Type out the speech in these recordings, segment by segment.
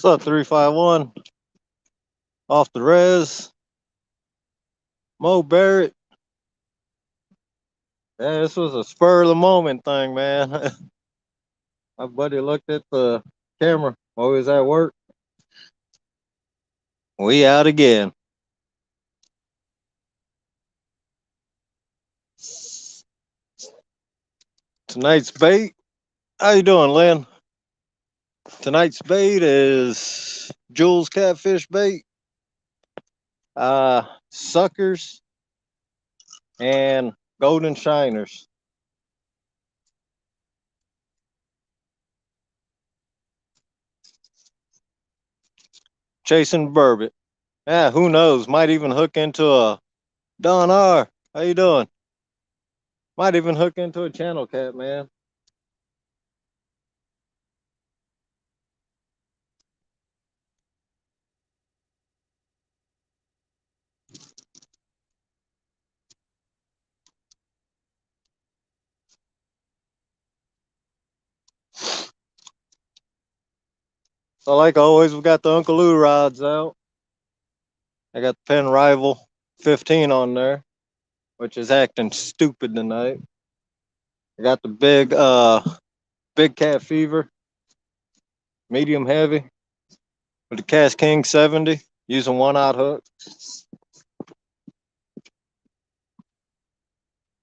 up, 351? Off the res. Mo Barrett. Yeah, this was a spur of the moment thing, man. My buddy looked at the camera while he was at work. We out again. Tonight's bait. How you doing, Lynn? Tonight's bait is Jules catfish bait, suckers, and golden shiners. Chasing burbot. Yeah, who knows? Might even hook into a Don R. How you doing? Might even hook into a channel cat, man. So like always, we got the Uncle Lou rods out. I got the Penn Rival 15 on there, which is acting stupid tonight. I got the big cat fever, medium heavy, with the Cast King 70, using 1/0 hook.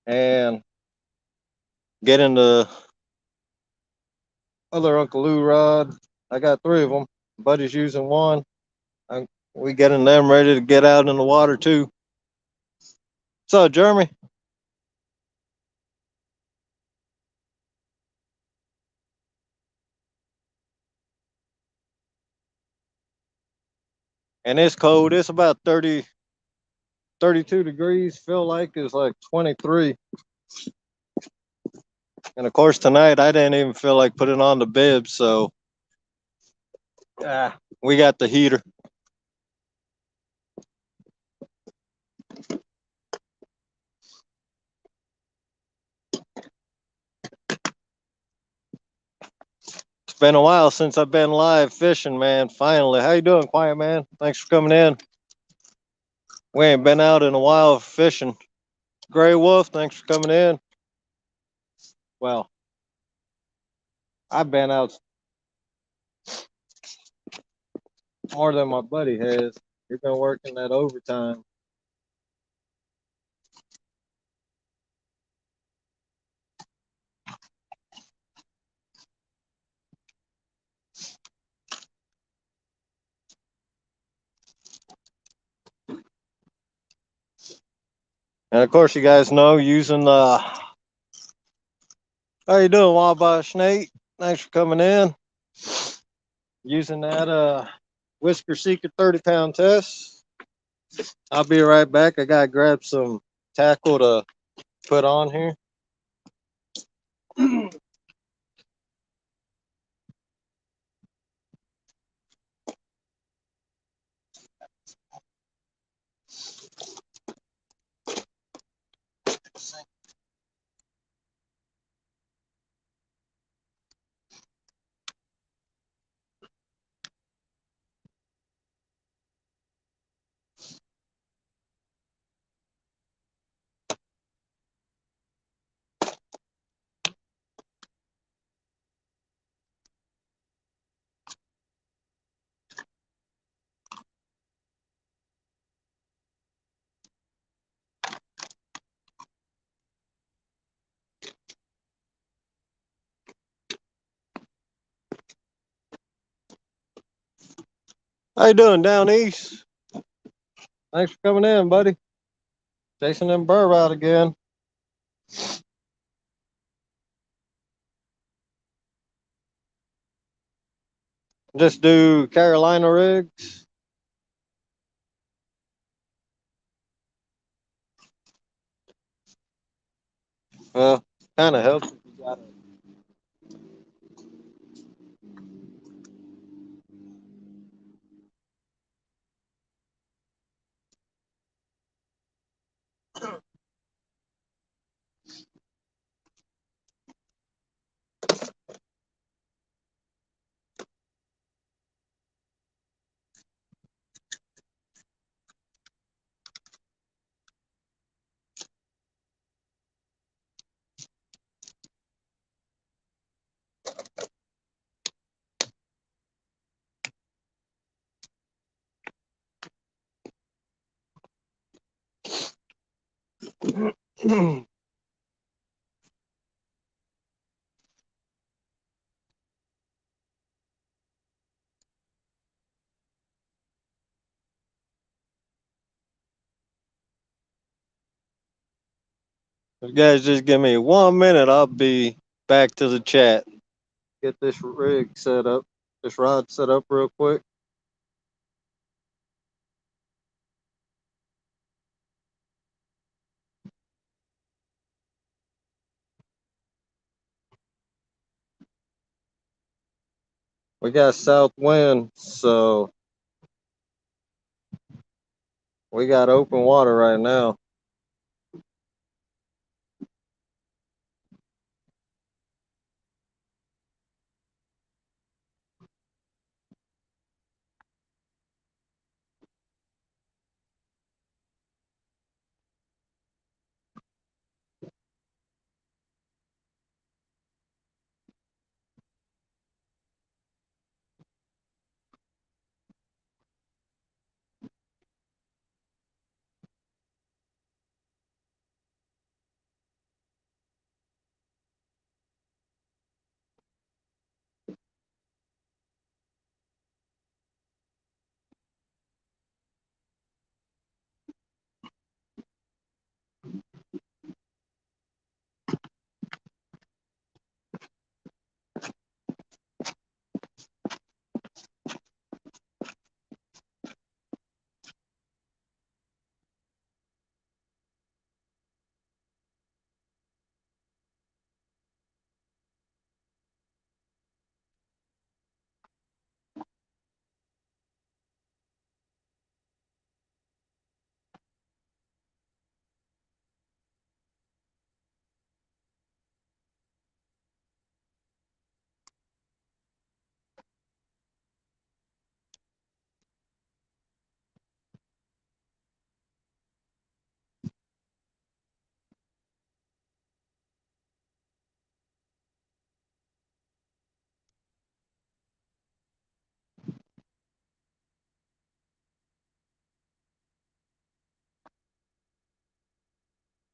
And getting the other Uncle Lou rod. I got 3 of them. Buddy's using 1. We getting them ready to get out in the water too. What's up, Jeremy? And it's cold. It's about 30, 32 degrees. Feel like it's like 23. And of course, tonight I didn't even feel like putting on the bib, so we got the heater. It's been a while since I've been live fishing, man. Finally. How you doing, Quiet Man? Thanks for coming in. We ain't been out in a while fishing. Gray Wolf, thanks for coming in. Well, I've been out more than my buddy has. He's been working that overtime. And of course, you guys know using the. How you doing, Wabash Nate? Thanks for coming in. Using that Whisker Seeker 30-pound test. I'll be right back. I gotta grab some tackle to put on here. How you doing down east? Thanks for coming in, buddy. Chasing them Burbot again. Just do Carolina rigs. Well, kind of helps if you got You guys just give me 1 minute. I'll be back to the chat. Get this rig set up, this rod set up real quick. We got south wind, so we got open water right now.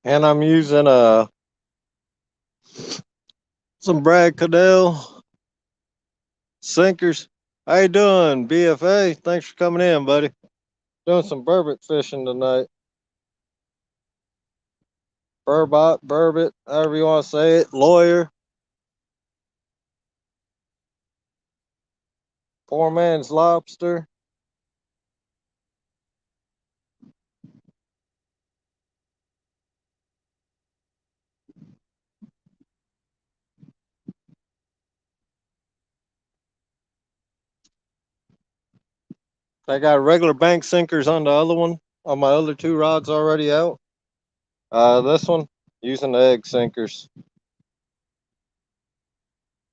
And I'm using some Brad Cadell sinkers. How you doing, BFA? Thanks for coming in, buddy. Doing some burbot fishing tonight. Burbot, however you want to say it. Lawyer, poor man's lobster. I got regular bank sinkers on the other one. On my other two rods already out. This one using the egg sinkers.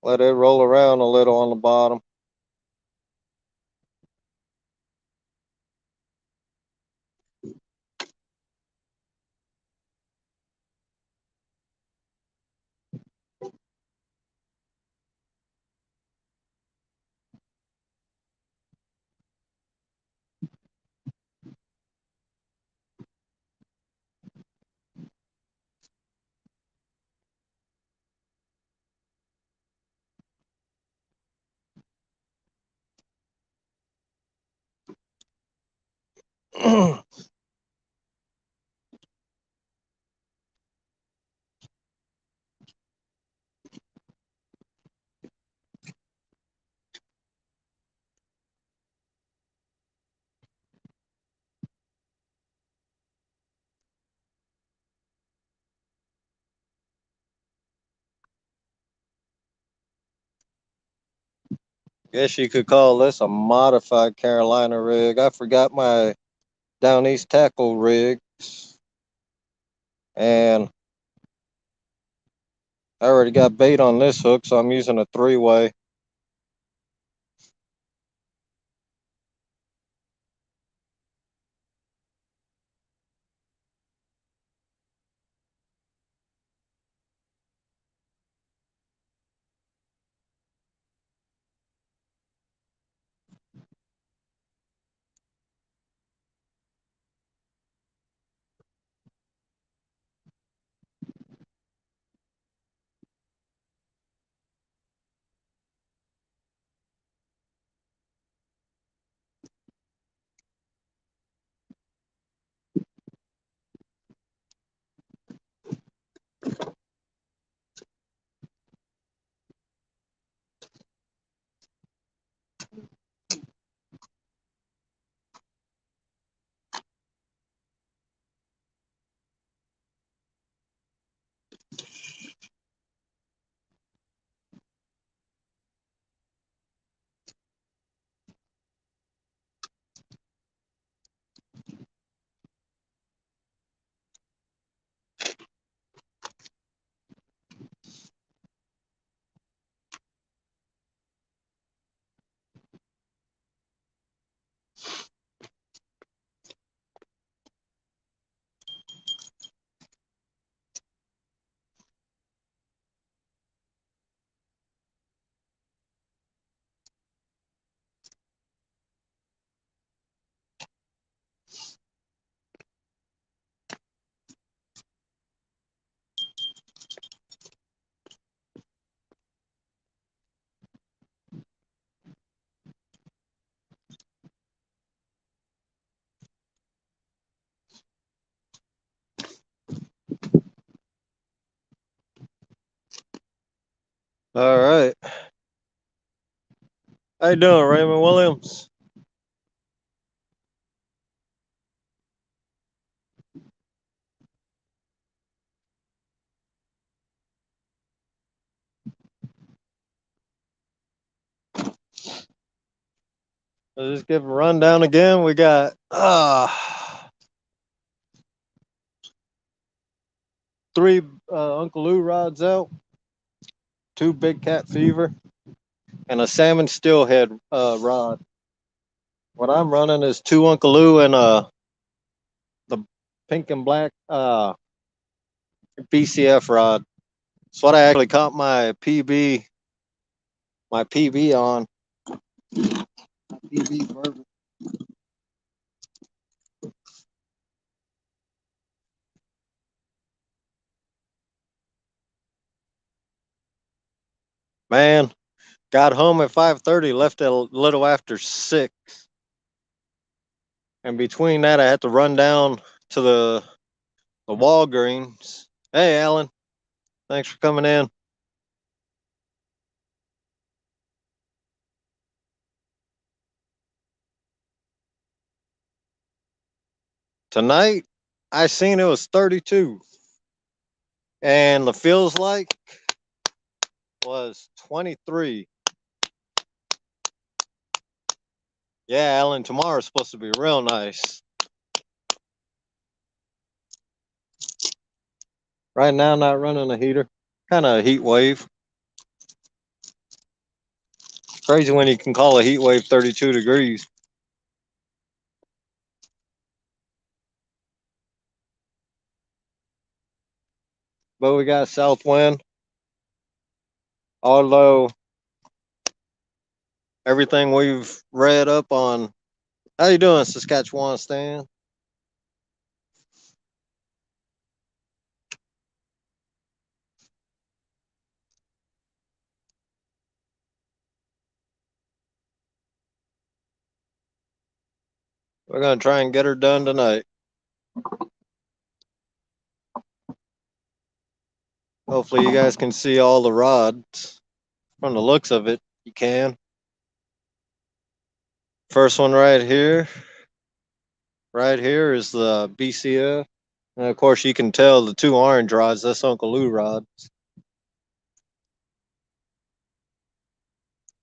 Let it roll around a little on the bottom. Guess you could call this a modified Carolina rig. I forgot my down east tackle rigs, and I already got bait on this hook, so I'm using a 3-way. All right. How you doing, Raymond Williams? I'll just give a rundown again. We got three Uncle Lou rods out, two Big Cat Fever, and a Salmon Steelhead rod. What I'm running is two Uncle Lou and the pink and black BCF rod. It's what I actually caught my PB on. PB Burbot. Man, got home at 5:30, left at a little after 6. And between that, I had to run down to the Walgreens. Hey, Alan, thanks for coming in. Tonight, I seen it was 32, and the feels like was 23. Yeah, Alan, tomorrow's supposed to be real nice. Right now, not running a heater. Kind of a heat wave. Crazy when you can call a heat wave 32 degrees. But we got south wind. Although everything we've read up on, how you doing, Saskatchewan Stan? We're gonna try and get her done tonight. Hopefully, you guys can see all the rods. From the looks of it, you can. First one right here. Right here is the BCF. And of course, you can tell the two orange rods, that's Uncle Lou rods.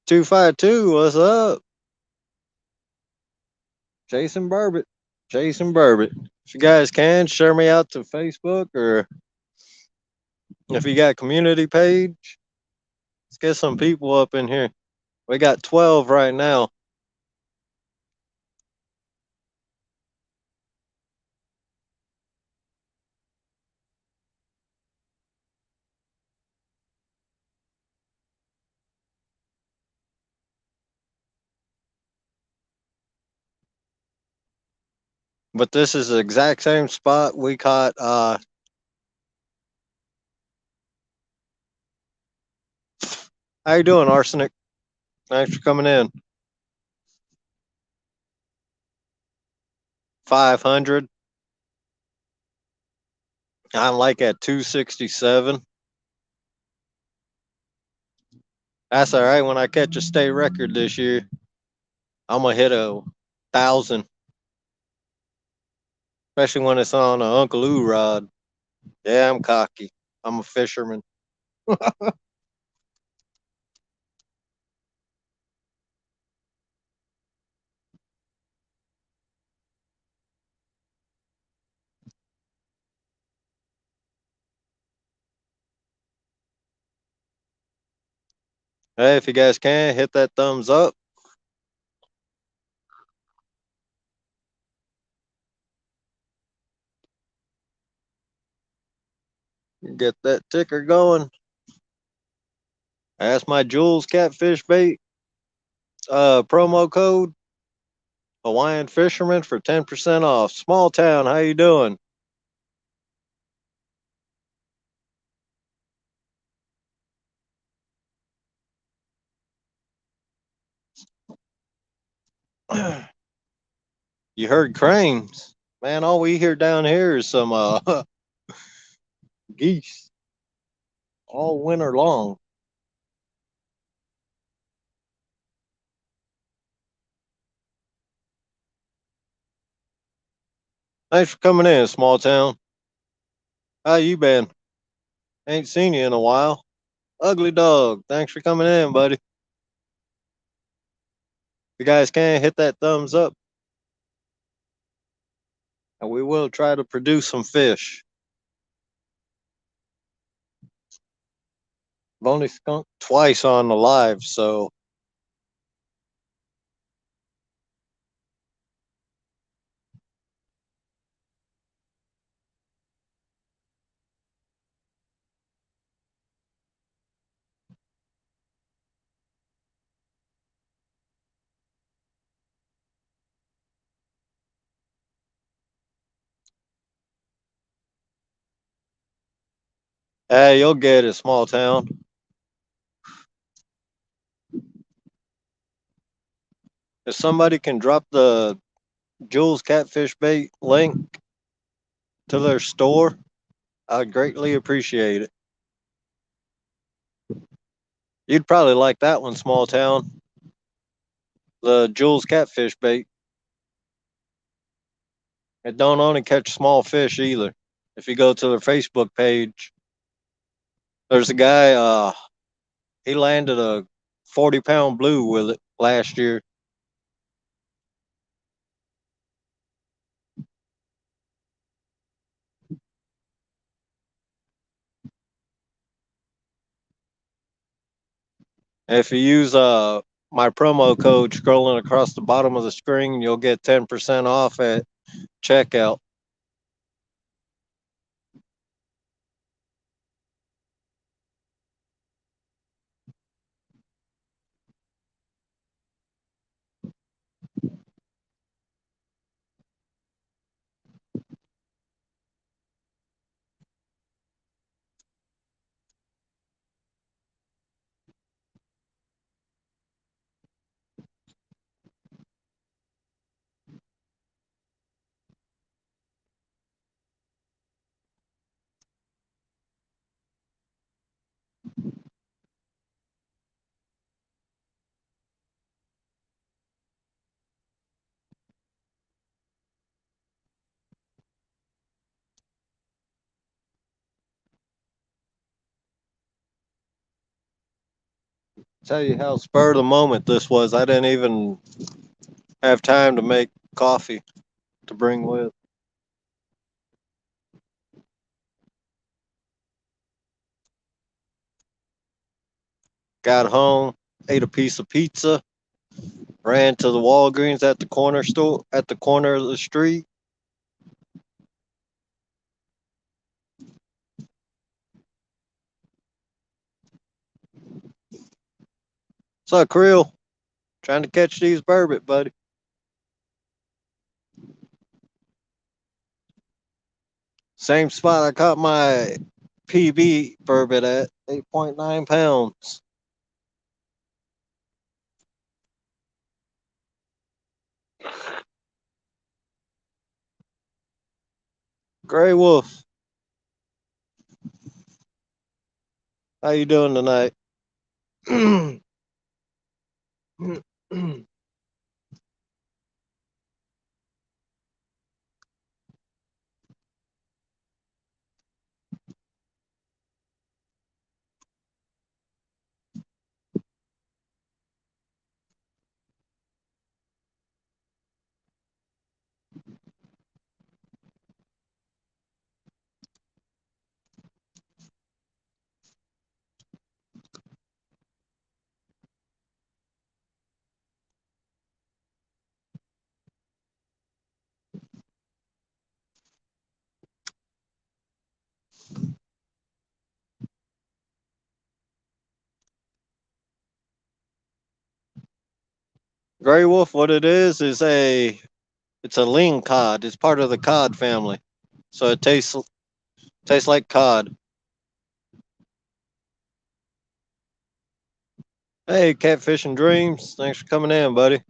252, what's up? Jason Burbot. Jason Burbot. If you guys can, share me out to Facebook, or if you got a community page, let's get some people up in here. We got 12 right now. But this is the exact same spot we caught how you doing, Arsenic? Thanks for coming in. 500. I'm like at 267. That's all right. When I catch a state record this year, I'm gonna hit 1,000, especially when it's on an Uncle Lou rod. Yeah, I'm cocky. I'm a fisherman. Hey, if you guys can, hit that thumbs up. Get that ticker going. That's my Jules Catfish Bait promo code Hawaiian Fisherman for 10% off. Small town, how you doing? You heard cranes. Man, all we hear down here is some geese all winter long. Thanks for coming in, small town. How you been? Ain't seen you in a while. Ugly dog. Thanks for coming in, buddy. If you guys can hit that thumbs up, and we will try to produce some fish. I've only skunked twice on the live, so hey, you'll get it, small town. If somebody can drop the Jules Catfish Bait link to their store, I'd greatly appreciate it. You'd probably like that one, small town. The Jules Catfish Bait. It don't only catch small fish either. If you go to their Facebook page, there's a guy, he landed a 40-pound blue with it last year. If you use my promo code scrolling across the bottom of the screen, you'll get 10% off at checkout. Tell you how spur of the moment this was. I didn't even have time to make coffee to bring with. Got home, ate a piece of pizza, ran to the Walgreens at the corner store at the corner of the street. What's up, Creel? Trying to catch these burbot, buddy. Same spot I caught my PB burbot at, 8.9 pounds. Gray Wolf, how you doing tonight? Gray Wolf, what it is it's a ling cod. It's part of the cod family, so it tastes like cod. Hey, Catfish and Dreams, thanks for coming in, buddy.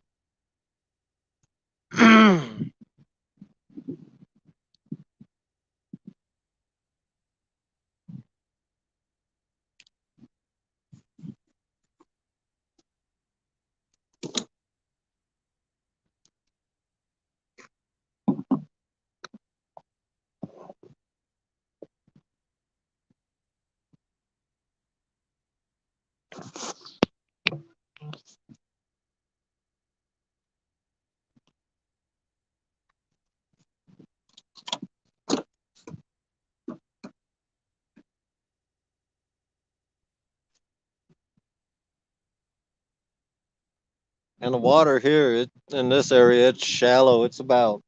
And the water here in this area, it's shallow. It's about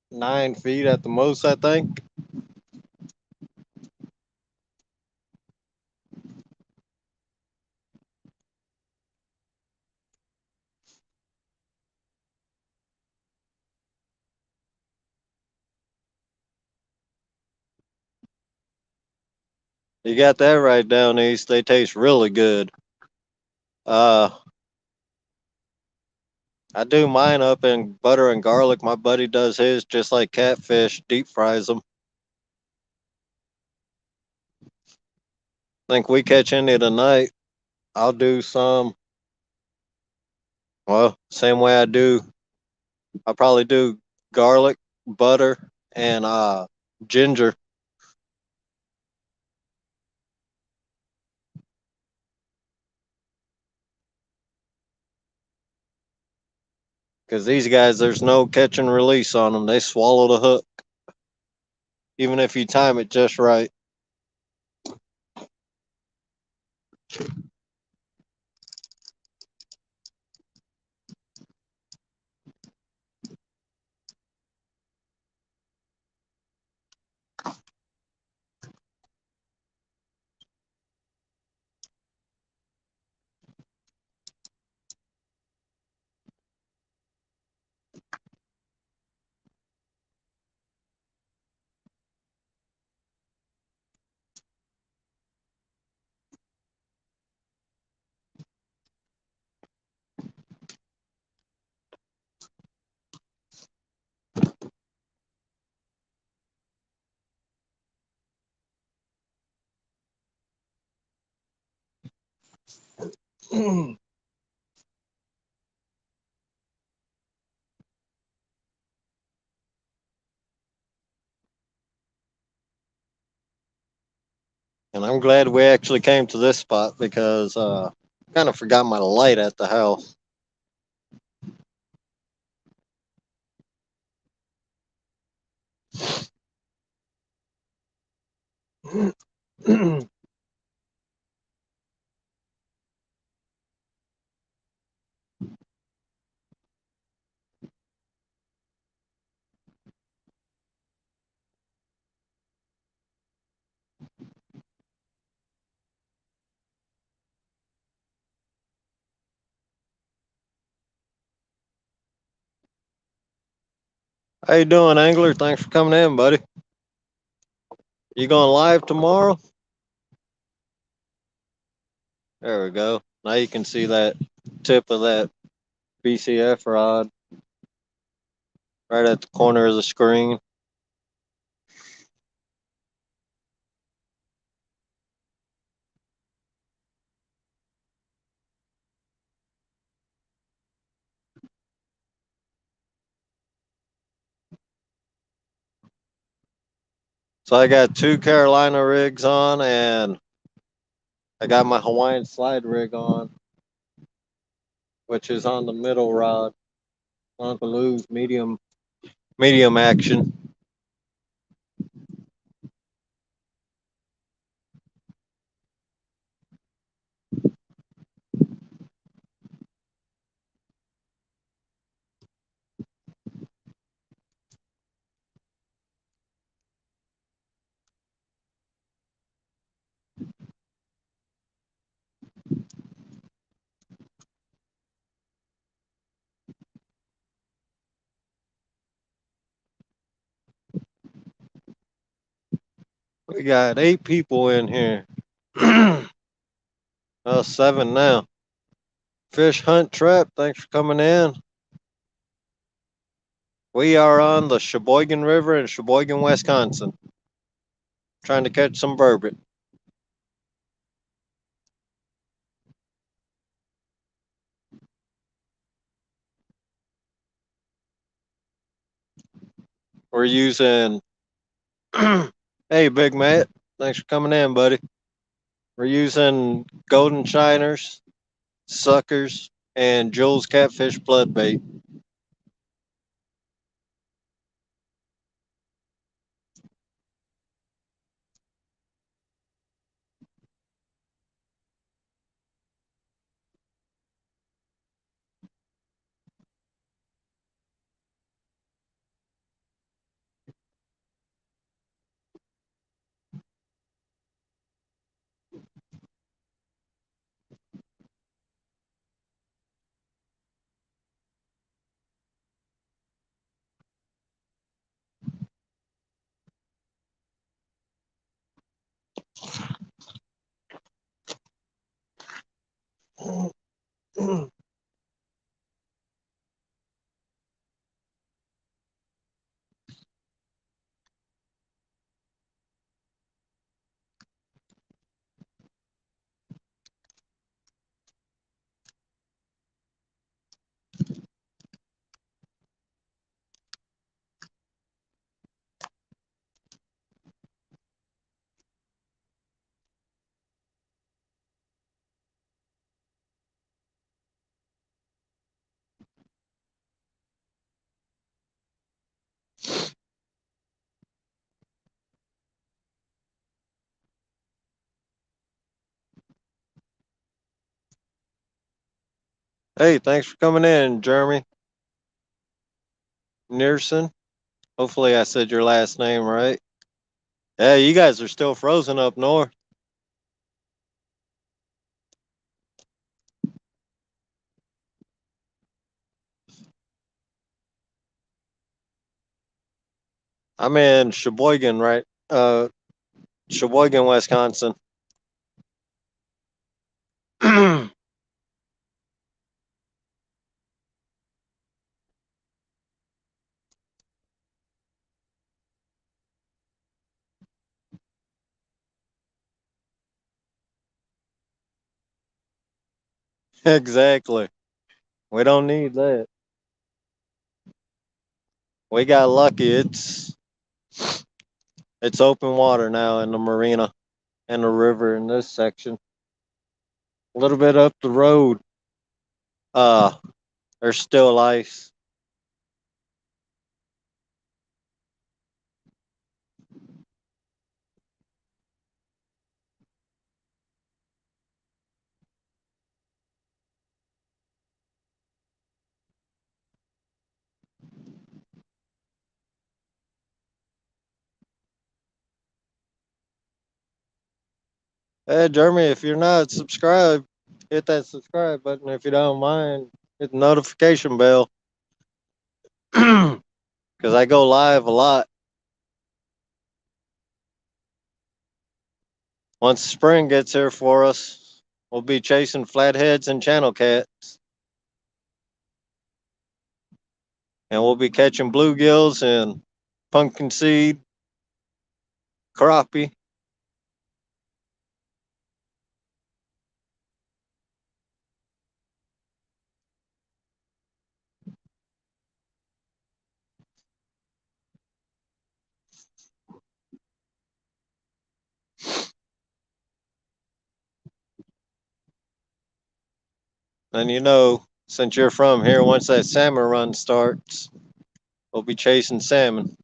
9 feet at the most, I think. You got that right down east. They taste really good. Uh, I do mine up in butter and garlic. My buddy does his just like catfish, deep fries them. Think we catch any tonight. I'll do some. Well, same way I do. I probably do garlic, butter, and ginger. Because these guys, there's no catch and release on them. They swallow the hook, even if you time it just right. And I'm glad we actually came to this spot because kind of forgot my light at the house. How you doing, Angler? Thanks for coming in, buddy. You going live tomorrow? There we go. Now you can see that tip of that BCF rod right at the corner of the screen. So I got two Carolina rigs on, and I got my Hawaiian slide rig on, which is on the middle rod. Uncle Lou's medium action. We got 8 people in here. Oh, 7 now. Fish Hunt Trap, thanks for coming in. We are on the Sheboygan River in Sheboygan, Wisconsin, trying to catch some burbot. We're using, hey, Big Matt, thanks for coming in, buddy. We're using golden shiners, suckers, and Jules catfish blood bait. Hey, thanks for coming in, Jeremy Nearson. Hopefully, I said your last name right. Yeah, you guys are still frozen up north. I'm in Sheboygan, right? Sheboygan, Wisconsin. Exactly. We don't need that. We got lucky. It's open water now in the marina and the river in this section. A little bit up the road, uh, there's still ice. Hey, Jeremy, if you're not subscribed, hit that subscribe button. If you don't mind, hit the notification bell because I go live a lot. Once spring gets here for us, we'll be chasing flatheads and channel cats, and we'll be catching bluegills and pumpkin seed, crappie. And since you're from here, once that salmon run starts, we'll be chasing salmon.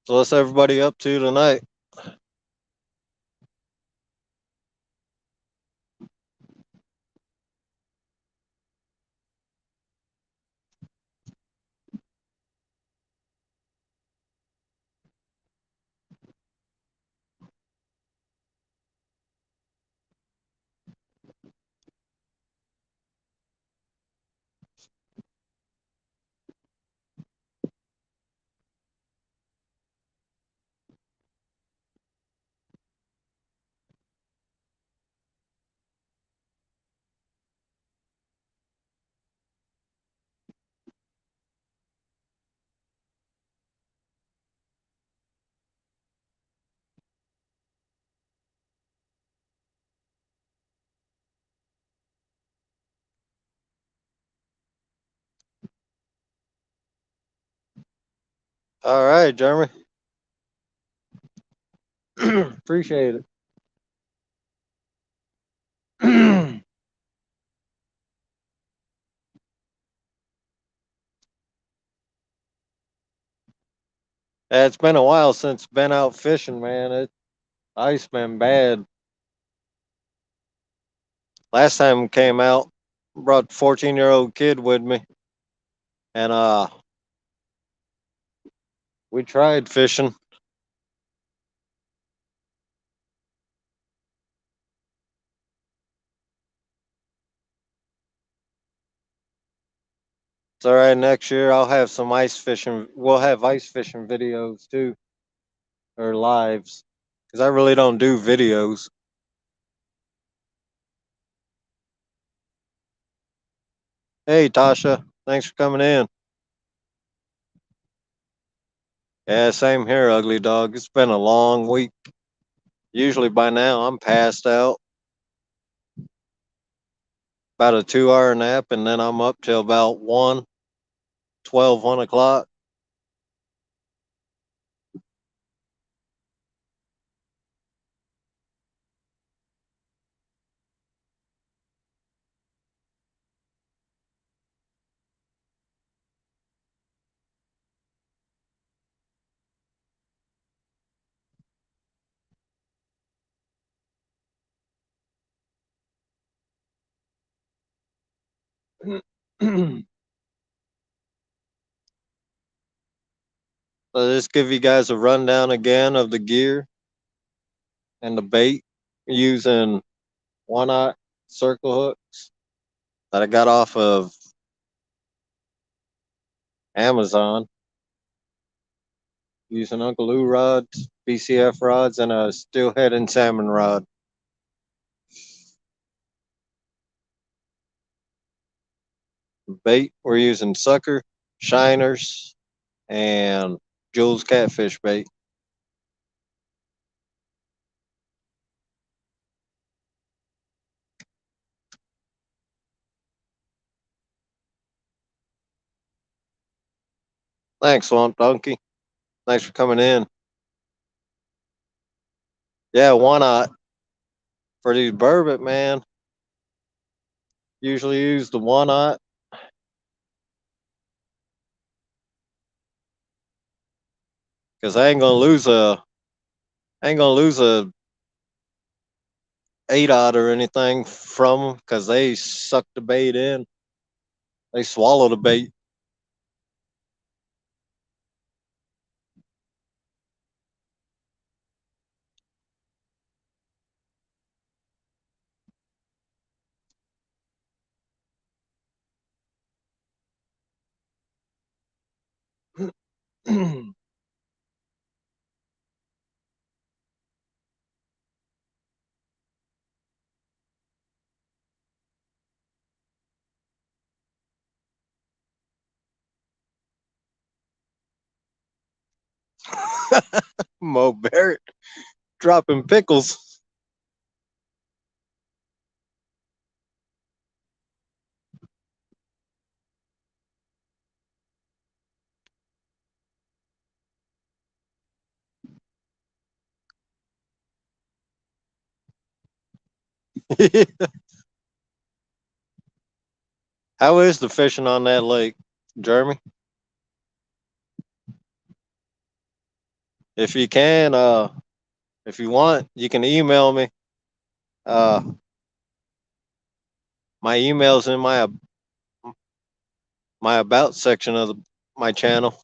So what's everybody up to tonight? All right, Jeremy. Appreciate it. It's been a while since been out fishing, man. Ice been bad. Last time came out, brought 14-year-old kid with me, and we tried fishing. It's all right. Next year I'll have some ice fishing. We'll have ice fishing videos too, or lives, because I really don't do videos. Hey, Tasha, thanks for coming in. Yeah, same here, ugly dog. It's been a long week. Usually by now I'm passed out. About a 2 hour nap, and then I'm up till about 1 o'clock. So just give you guys a rundown again of the gear and the bait using one-eye circle hooks that I got off of Amazon, using Uncle Lou rods, BCF rods, and a steelhead and salmon rod. Bait, we're using sucker, shiners, and Jules catfish bait. Thanks, Swamp Donkey. Thanks for coming in. Yeah, why not? For these burbot, man, usually use the one knot because I ain't gonna lose a 8 or anything from them because they suck the bait in. They swallow the bait. You Mo Barrett dropping pickles. How is the fishing on that lake, Jeremy? If you can, if you want, you can email me. Uh, my email's in my about section of my channel.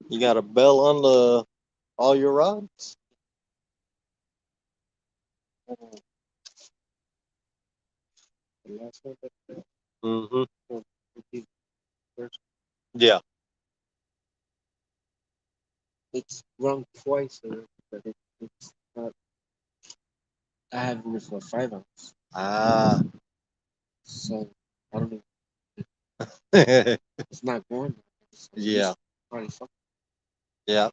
You got a bell on the all your rods? Mm-hmm. Yeah. It's wrong twice, but it's not. I have it for 5 ounce. Ah. So I don't know. It's not going. Yeah. Probably something. Yeah.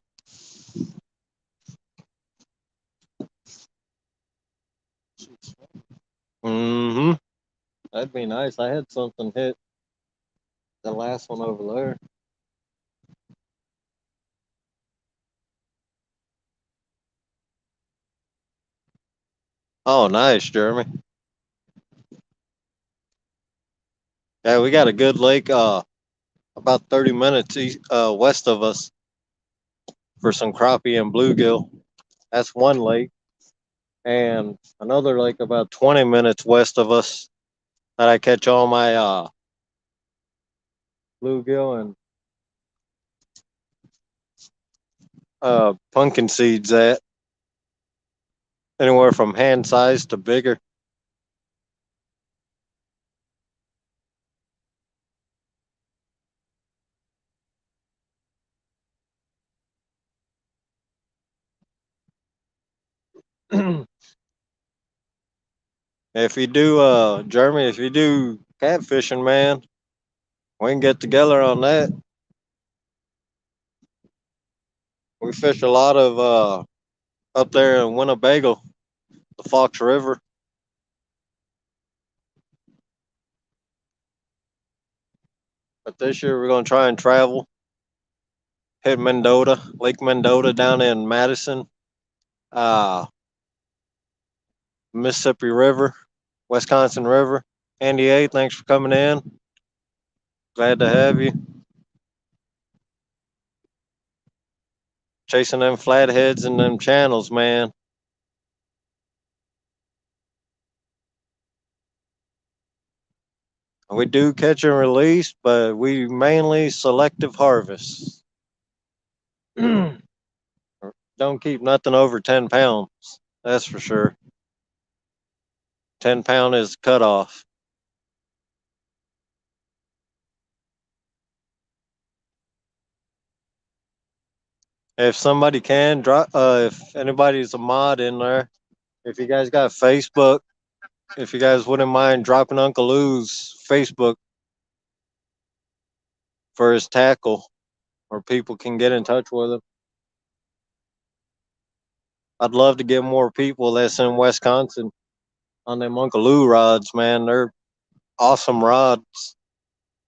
Mm-hmm. That'd be nice. I had something hit the last one over there. Oh, nice, Jeremy. Yeah, we got a good lake about 30 minutes west of us for some crappie and bluegill. That's one lake. And another lake about 20 minutes west of us that I catch all my bluegill and pumpkin seeds at, anywhere from hand size to bigger. If you do, Jeremy, if you do catfishing, man, we can get together on that. We fish a lot of up there in Winnebago, the Fox River. But this year we're gonna try and travel, hit Mendota, Lake Mendota down in Madison, uh, Mississippi River, Wisconsin River. Andy A, thanks for coming in. Glad to have you. Chasing them flatheads and them channels, man. We do catch and release, but we mainly selective harvest. Don't keep nothing over 10 pounds. That's for sure. 10 pound is cutoff. If somebody can drop, if anybody's a mod in there, if you guys got Facebook, if you guys wouldn't mind dropping Uncle Lou's Facebook for his tackle, or people can get in touch with him. I'd love to get more people that's in Wisconsin on them Uncle Lou rods, man. They're awesome rods.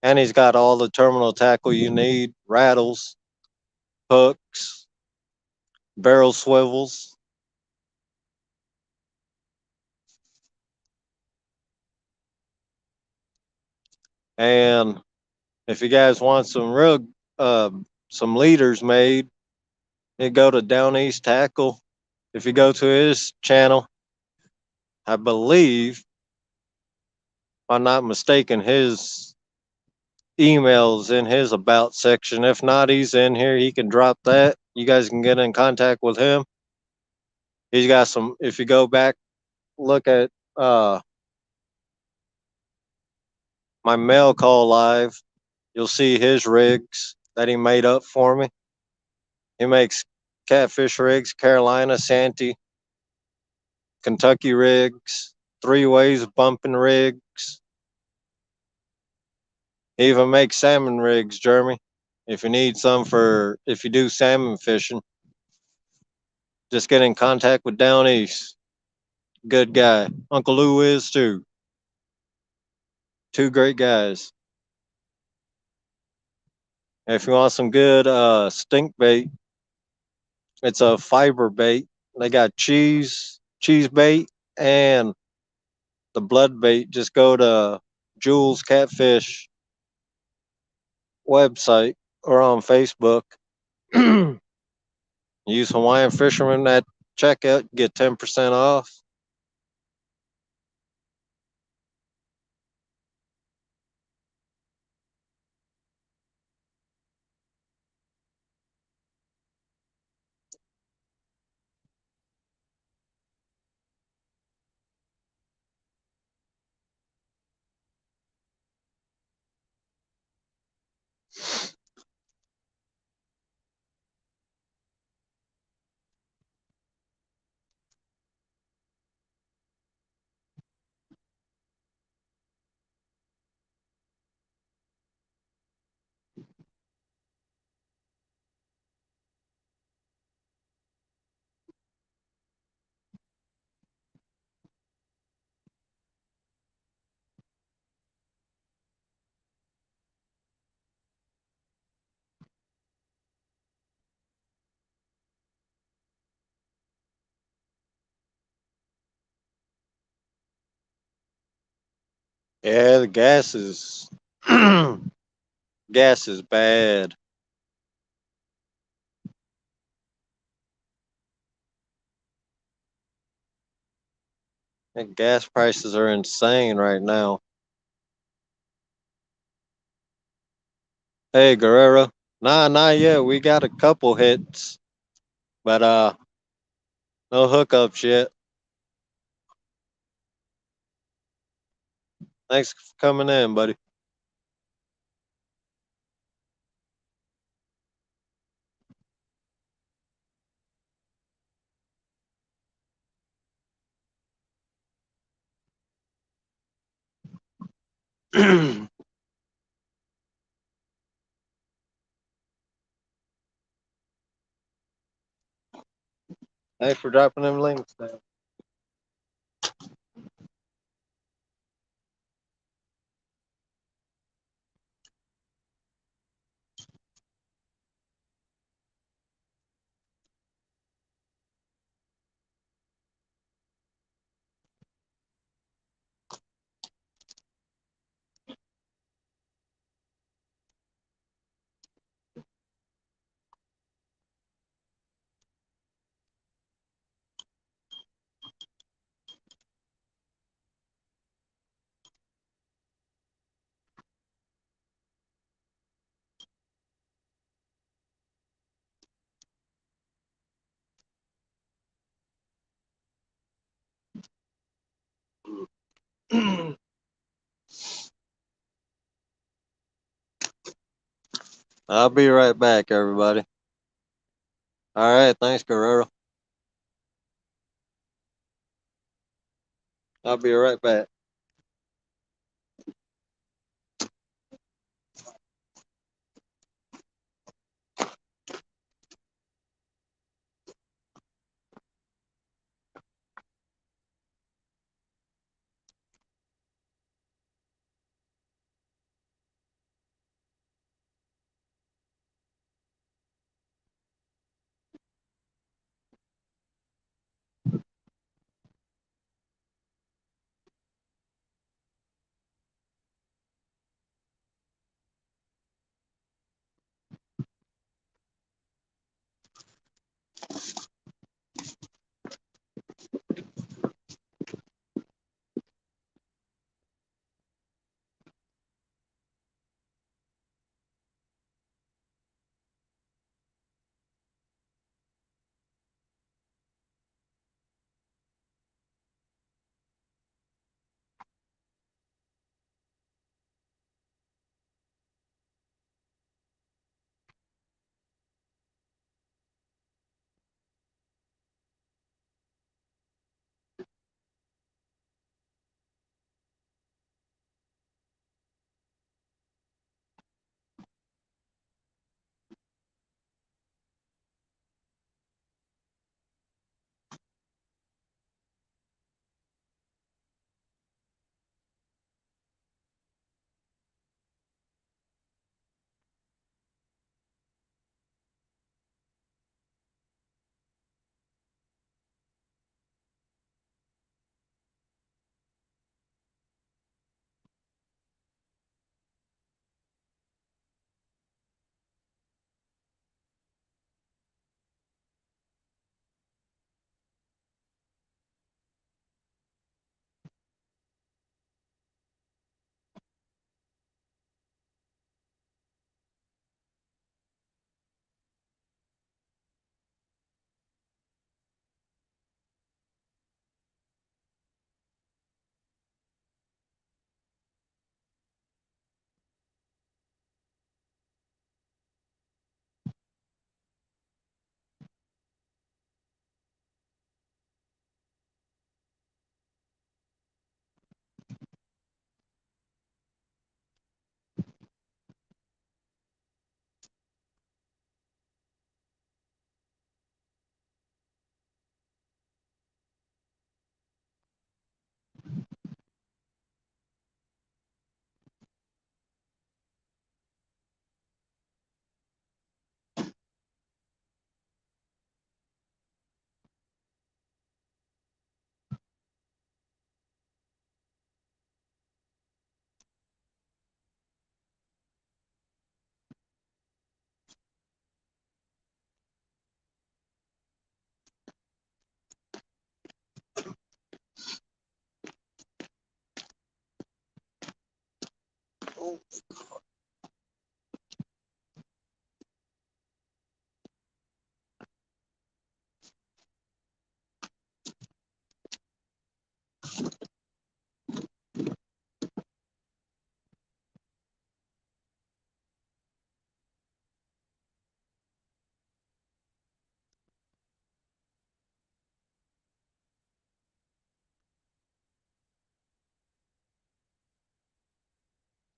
And he's got all the terminal tackle you need, rattles, hooks, barrel swivels. And if you guys want some real uh, some leaders made, you go to Down East Tackle. If you go to his channel, I believe, if I'm not mistaken, his emails in his about section. If not, he's in here. He can drop that. You guys can get in contact with him. He's got some. If you go back, look at my mail call live, you'll see his rigs that he made up for me. He makes catfish rigs, Carolina, Santee, Kentucky rigs, three ways bumping rigs. He even makes salmon rigs, Jeremy. If you need some for if you do salmon fishing, just get in contact with Down East. Good guy. Uncle Lou is too. Two great guys. If you want some good stink bait, it's a fiber bait. They got cheese bait, and the blood bait. Just go to Jules Catfish website or on Facebook. Use Hawaiian Fisherman at checkout, get 10% off. Yeah, the gas is gas is bad. And gas prices are insane right now. Hey Guerrero. Nah, not yet. We got a couple hits, but no hookups yet. Thanks for coming in, buddy. Thanks for dropping them links down. I'll be right back, everybody. All right, thanks, Guerrero. I'll be right back.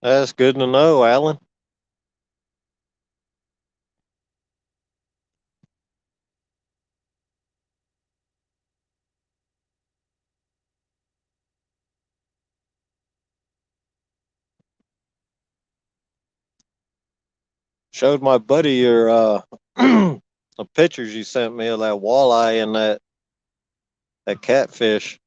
That's good to know, Alan. Showed my buddy your the pictures you sent me of that walleye and that catfish.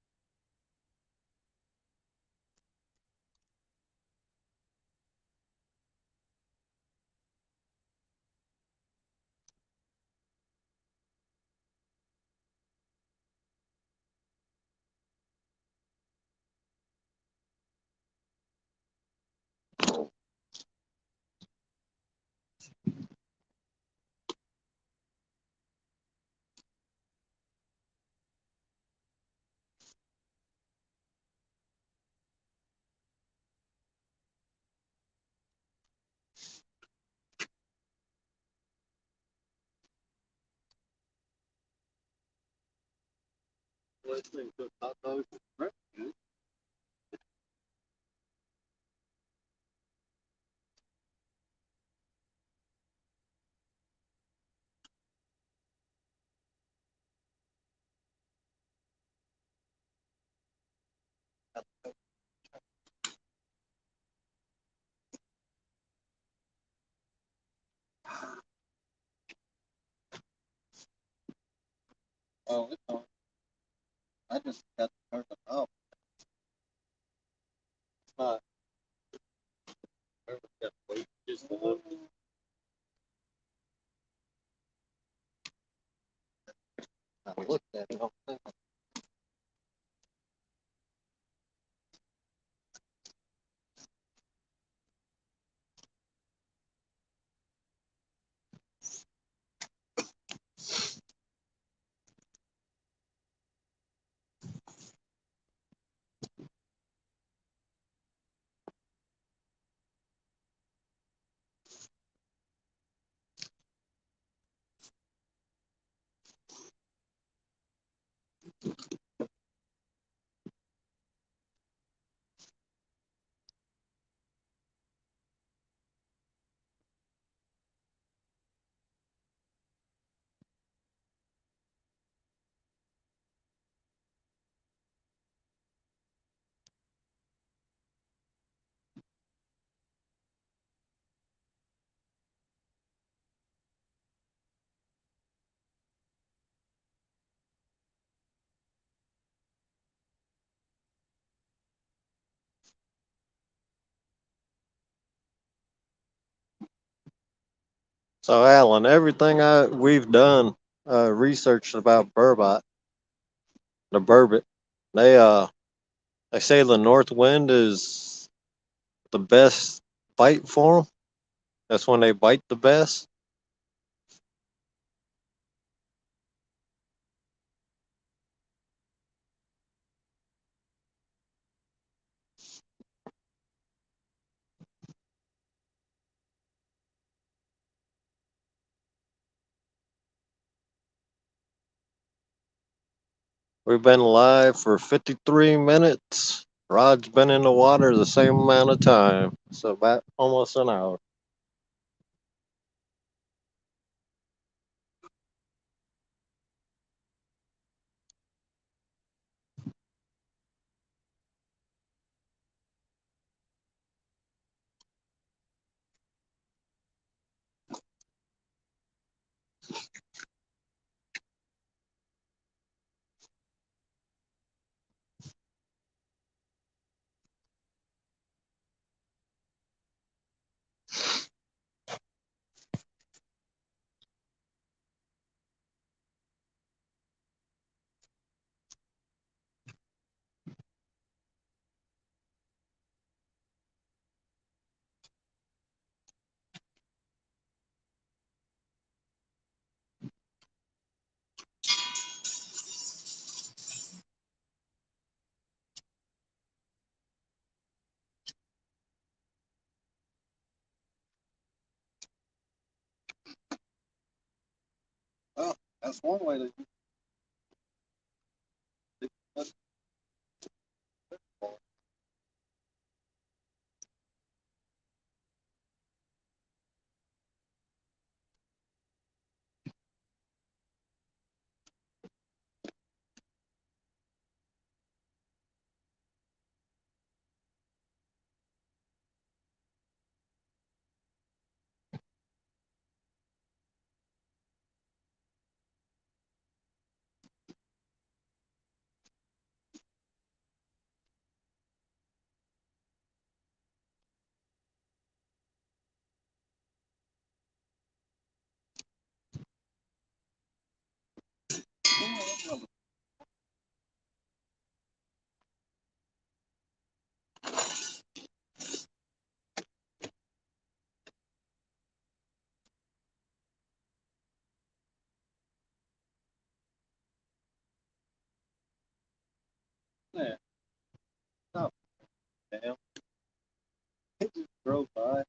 Oh, it's on. I just got to turn it off. It's not. Got to wait just a little. I looked at it. So, Alan, everything we've done researched about Burbot, the Burbot, they they say the north wind is the best bite for them. That's when they bite the best. We've been live for 53 minutes. Rod's been in the water the same amount of time, so about almost an hour. That's one way to do it. Yeah, stop, damn. It just drove by.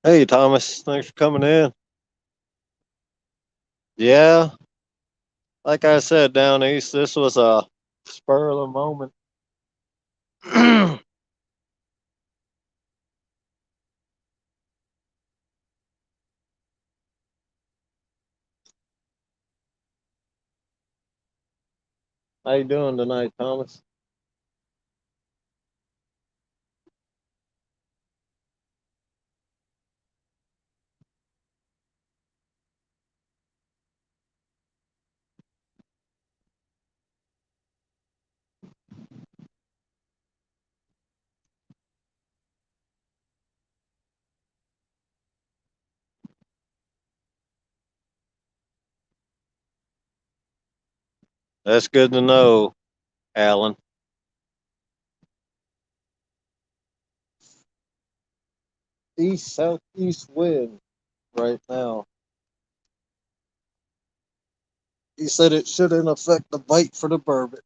Hey, Thomas. Thanks for coming in. Yeah, like I said, down east, this was a spur of the moment. How you doing tonight, Thomas? That's good to know, Alan. East southeast wind right now. He said it shouldn't affect the bite for the burbot.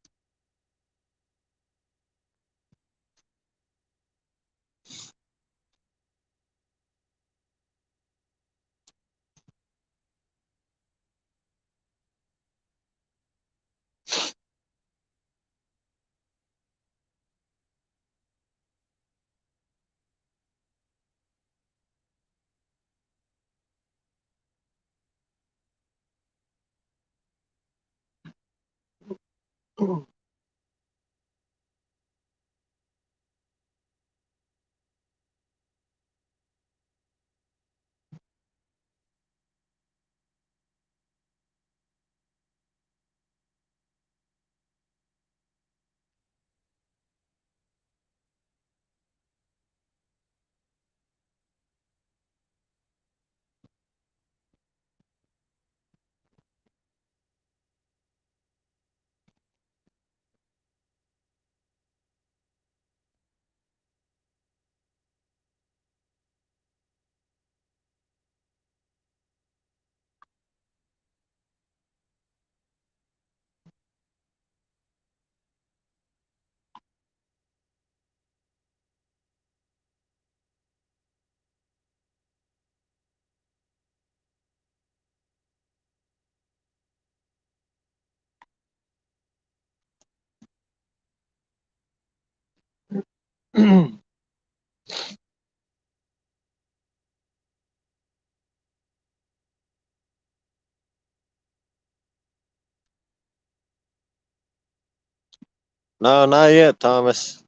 No, not yet, Thomas.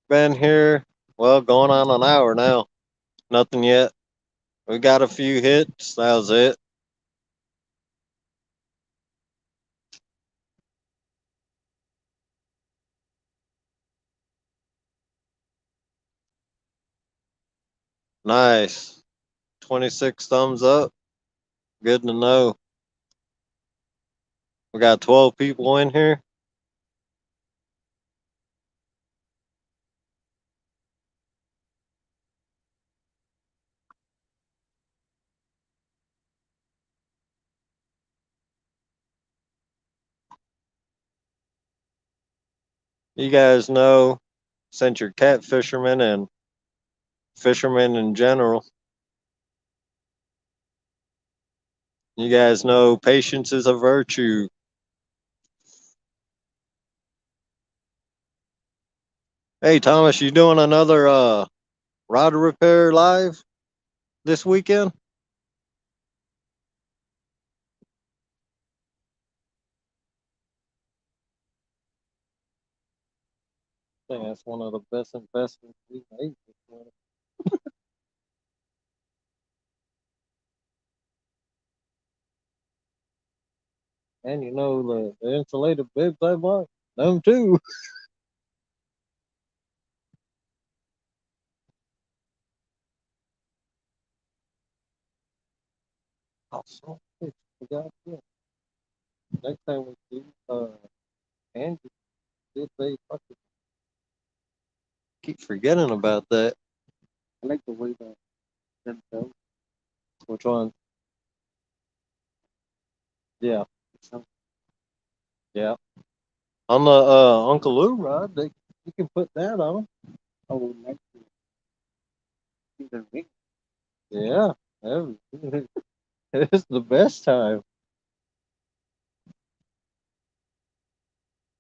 Been here. Well, going on an hour now. Nothing yet. We got a few hits. That was it. Nice. 26 thumbs up. Good to know. We got 12 people in here. You guys know, since you're cat fishermen and fishermen in general, you guys know patience is a virtue. Hey, Thomas, you doing another rod repair live this weekend? I think that's one of the best investments we made this winter. And you know the insulated bibs I bought? Them too. Oh, so forgot. Yeah. Next time we see Angie did say fucking keep forgetting about that. I like the way that them go. Which one? Yeah. Yeah. On the Uncle Lou rod, you can put that on them. Oh, next week. Yeah. It's the best time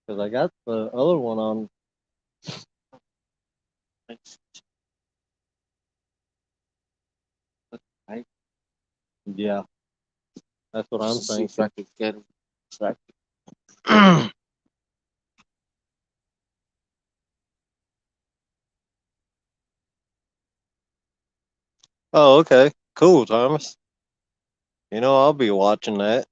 because I got the other one on. Right? Yeah, that's what I'm saying. See if I could get him. Oh, okay. Cool, Thomas. You know, I'll be watching that.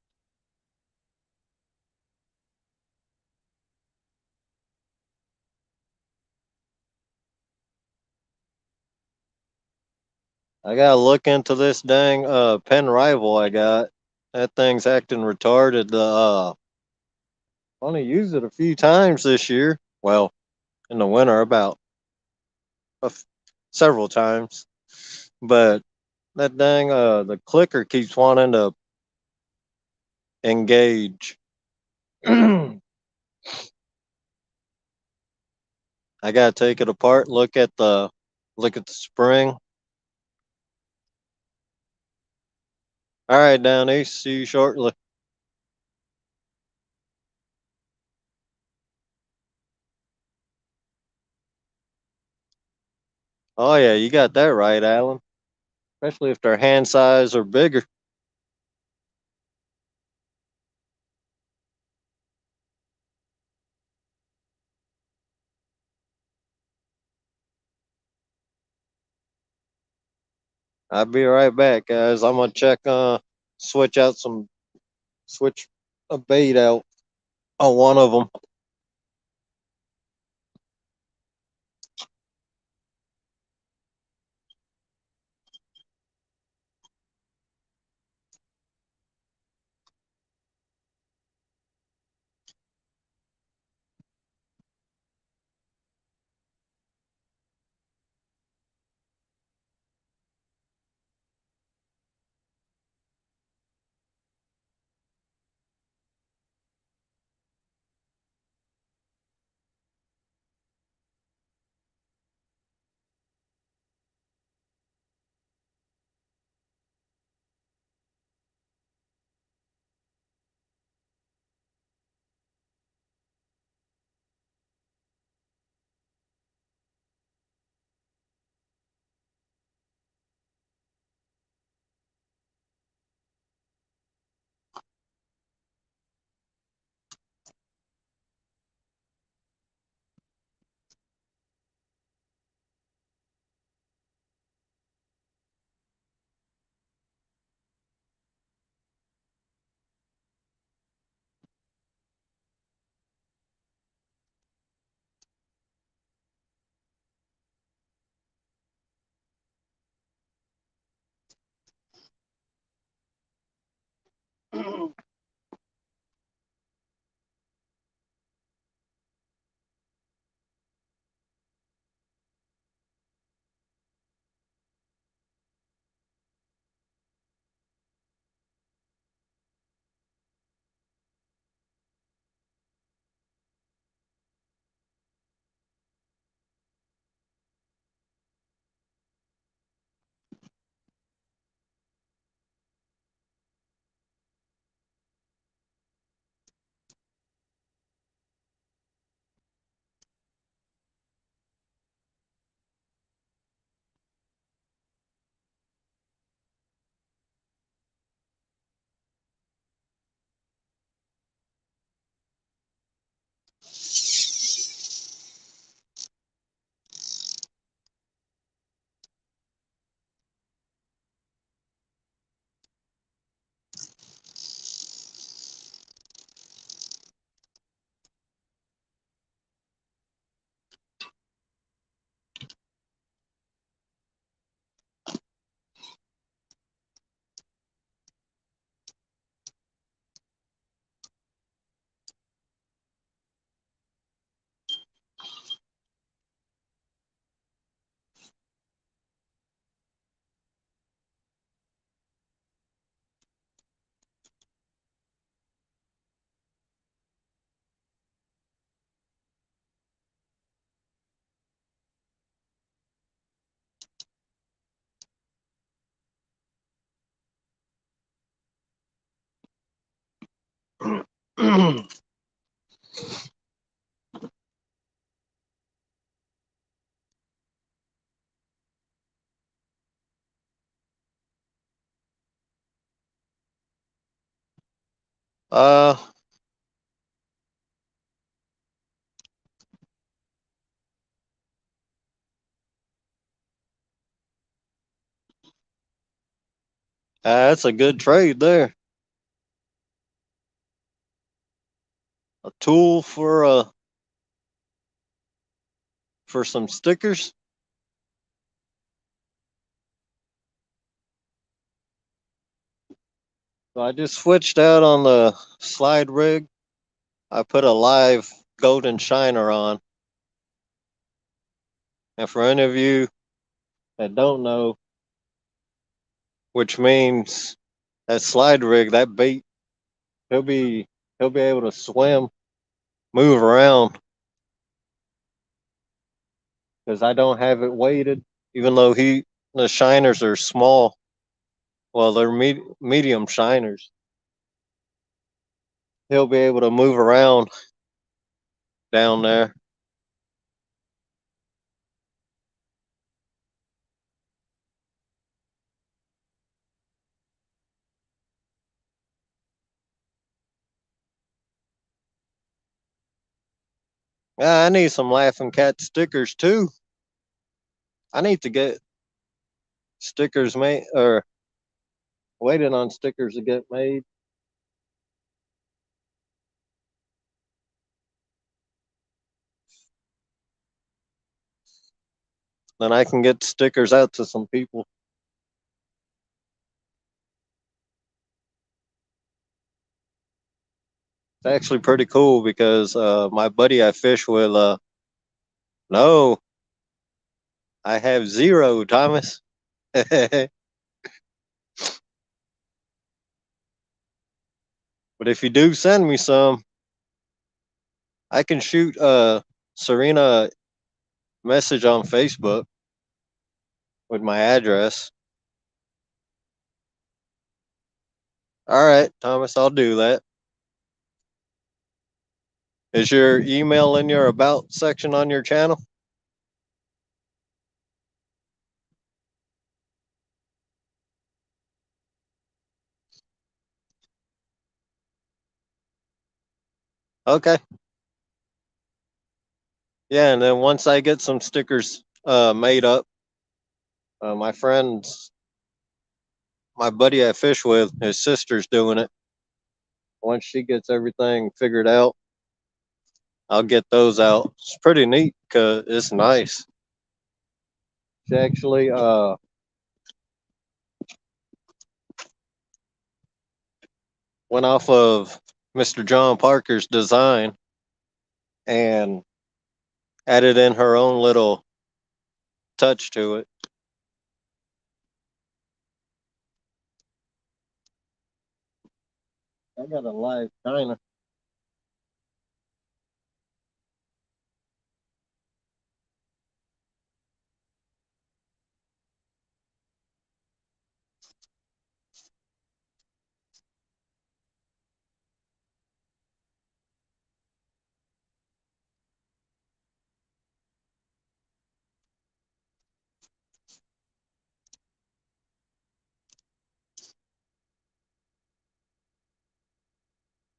I gotta look into this dang pen rival I got. That thing's acting retarded. Only used it a few times this year. Well, in the winter, about a f- several times. But that dang the clicker keeps wanting to engage. I gotta take it apart, look at the spring. All right, down east. See you shortly. Oh yeah, you got that right, Alan. Especially if their hand size are bigger. I'll be right back, guys. I'm gonna check switch out some switch a bait out on one of them. uh, that's a good trade there. A tool for some stickers. So I just switched out on the slide rig. I put a live golden shiner on. And for any of you that don't know, which means that slide rig, that bait, he'll be he'll be able to swim, move around because I don't have it weighted. Even though the shiners are small, well, they're medium shiners. He'll be able to move around down there. Yeah, I need some laughing cat stickers too. I need to get stickers made or waiting on stickers to get made. Then I can get stickers out to some people. It's actually pretty cool because my buddy I fish with, no, I have zero, Thomas. But if you do send me some, I can shoot Serena a message on Facebook with my address. All right, Thomas, I'll do that. Is your email in your about section on your channel? Okay. Yeah, and then once I get some stickers made up, my friends, my buddy I fish with, his sister's doing it. Once she gets everything figured out, I'll get those out. It's pretty neat because it's nice. She actually went off of Mr. John Parker's design and added in her own little touch to it. I got a live China.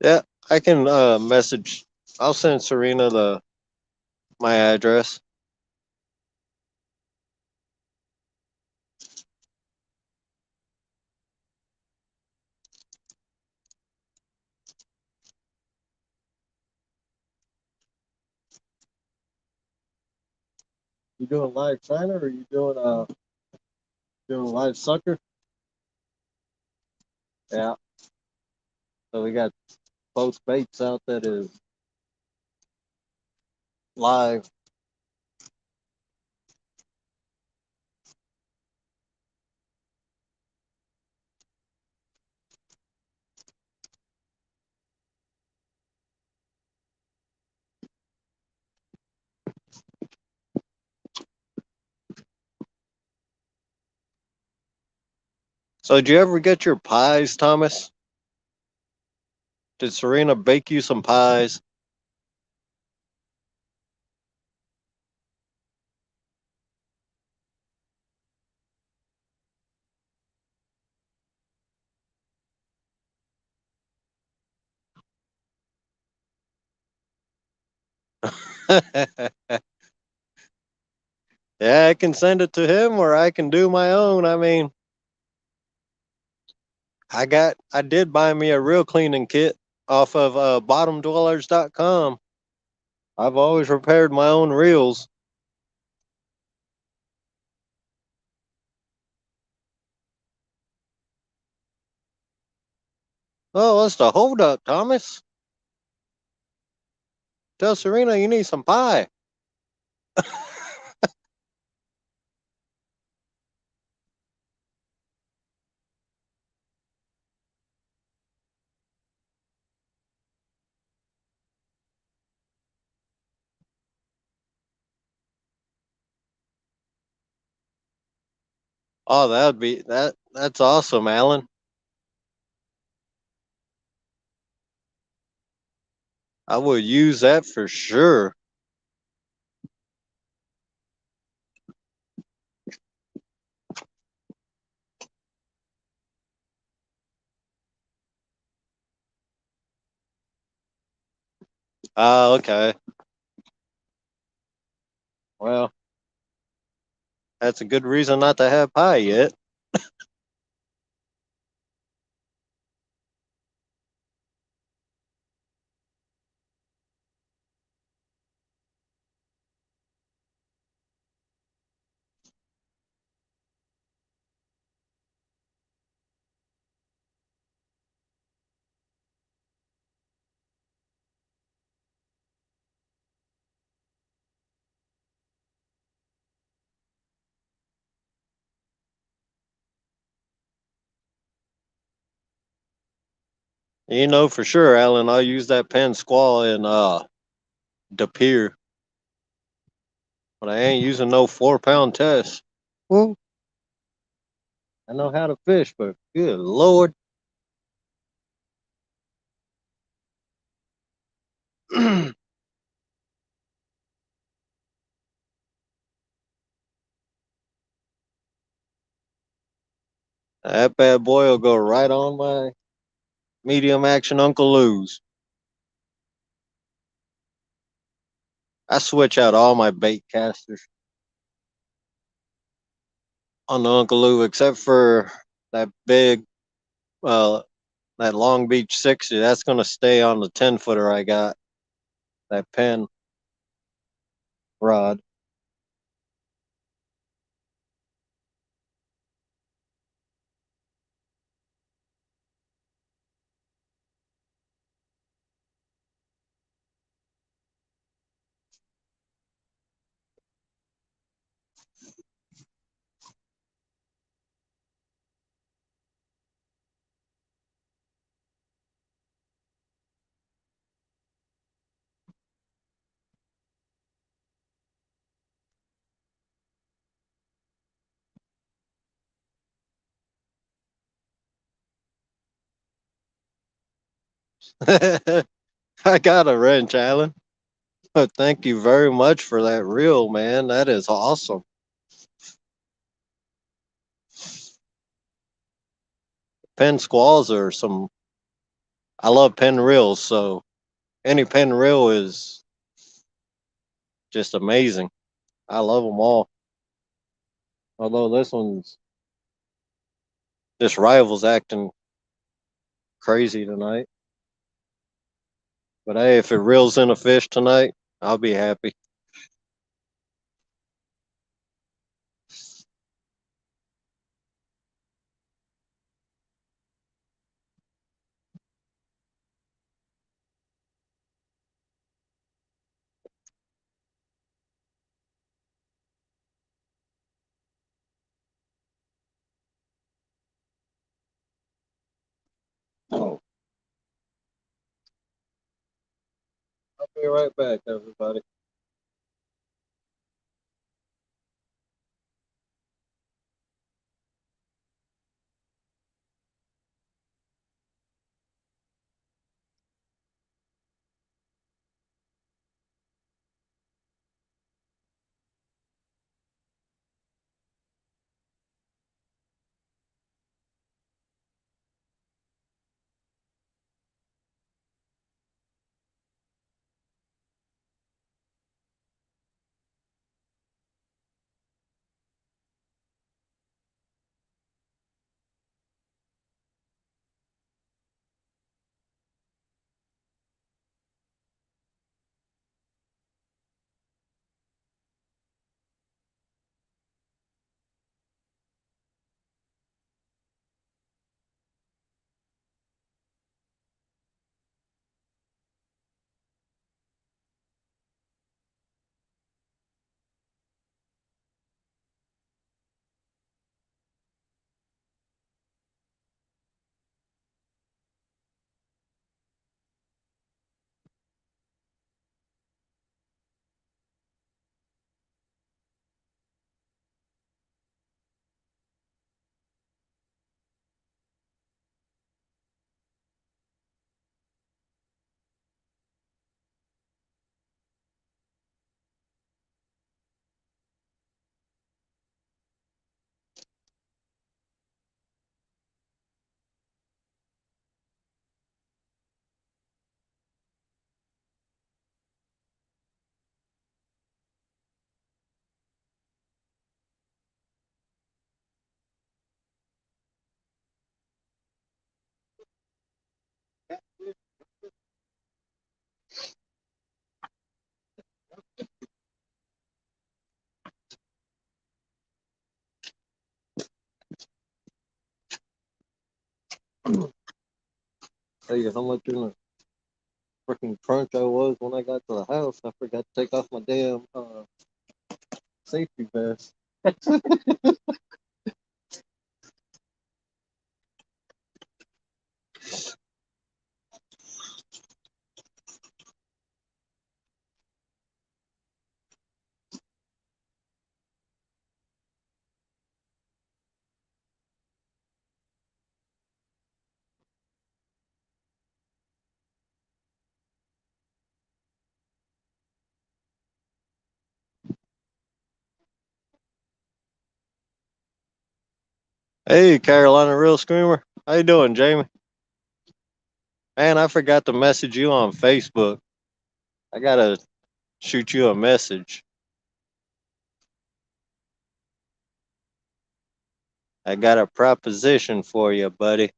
Yeah, I can message. I'll send Serena the my address. You doing live China or you doing live sucker? Yeah. So we got both baits out that is live. So did you ever get your pies, Thomas? Did Serena bake you some pies? Yeah, I can send it to him or I can do my own. I mean, I did buy me a real cleaning kit off of bottomdwellers.com. I've always repaired my own reels. Oh, what's the hold up, Thomas? Tell Serena you need some pie. Oh, that's awesome, Alan. I would use that for sure. Ah, okay. Well, that's a good reason not to have pie yet. You know for sure, Alan, I'll use that pen squall in De Pere, but I ain't using no 4 pound test. Well, I know how to fish, but good lord. That bad boy will go right on my medium action Uncle Lou's. I switch out all my bait casters on the Uncle Lou except for that big, uh, that Long Beach 60. That's going to stay on the 10 footer I got, that pen rod. I got a wrench, Alan. But thank you very much for that reel, man. That is awesome. Pen squalls are some. I love pen reels, so any pen reel is just amazing. I love them all. Although this rival's acting crazy tonight. But hey, if it reels in a fish tonight, I'll be happy. Oh, I'll be right back, everybody. Tell you how much in a freaking crunch I was when I got to the house. I forgot to take off my damn safety vest. Hey, Carolina Real Screamer. How you doing, Jamie? Man, I forgot to message you on Facebook. I gotta shoot you a message. I got a proposition for you, buddy.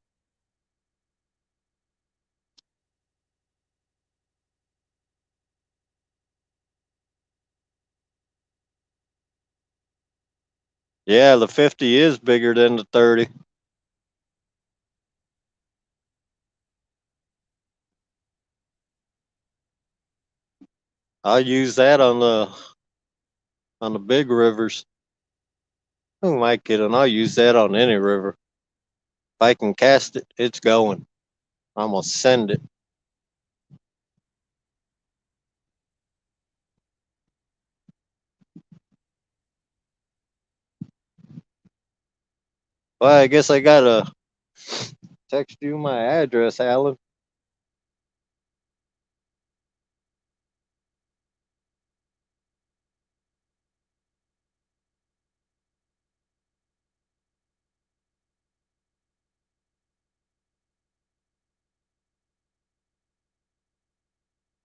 Yeah, the 50 is bigger than the 30. I'll use that on the big rivers. Who might get it? I'll use that on any river. If I can cast it, it's going. I'm gonna send it. Well, I guess I gotta text you my address, Alan.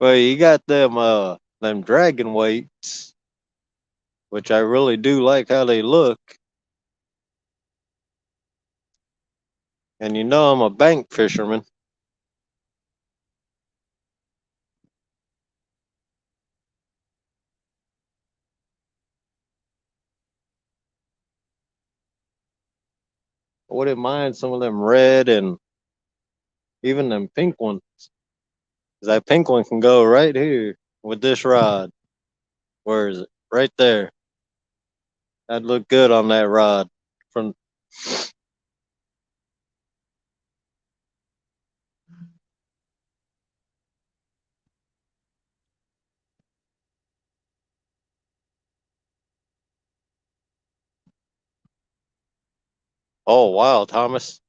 Well, you got them dragon weights, which I really do like how they look. And you know I'm a bank fisherman. I wouldn't mind some of them red and even them pink ones. 'Cause that pink one can go right here with this rod. Where is it? Right there. That'd look good on that rod. From oh wow, Thomas.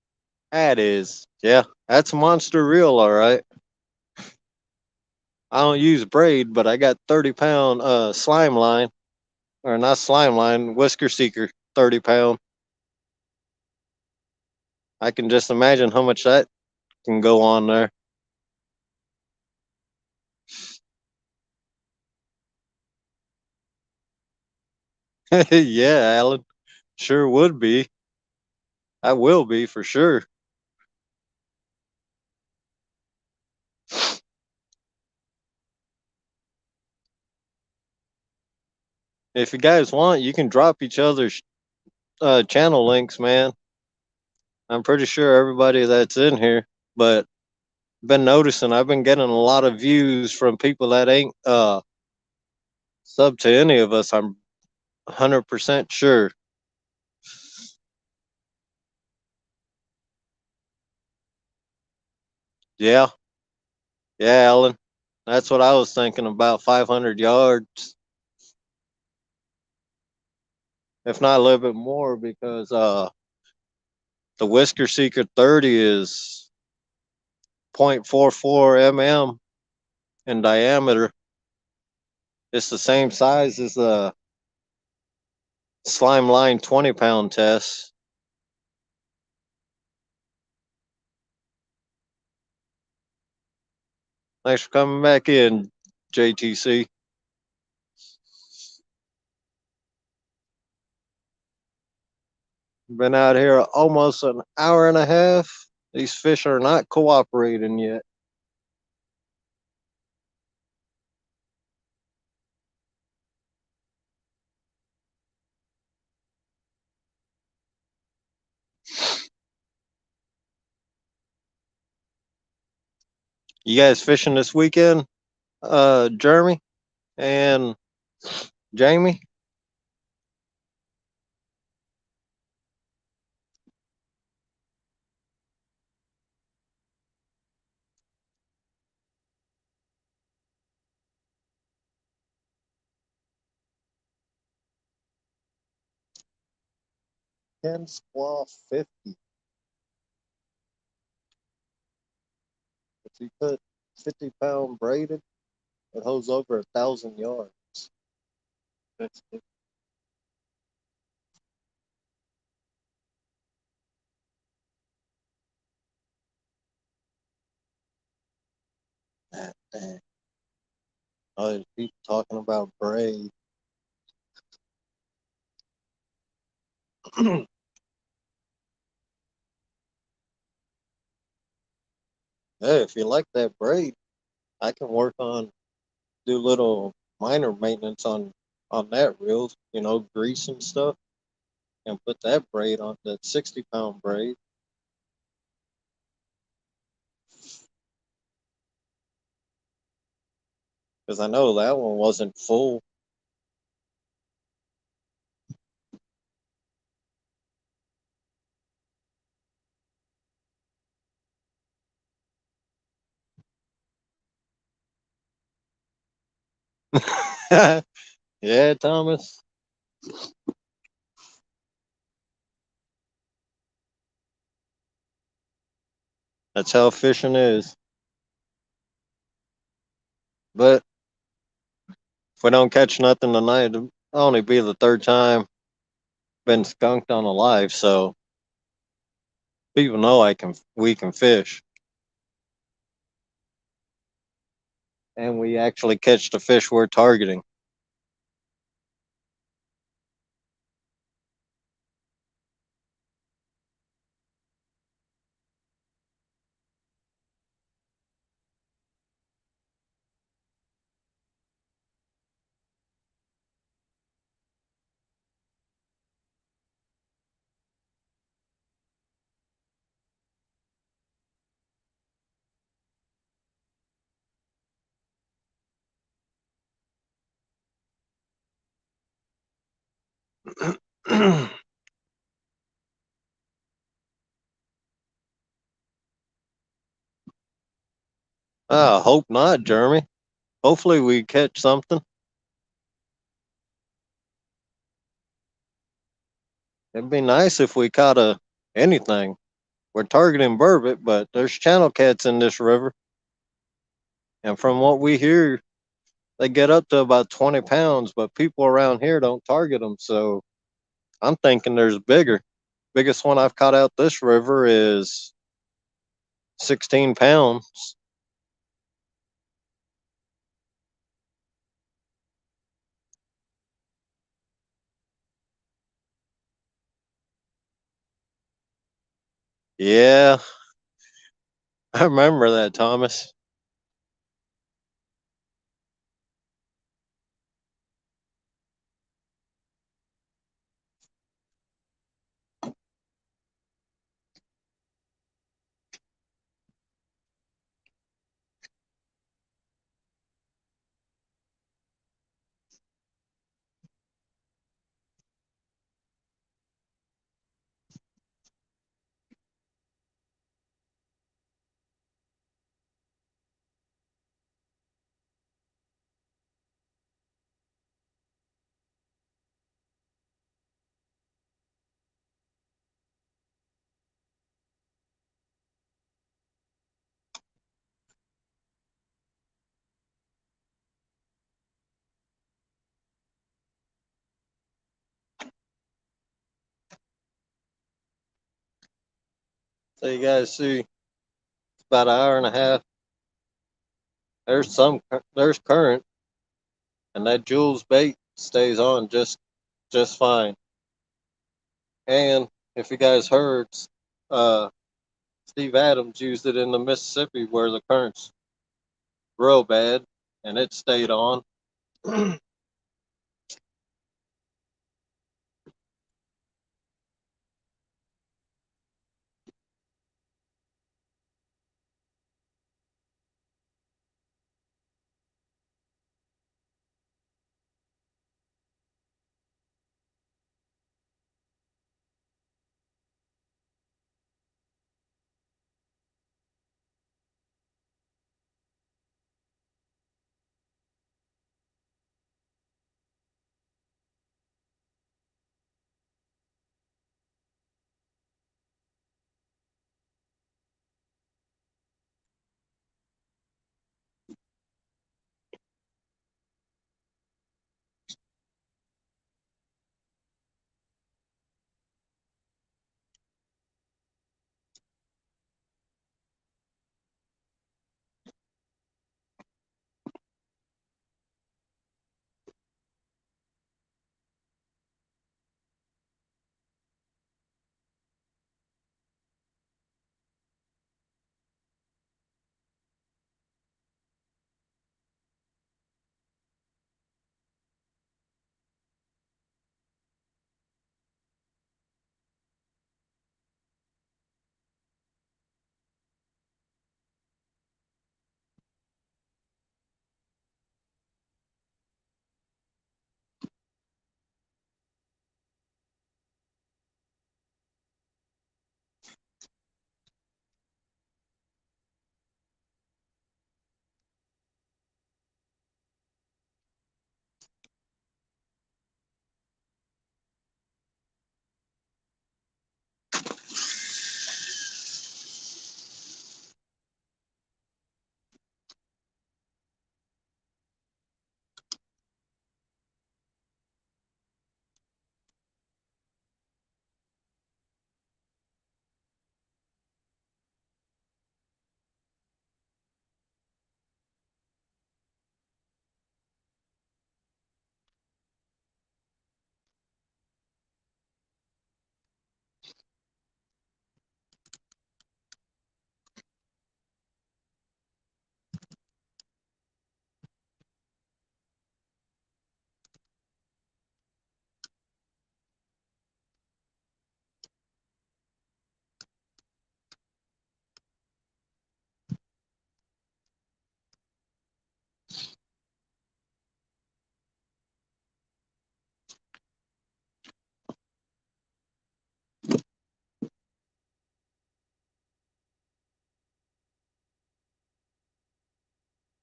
That is. Yeah, that's monster reel, all right. I don't use braid, but I got 30-pound slime line. Or not slime line, whisker seeker 30 pound. I can just imagine how much that can go on there. Yeah, Alan. Sure would be. I will be for sure. If you guys want, you can drop each other's channel links, man. I'm pretty sure everybody that's in here, but been noticing I've been getting a lot of views from people that ain't sub to any of us. I'm 100% sure. Yeah, yeah, Alan. That's what I was thinking about 500 yards, if not a little bit more, because the Whisker Seeker 30 is 0.44 mm in diameter. It's the same size as the Slime Line 20-pound test. Thanks for coming back in, JTC. Been out here almost an hour and a half. These fish are not cooperating yet. You guys fishing this weekend, Jeremy and Jamie? Ten squaw 50. If you put 50-pound braided, it holds over 1,000 yards. That's it. Dang. Oh, people talking about braid. Hey, if you like that braid, I can work on do little minor maintenance on that reel. You know, grease and stuff, and put that braid on that 60-pound braid because I know that one wasn't full. Yeah, Thomas, that's how fishing is. But if we don't catch nothing tonight, it'll only be the third time been skunked on a live, so people know we can fish. and we actually catch the fish we're targeting. Hope not, Jeremy. Hopefully we catch something. It'd be nice if we caught anything. We're targeting burbot, but there's channel cats in this river, and from what we hear, they get up to about 20 pounds. But people around here don't target them, so I'm thinking there's bigger. Biggest one I've caught out this river is 16 pounds. Yeah, I remember that, Thomas. So you guys see, it's about an hour and a half. There's current, and that Jules bait stays on just fine. And if you guys heard, uh, Steve Adams used it in the Mississippi where the current's real bad, and it stayed on.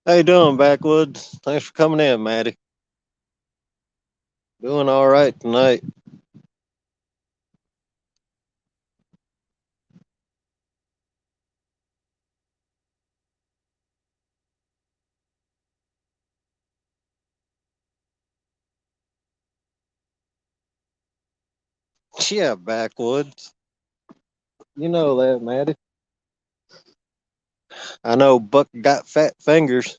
How you doing, Backwoods? Thanks for coming in, Maddie. Doing all right tonight. Yeah, Backwoods. You know that, Maddie. I know Buck got fat fingers.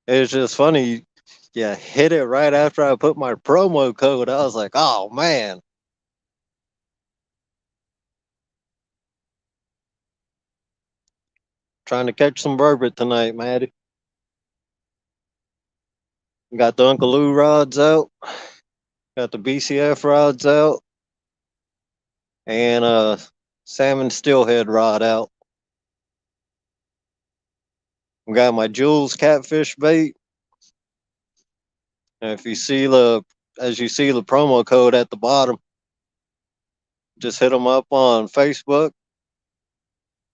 It's just funny. Yeah, hit it right after I put my promo code. I was like, oh man, trying to catch some burbot tonight, Maddie. Got the Uncle Lou rods out. Got the BCF rods out, and salmon steelhead rod out. Got my Jules catfish bait. And if you see as you see the promo code at the bottom, just hit them up on Facebook.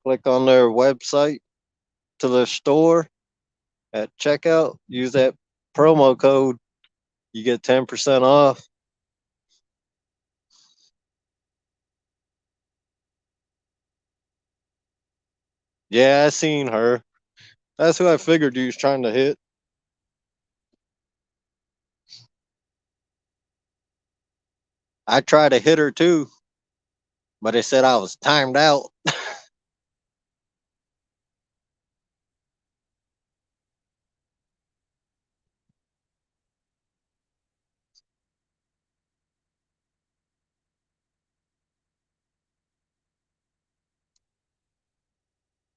Click on their website to the store at checkout. Use that promo code. You get 10% off. Yeah, I seen her. That's who I figured you was trying to hit. I tried to hit her too, but it said I was timed out.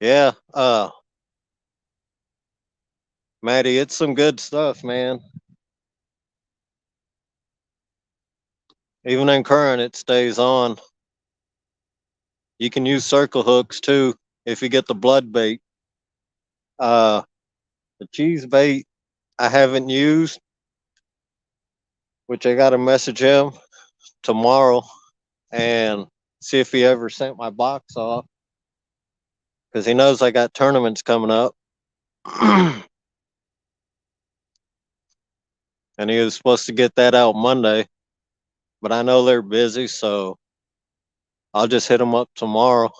Yeah, Maddie, it's some good stuff, man. Even in current, it stays on. You can use circle hooks too if you get the blood bait. Uh, the cheese bait I haven't used, which I got to message him tomorrow and see if he ever sent my box off because he knows I got tournaments coming up. And he was supposed to get that out Monday, but I know they're busy, so I'll just hit him up tomorrow.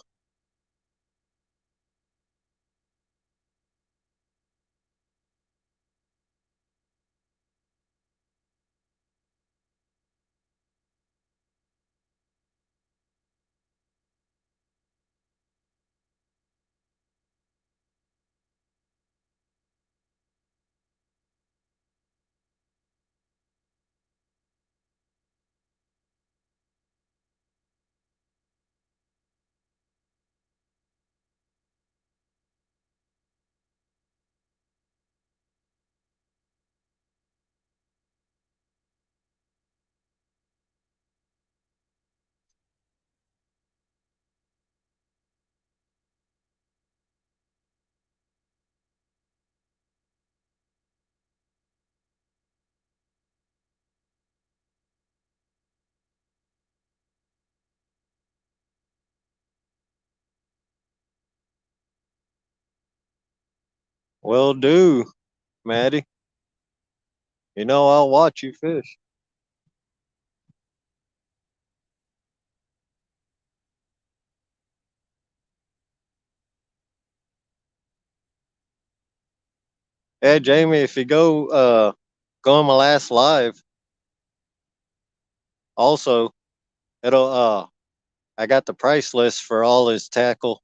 Will do, Maddie. You know I'll watch you fish. Hey Jamie, if you go on my last live, also it'll I got the price list for all his tackle.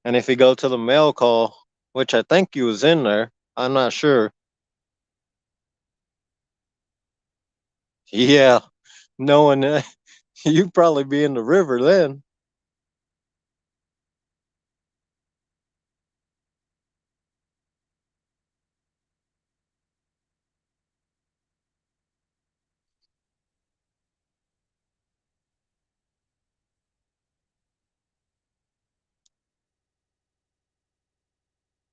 And if you go to the mail call, which I think he was in there, I'm not sure. Yeah, knowing you'd probably be in the river then.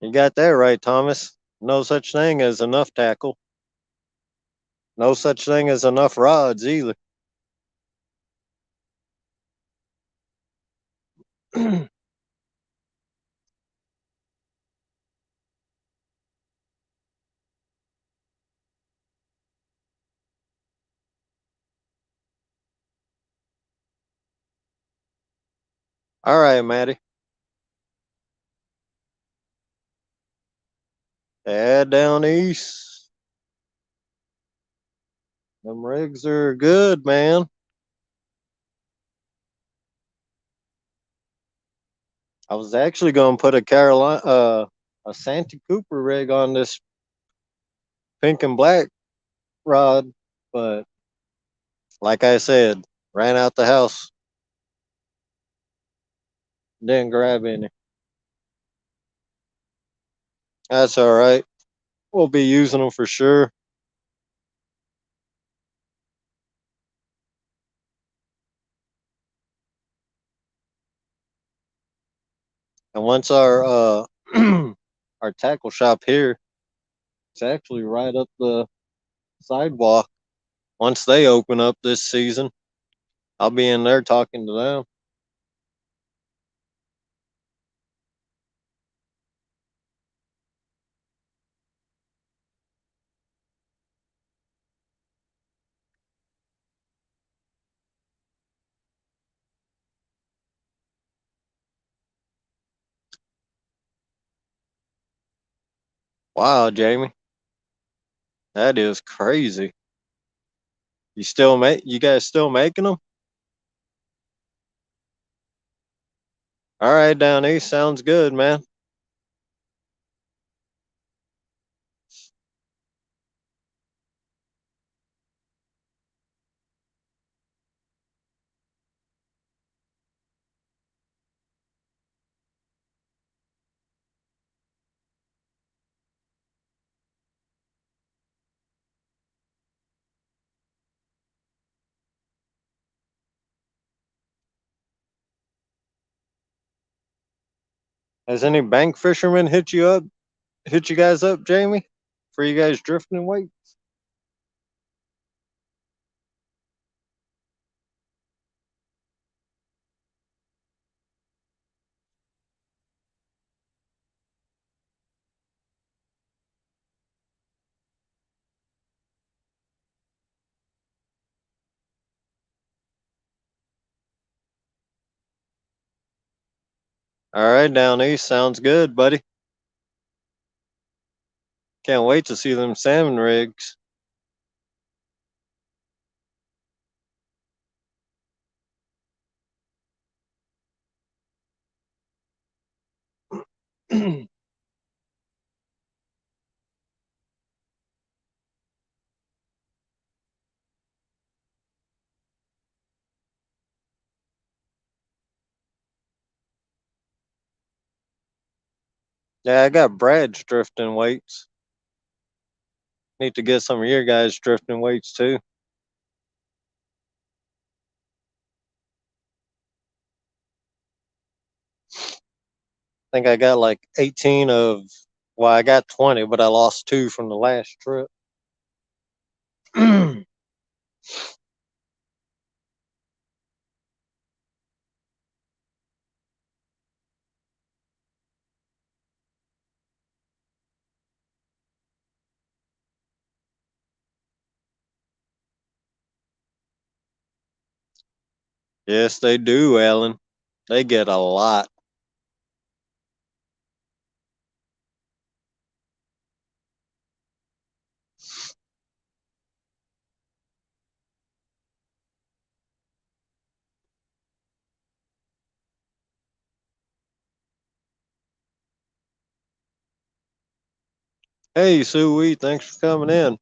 You got that right, Thomas. No such thing as enough tackle. No such thing as enough rods either. All right, Maddie. Head down east. Them rigs are good, man. I was actually going to put a Santee Cooper rig on this pink and black rod, but like I said, ran out the house, didn't grab any. That's all right. We'll be using them for sure. And once our tackle shop here, it's actually right up the sidewalk. Once they open up this season, I'll be in there talking to them. Wow, Jamie, that is crazy. You guys still making them? All right, down east sounds good, man. Has any bank fisherman hit you guys up, Jamie, for you guys drifting weight? All right, down east sounds good, buddy. Can't wait to see them salmon rigs. Yeah, I got Brad's drifting weights. Need to get some of your guys drifting weights too. I think I got like 18 of, well, I got 20, but I lost two from the last trip. Yes, they do, Alan. They get a lot. Hey, Sue, thanks for coming in.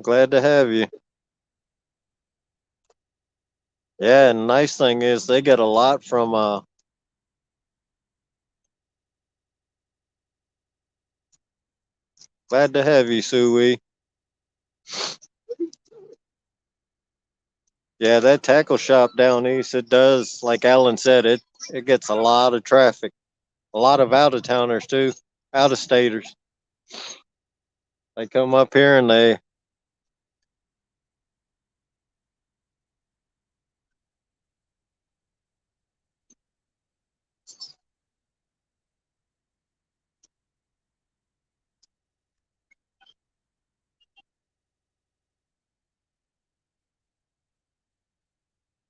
Glad to have you. Yeah, and nice thing is they get a lot from glad to have you, Sue. Yeah, that tackle shop down east, it does, like Alan said, it gets a lot of traffic. A lot of out of towners too, out of staters. They come up here and they,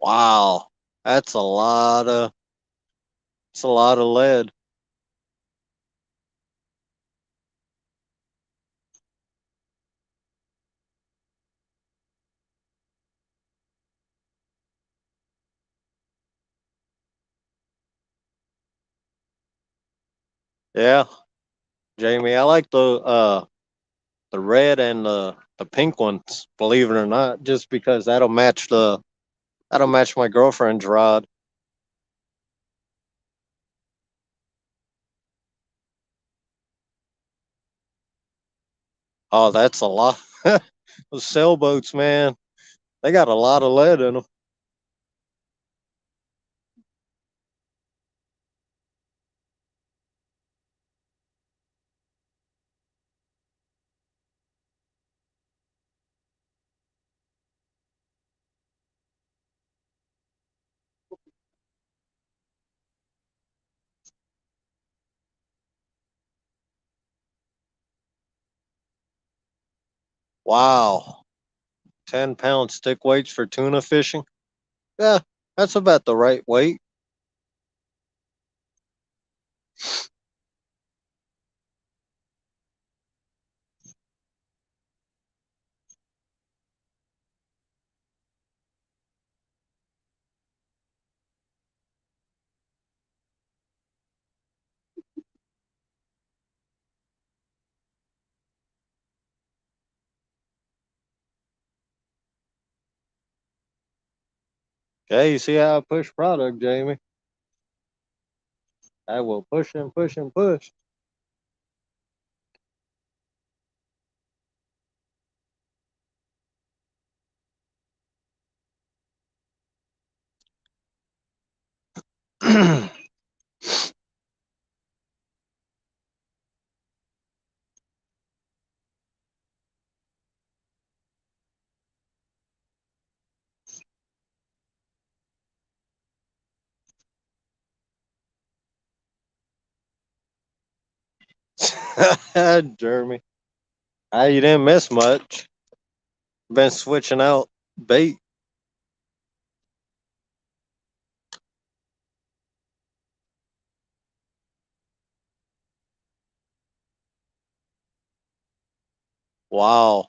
wow, that's a lot of, it's a lot of lead. Yeah, Jamie, I like the red and the pink ones, believe it or not, just because that'll match my girlfriend's rod. Oh, that's a lot. Those sailboats, man, they got a lot of lead in them. Wow, 10-pound stick weights for tuna fishing. Yeah, that's about the right weight. Okay, you see how I push product, Jamie? I will push and push and push. Jeremy, you didn't miss much. Been switching out bait. Wow.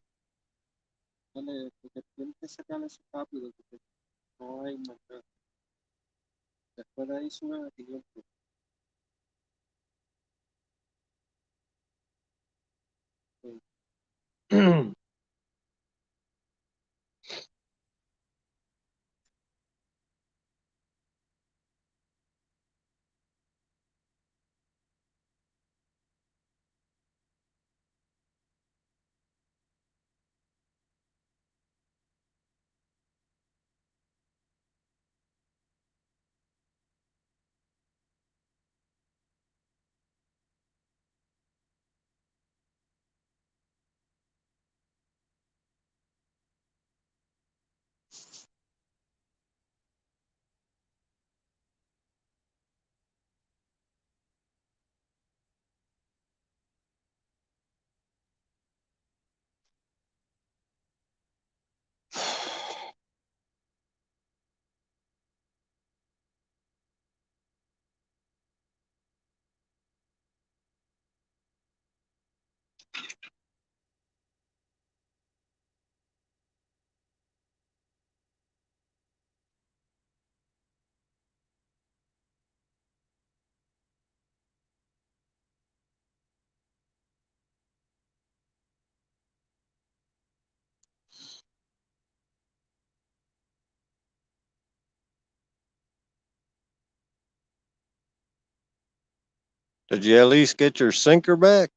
Did you at least get your sinker back?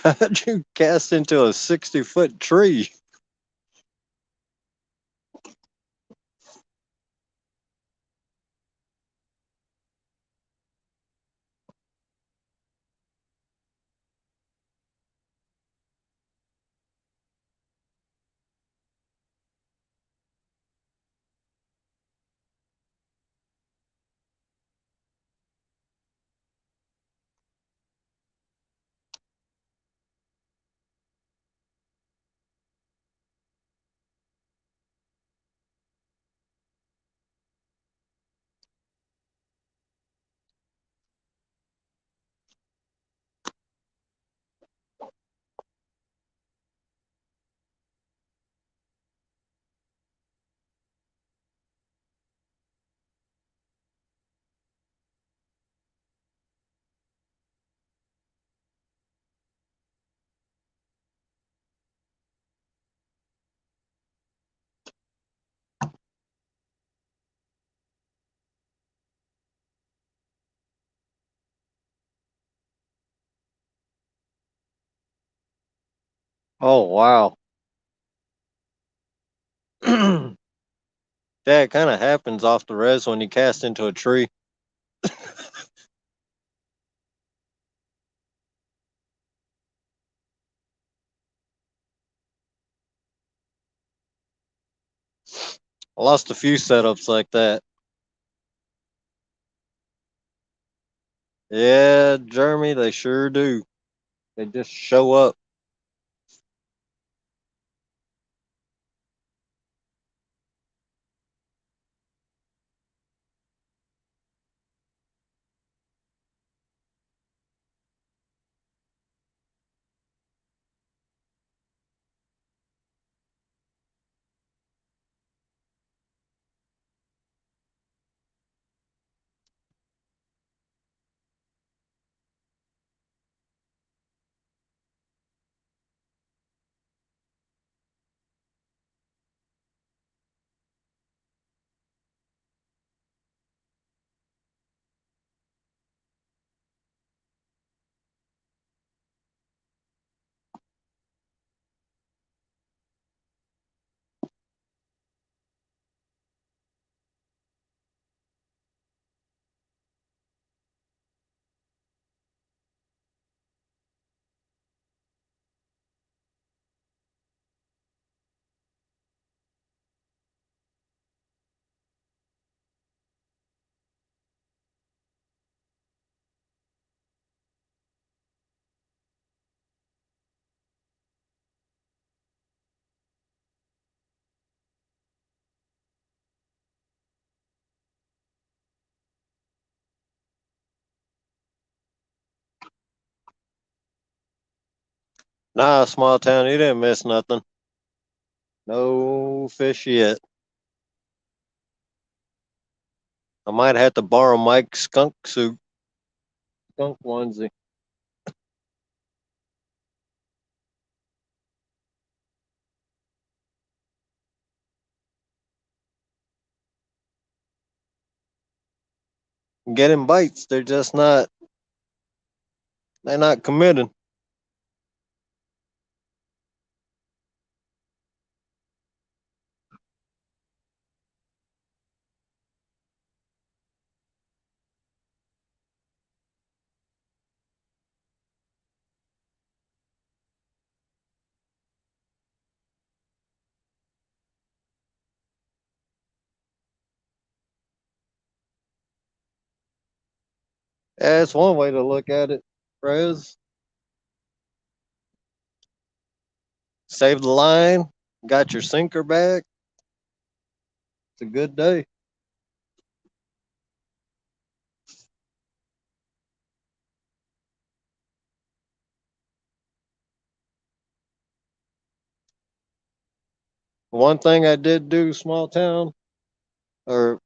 How'd you cast into a 60-foot tree? Oh wow. Yeah, it kind of happens off the res when you cast into a tree. I lost a few setups like that. Yeah, Jeremy, they sure do. They just show up. Nah, small town, you didn't miss nothing. No fish yet. I might have to borrow Mike's skunk suit, skunk onesie. Getting bites, they're not committing. Yeah, it's one way to look at it, Prez. Save the line, got your sinker back. It's a good day. One thing I did do, small town, or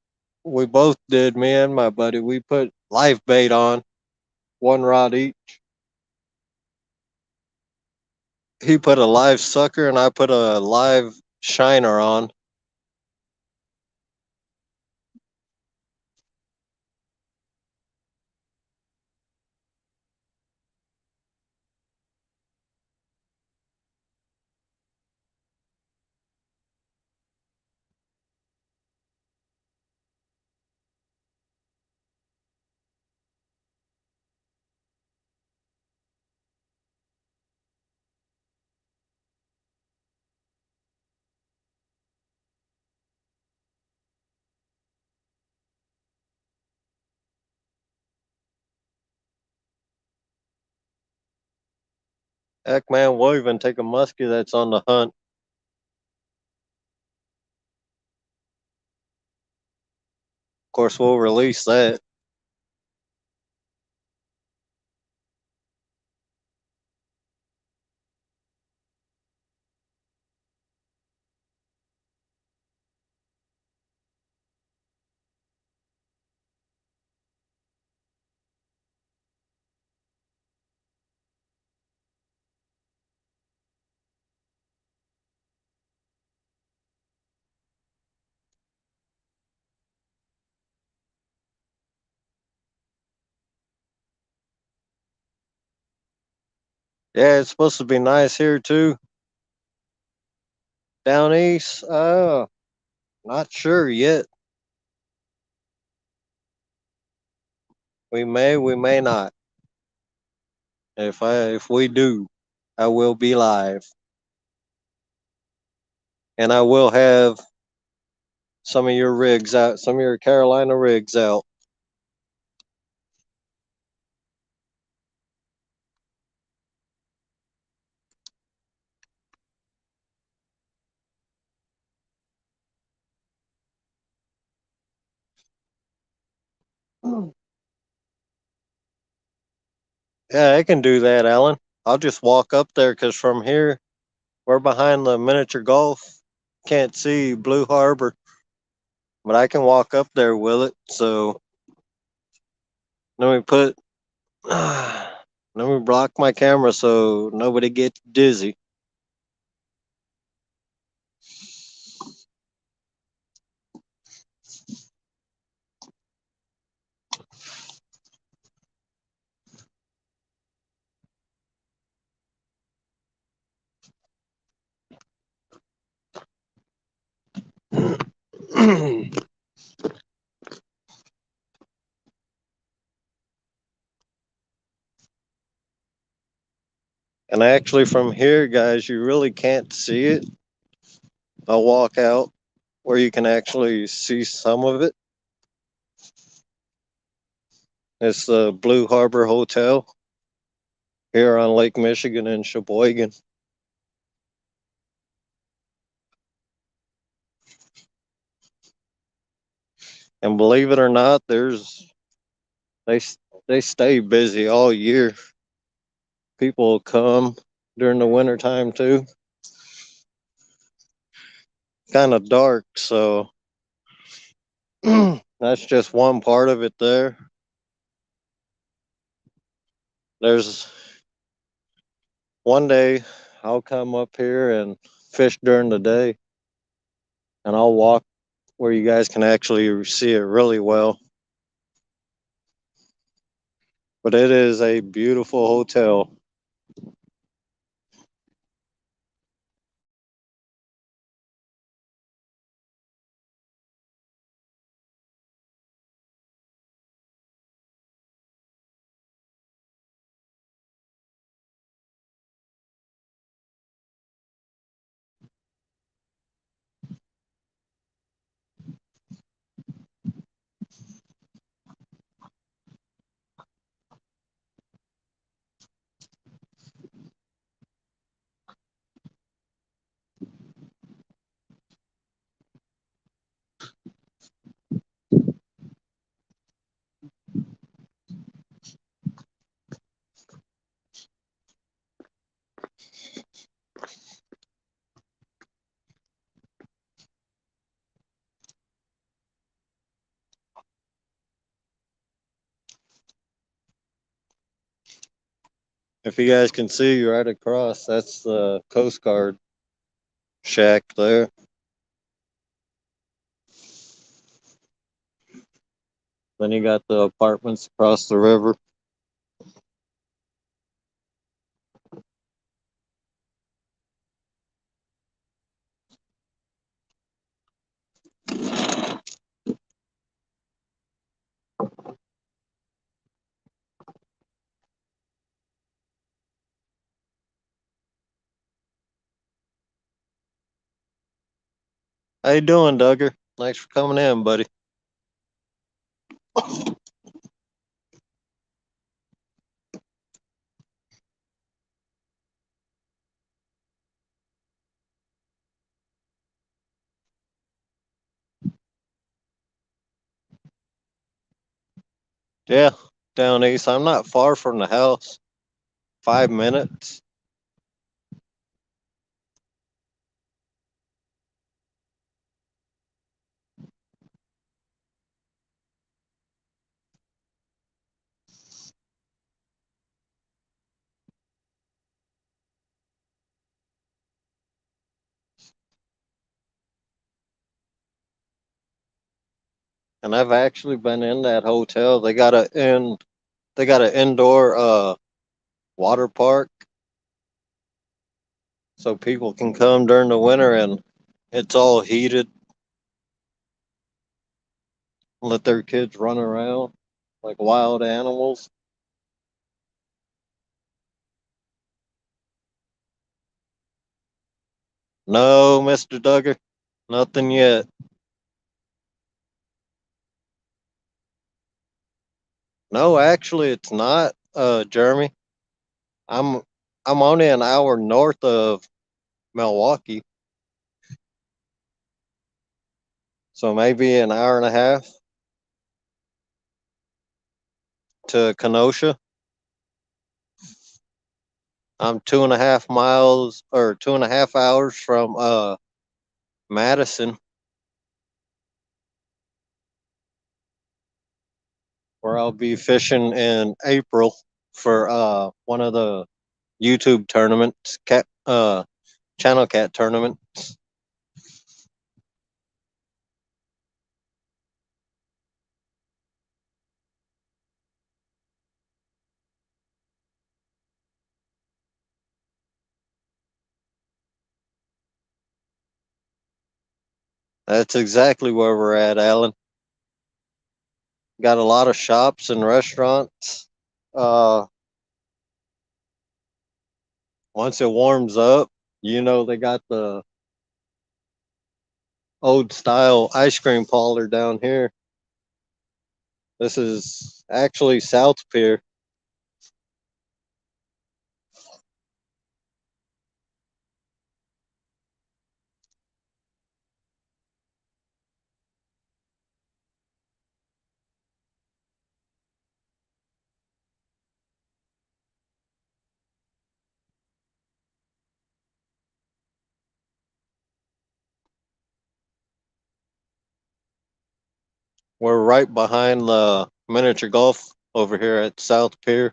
we both did, me and my buddy, we put live bait on, one rod each. He put a live sucker and I put a live shiner on. Heck, man, we'll even take a muskie that's on the hunt. Of course, we'll release that. Yeah, it's supposed to be nice here too. Down east, not sure yet. We may not. If we do, I will be live, and I will have some of your rigs out, some of your Carolina rigs out. Yeah, I can do that, Alan. I'll just walk up there because from here we're behind the miniature golf. Can't see Blue Harbor, but I can walk up there with it. So let me put, let me block my camera so nobody gets dizzy. And actually, from here, guys, you really can't see it. I'll walk out where you can actually see some of it. It's the Blue Harbor Hotel here on Lake Michigan in Sheboygan. And believe it or not, they they stay busy all year. People will come during the winter time too. Kind of dark, so that's just one part of it there. There's one day I'll come up here and fish during the day, and I'll walk where you guys can actually see it really well. But it is a beautiful hotel. If you guys can see right across, that's the Coast Guard shack there. Then you got the apartments across the river. How you doing, Duggar? Thanks for coming in, buddy. Yeah, down east. I'm not far from the house. 5 minutes. And I've actually been in that hotel. They got an indoor water park so people can come during the winter and It's all heated. Let their kids run around like wild animals. No, Mr. Duggar, nothing yet. No, actually, it's not, Jeremy. I'm I'm only an hour north of Milwaukee, so maybe an hour and a half to Kenosha. I'm 2.5 miles or 2.5 hours from Madison, where I'll be fishing in April for one of the YouTube tournaments, channel cat tournament. That's exactly where we're at, Alan. Got a lot of shops and restaurants. Uh, Once it warms up, they got the old style ice cream parlor down here. This is actually South Pier. We're right behind the miniature golf over here at South Pier.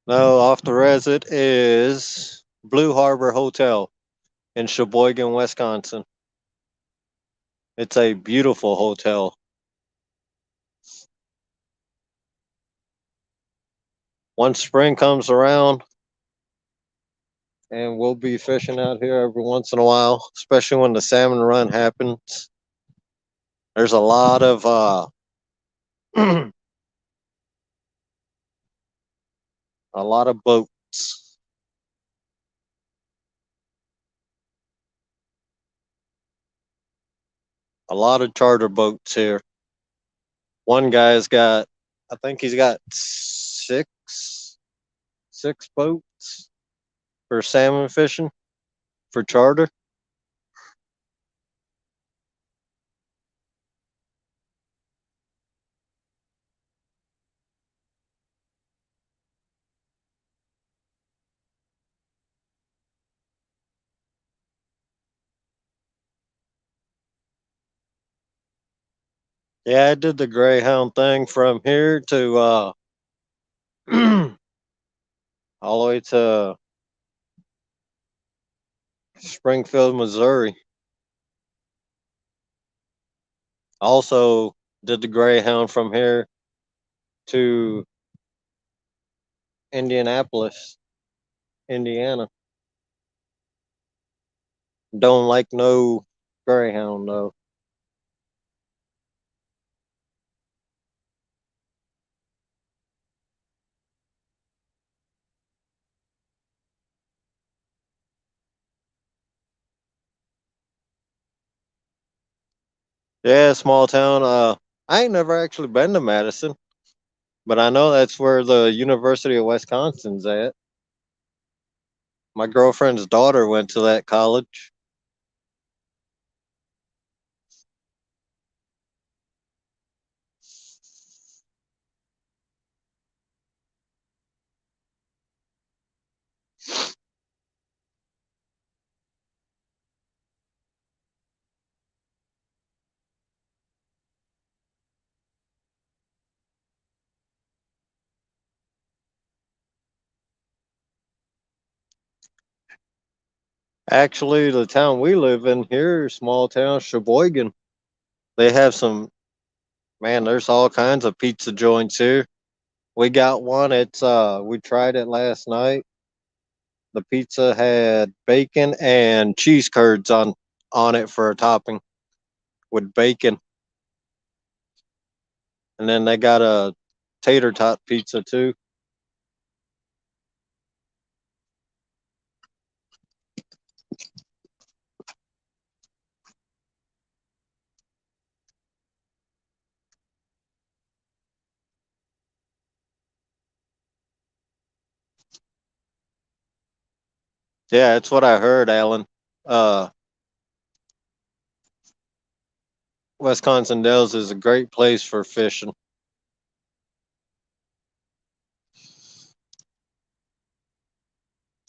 No, off the res it is Blue Harbor Hotel in Sheboygan, Wisconsin. It's a beautiful hotel. Once spring comes around, and we'll be fishing out here every once in a while, especially when the salmon run happens. There's a lot of a lot of boats, a lot of charter boats here. One guy's got, I think he's got six boats for salmon fishing for charter. Yeah, I did the Greyhound thing from here to all the way to Springfield, Missouri. Also did the Greyhound from here to Indianapolis, Indiana. Don't like no Greyhound though. Yeah, small town. I ain't never actually been to Madison, but I know that's where the University of Wisconsin's at. My girlfriend's daughter went to that college. Actually, the town we live in here, small town Sheboygan, they have some, man, there's all kinds of pizza joints here. We got one. We tried it last night. The pizza had bacon and cheese curds on it for a topping with bacon, and then they got a tater tot pizza too. Yeah, that's what I heard, Alan. Uh, Wisconsin Dells is a great place for fishing.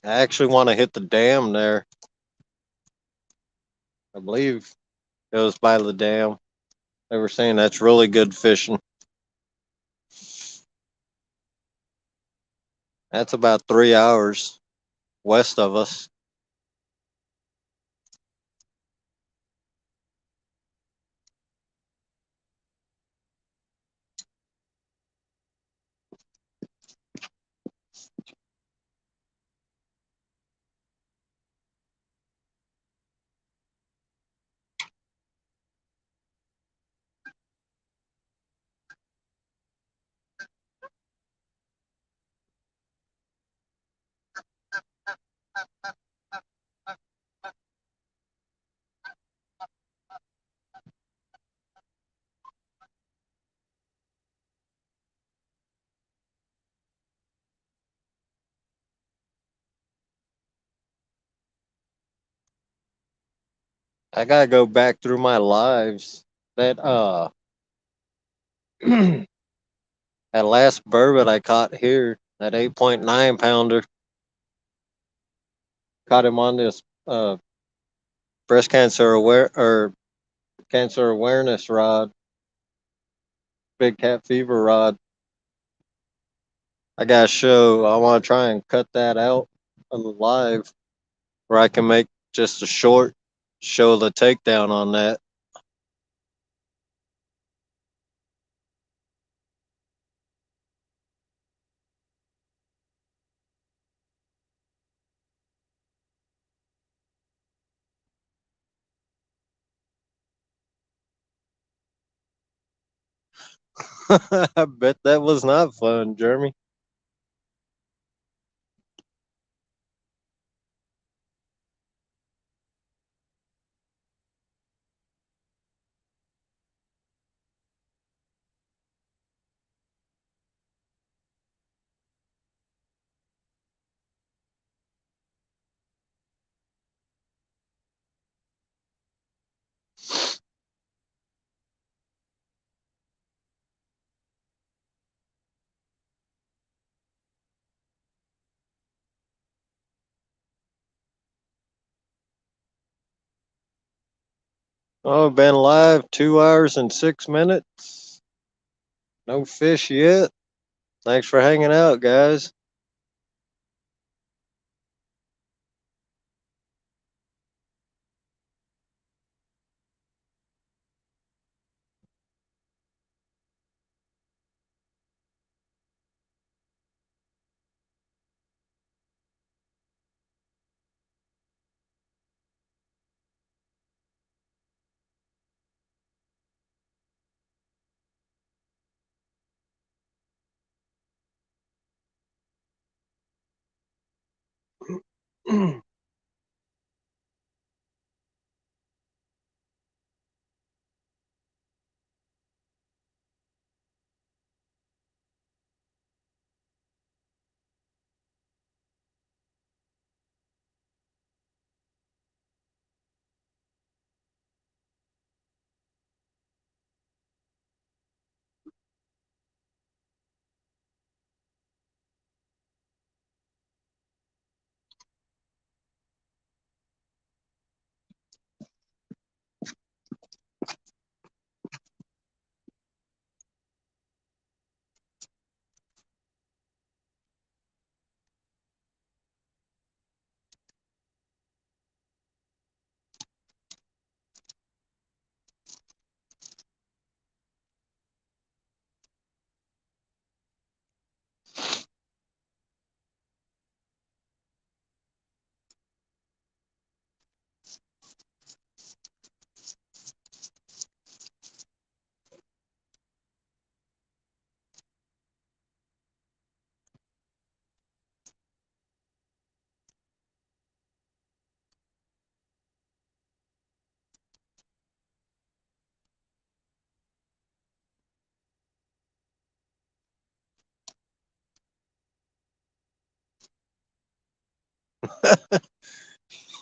I actually want to hit the dam there. I believe it was by the dam. They were saying that's really good fishing. That's about 3 hours west of us. I gotta go back through my lives. That that last burbot I caught here, that 8.9 pounder, caught him on this breast cancer awareness rod, big cat fever rod. I gotta show. I want to try and cut that out live where I can make just a short show the takedown on that. I bet that was not fun, Jeremy. Oh, been live 2 hours and 6 minutes. No fish yet. Thanks for hanging out, guys.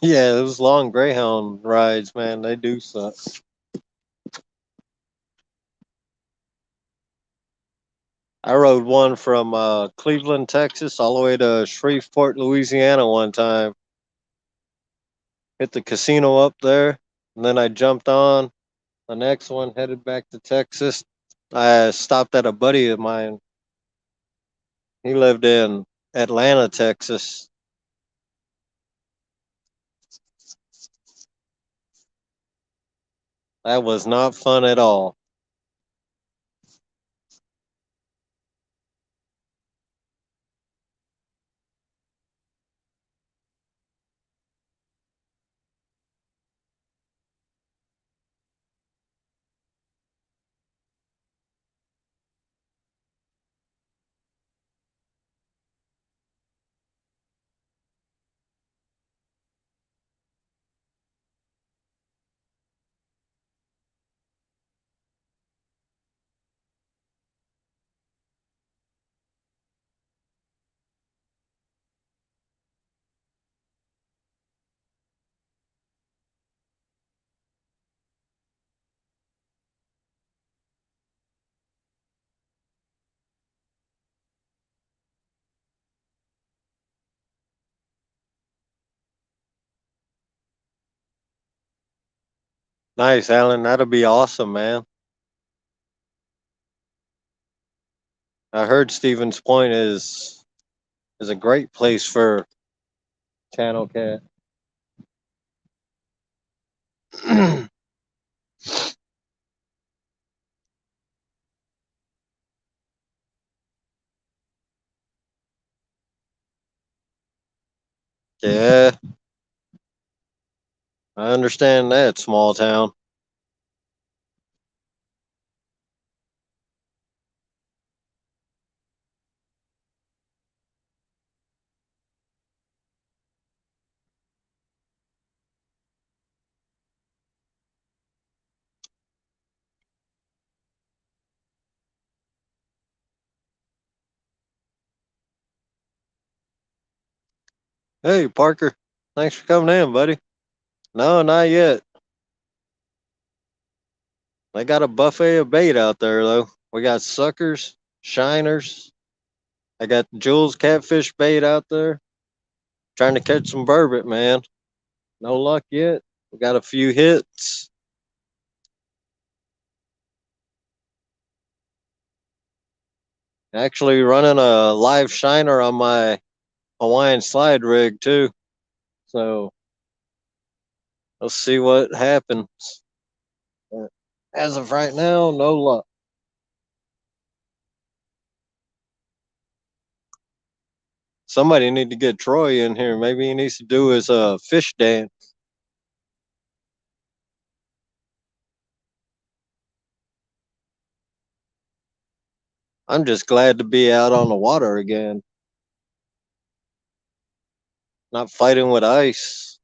Yeah, those long Greyhound rides, man, they do suck. I rode one from Cleveland, Texas, all the way to Shreveport, Louisiana one time. Hit the casino up there, and then I jumped on the next one, headed back to Texas. I stopped at a buddy of mine. He lived in Atlanta, Texas. That was not fun at all. Nice, Alan. That'll be awesome, man. I heard Stevens Point is a great place for channel cat. Yeah, I understand that, small town. Hey, Parker. Thanks for coming in, buddy. No, not yet. They got a buffet of bait out there, though. We got suckers, shiners. I got Jules catfish bait out there. Trying to catch some burbot, man. No luck yet. We got a few hits. Actually, running a live shiner on my Hawaiian slide rig, too. So let's see what happens. As of right now, no luck. Somebody need to get Troy in here. Maybe he needs to do his fish dance. I'm just glad to be out on the water again, not fighting with ice.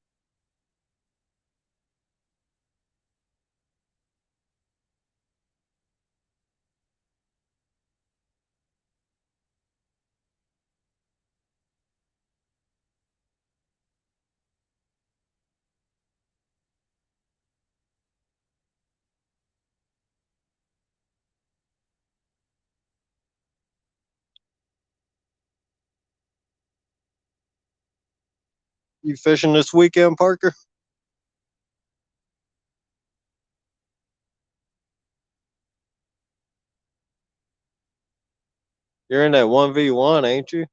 You fishing this weekend, Parker? You're in that 1v1, ain't you?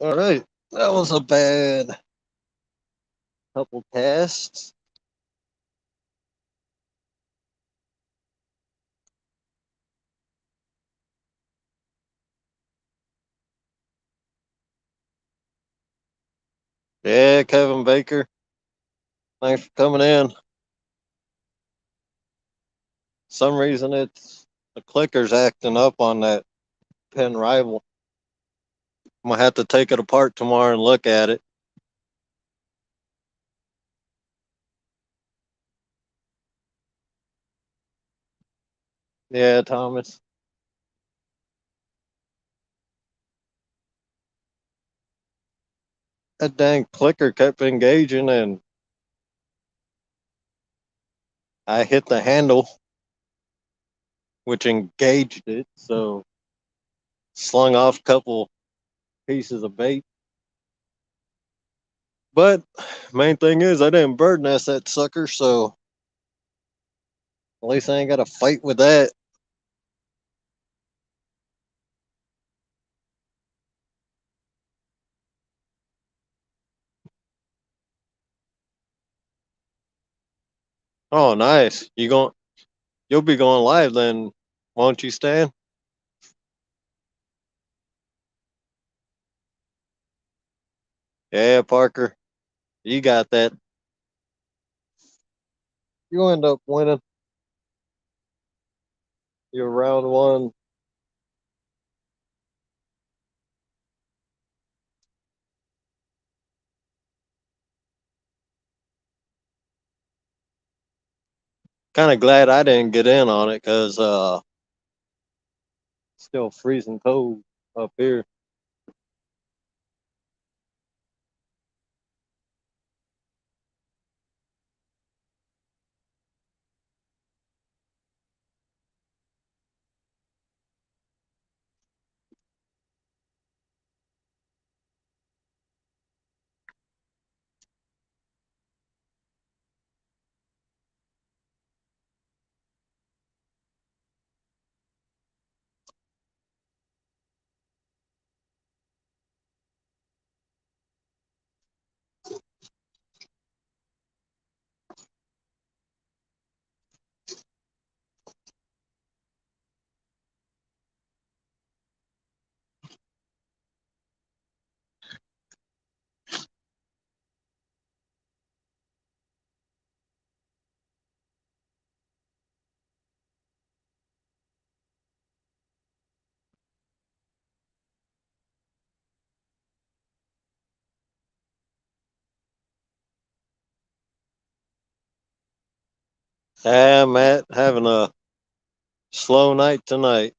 All right. That was a bad couple casts. Yeah, Kevin Baker. Thanks for coming in. Some reason it's the clicker's acting up on that pen rival. I'm gonna have to take it apart tomorrow and look at it. Yeah, Thomas. That dang clicker kept engaging and I hit the handle, which engaged it, so slung off a couple pieces of bait. But main thing is I didn't bird nest that sucker, so at least I ain't got to fight with that. Oh, nice. You'll be going live then, won't you, Stan? Yeah, Parker. You got that. You end up winning your round one. Kind of glad I didn't get in on it because still freezing cold up here. Yeah, Matt, having a slow night tonight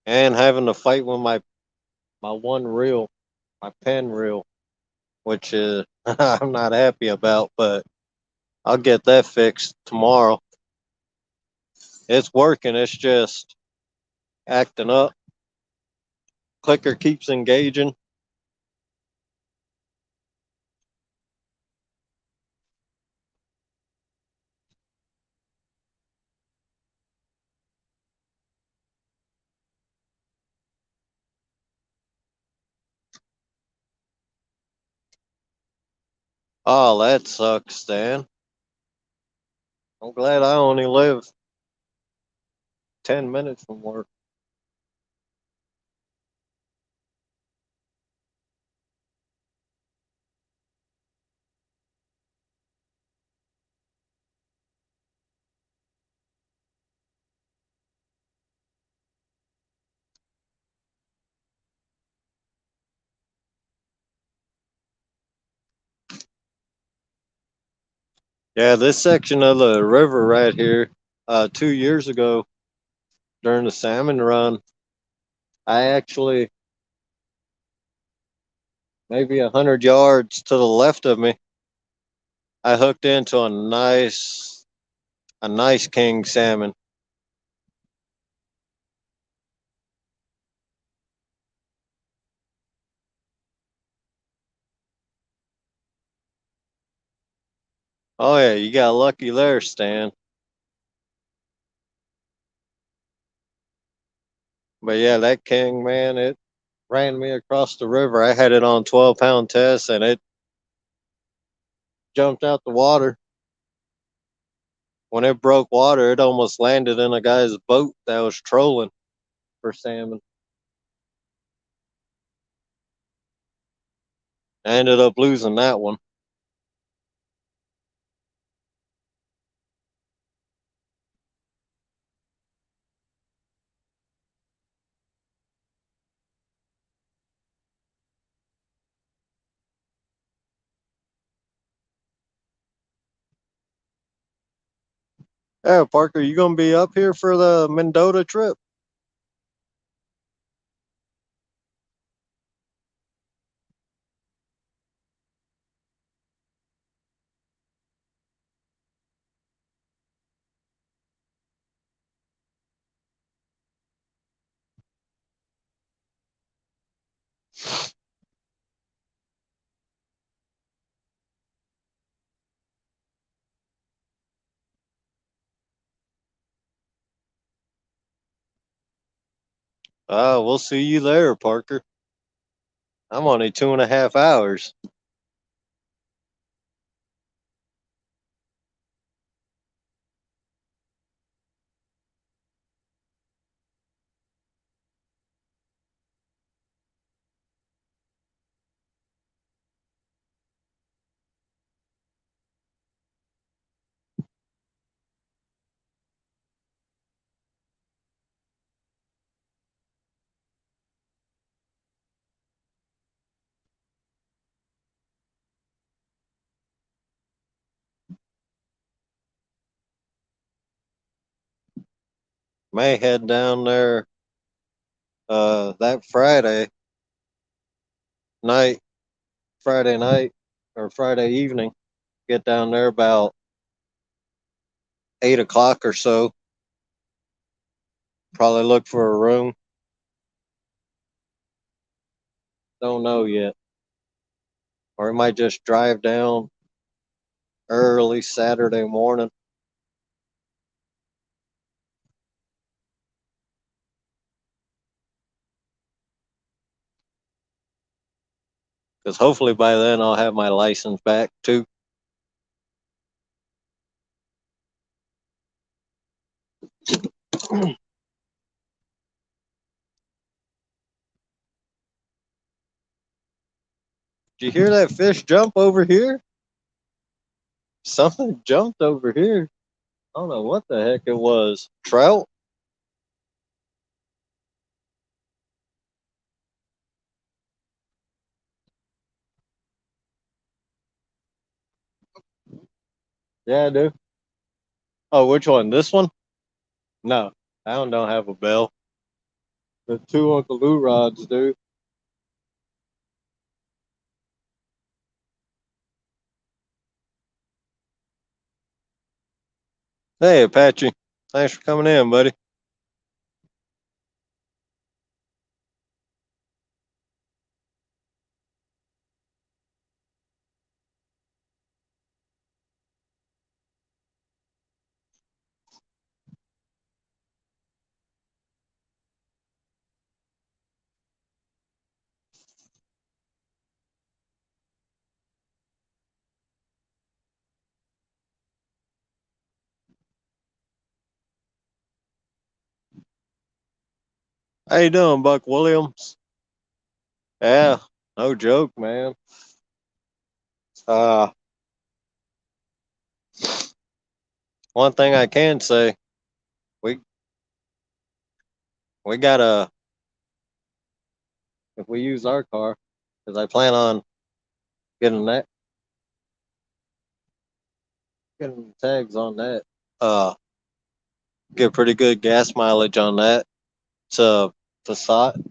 and having to fight with my one reel, my pen reel, which is I'm not happy about, but I'll get that fixed tomorrow. It's working. It's just acting up. Clicker keeps engaging. Oh, that sucks, Dan. I'm glad I only live 10 minutes from work. Yeah, this section of the river right here, 2 years ago during the salmon run, I actually, maybe 100 yards to the left of me, I hooked into a nice king salmon. Oh yeah, you got lucky there, Stan. But yeah, that king, man, it ran me across the river. I had it on 12-pound test, and it jumped out the water. When it broke water, it almost landed in a guy's boat that was trolling for salmon. I ended up losing that one. Yeah, Parker, you gonna be up here for the Mendota trip? We'll see you there, Parker. I'm only 2.5 hours. May head down there that night, Friday night or Friday evening. Get down there about 8 o'clock or so. Probably look for a room. Don't know yet. Or we might just drive down early Saturday morning. Because hopefully by then I'll have my license back too. Did you hear that fish jump over here? Something jumped over here. I don't know what the heck it was. Trout? Yeah, I do. Oh, which one? This one? No, that one don't have a bell. The two Uncle Lou rods do. Hey, Apache. Thanks for coming in, buddy. How you doing, Buck Williams? Yeah, no joke, man. Uh, One thing I can say, we we gotta if we use our car, because I plan on getting that getting tags on that. Uh, get pretty good gas mileage on that to Passat.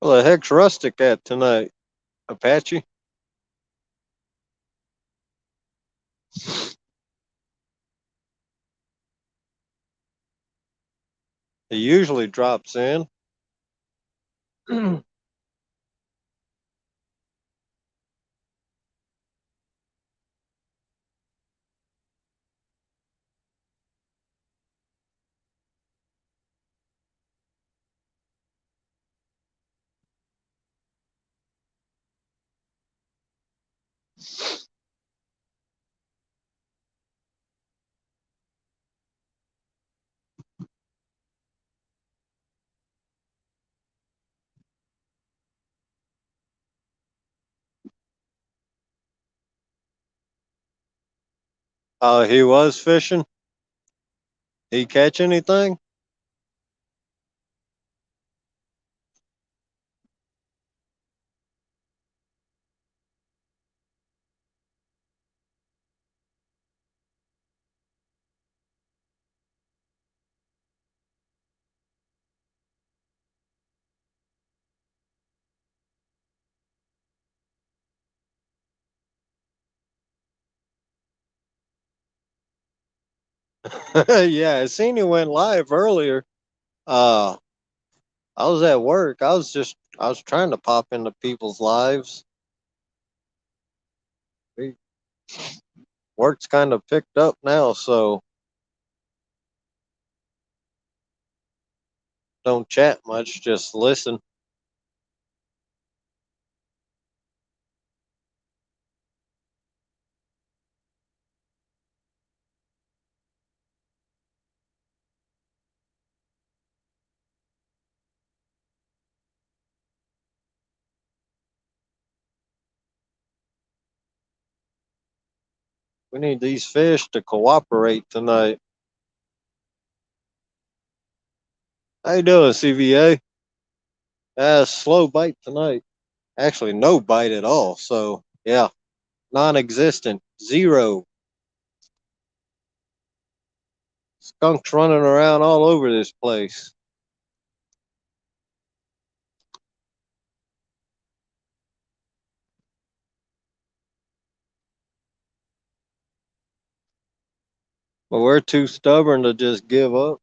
Well, the heck's Rustic at tonight, Apache? He usually drops in. He was fishing. He catch anything? Yeah, I seen you went live earlier. Uh, I was at work. I was trying to pop into people's lives. Work's kind of picked up now, so don't chat much, just listen. We need these fish to cooperate tonight. How you doing, CVA? Slow bite tonight. Actually, no bite at all. So yeah, non-existent, zero. Skunks running around all over this place. But we're too stubborn to just give up.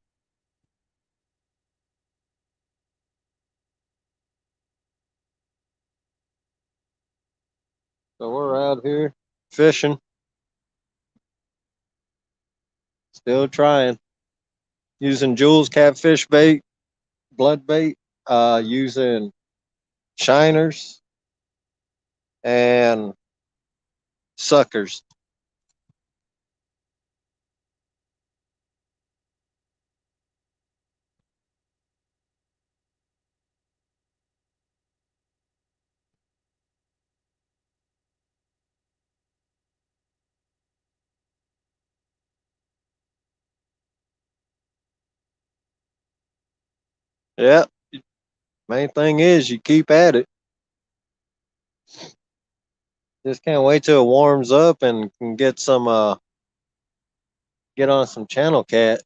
So we're out here fishing, still trying, using Jules catfish bait, blood bait, using shiners and suckers. Yeah, main thing is you keep at it. Just can't wait till it warms up and can get some get on some channel cat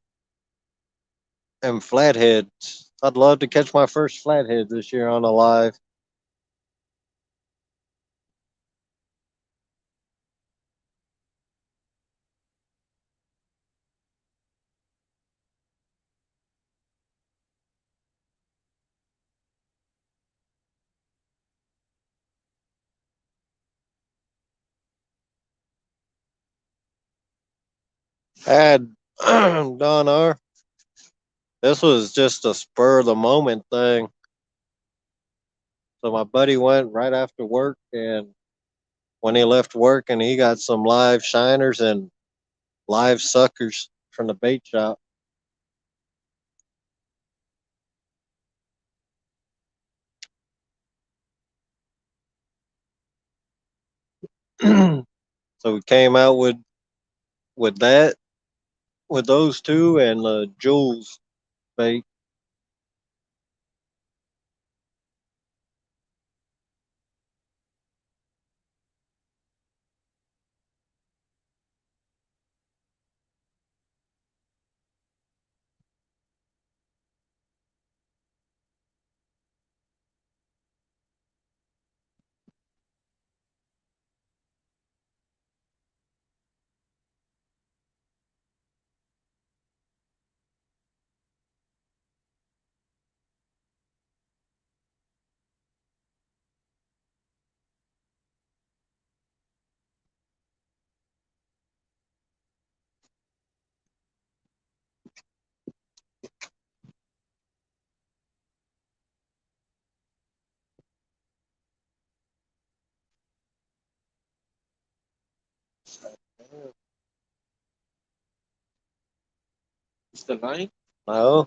and flatheads. I'd love to catch my first flathead this year on a live. Had Don R. This was just a spur of the moment thing. So my buddy went right after work, and when he left work, and he got some live shiners and live suckers from the bait shop. So we came out with that, with those two, and the Jules bait. It's the ninth? No,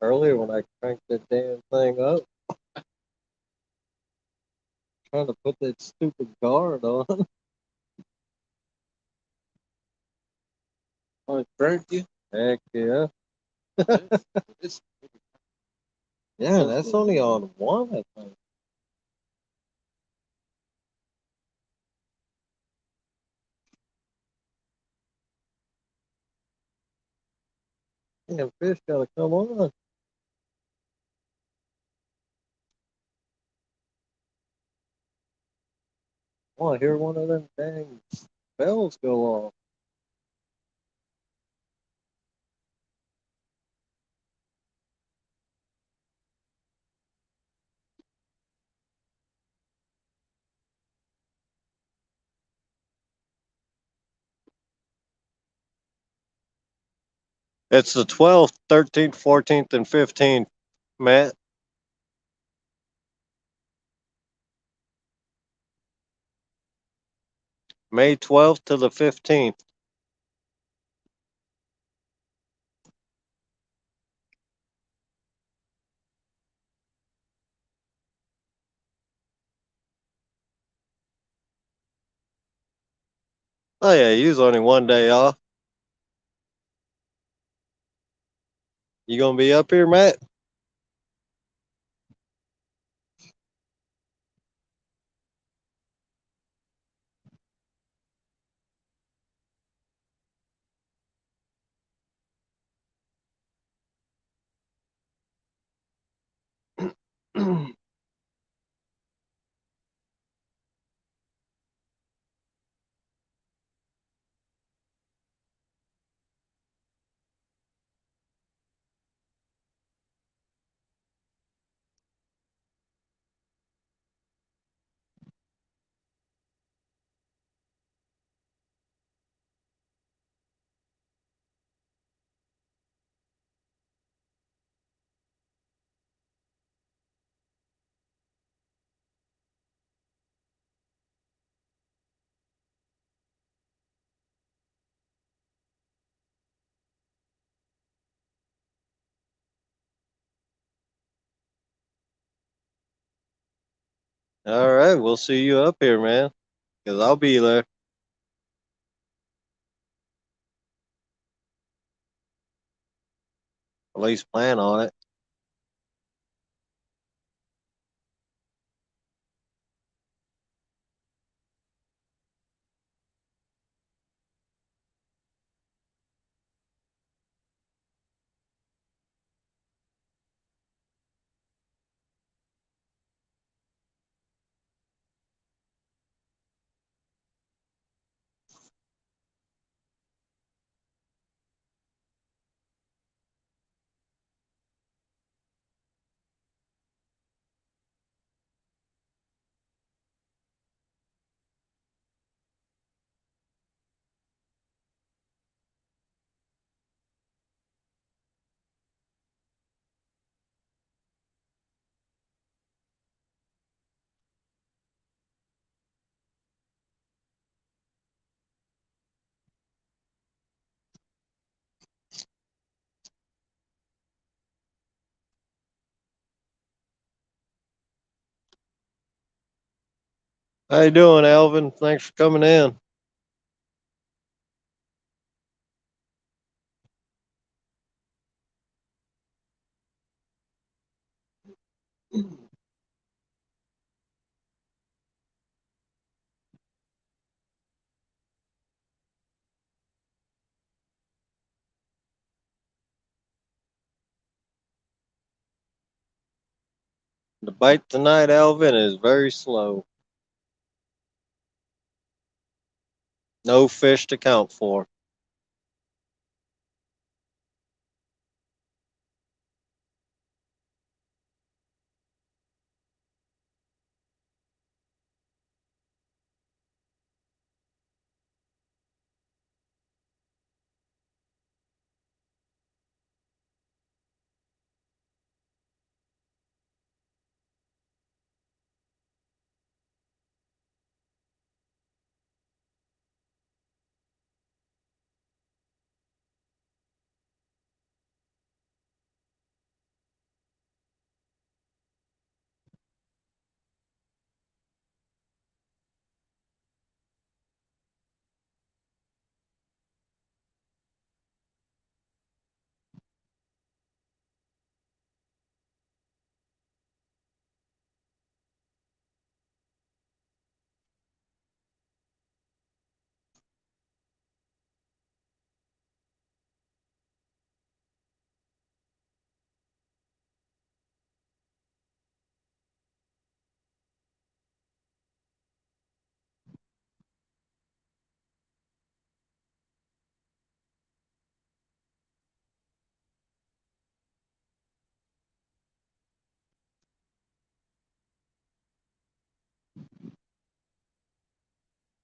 earlier when I cranked that damn thing up, trying to put that stupid guard on. Oh, it burnt you? Heck yeah. It's, yeah, that's only on one, I think. Damn fish gotta come on. I want to hear one of them dang bells go off. It's the 12th, 13th, 14th, and 15th, Matt. May 12th to the 15th. Oh, yeah, use only one day off. You gonna be up here, Matt? All right, we'll see you up here, man. Cause I'll be there. At least plan on it. How you doing, Alvin? Thanks for coming in. The bite tonight, Alvin, is very slow. No fish to count for.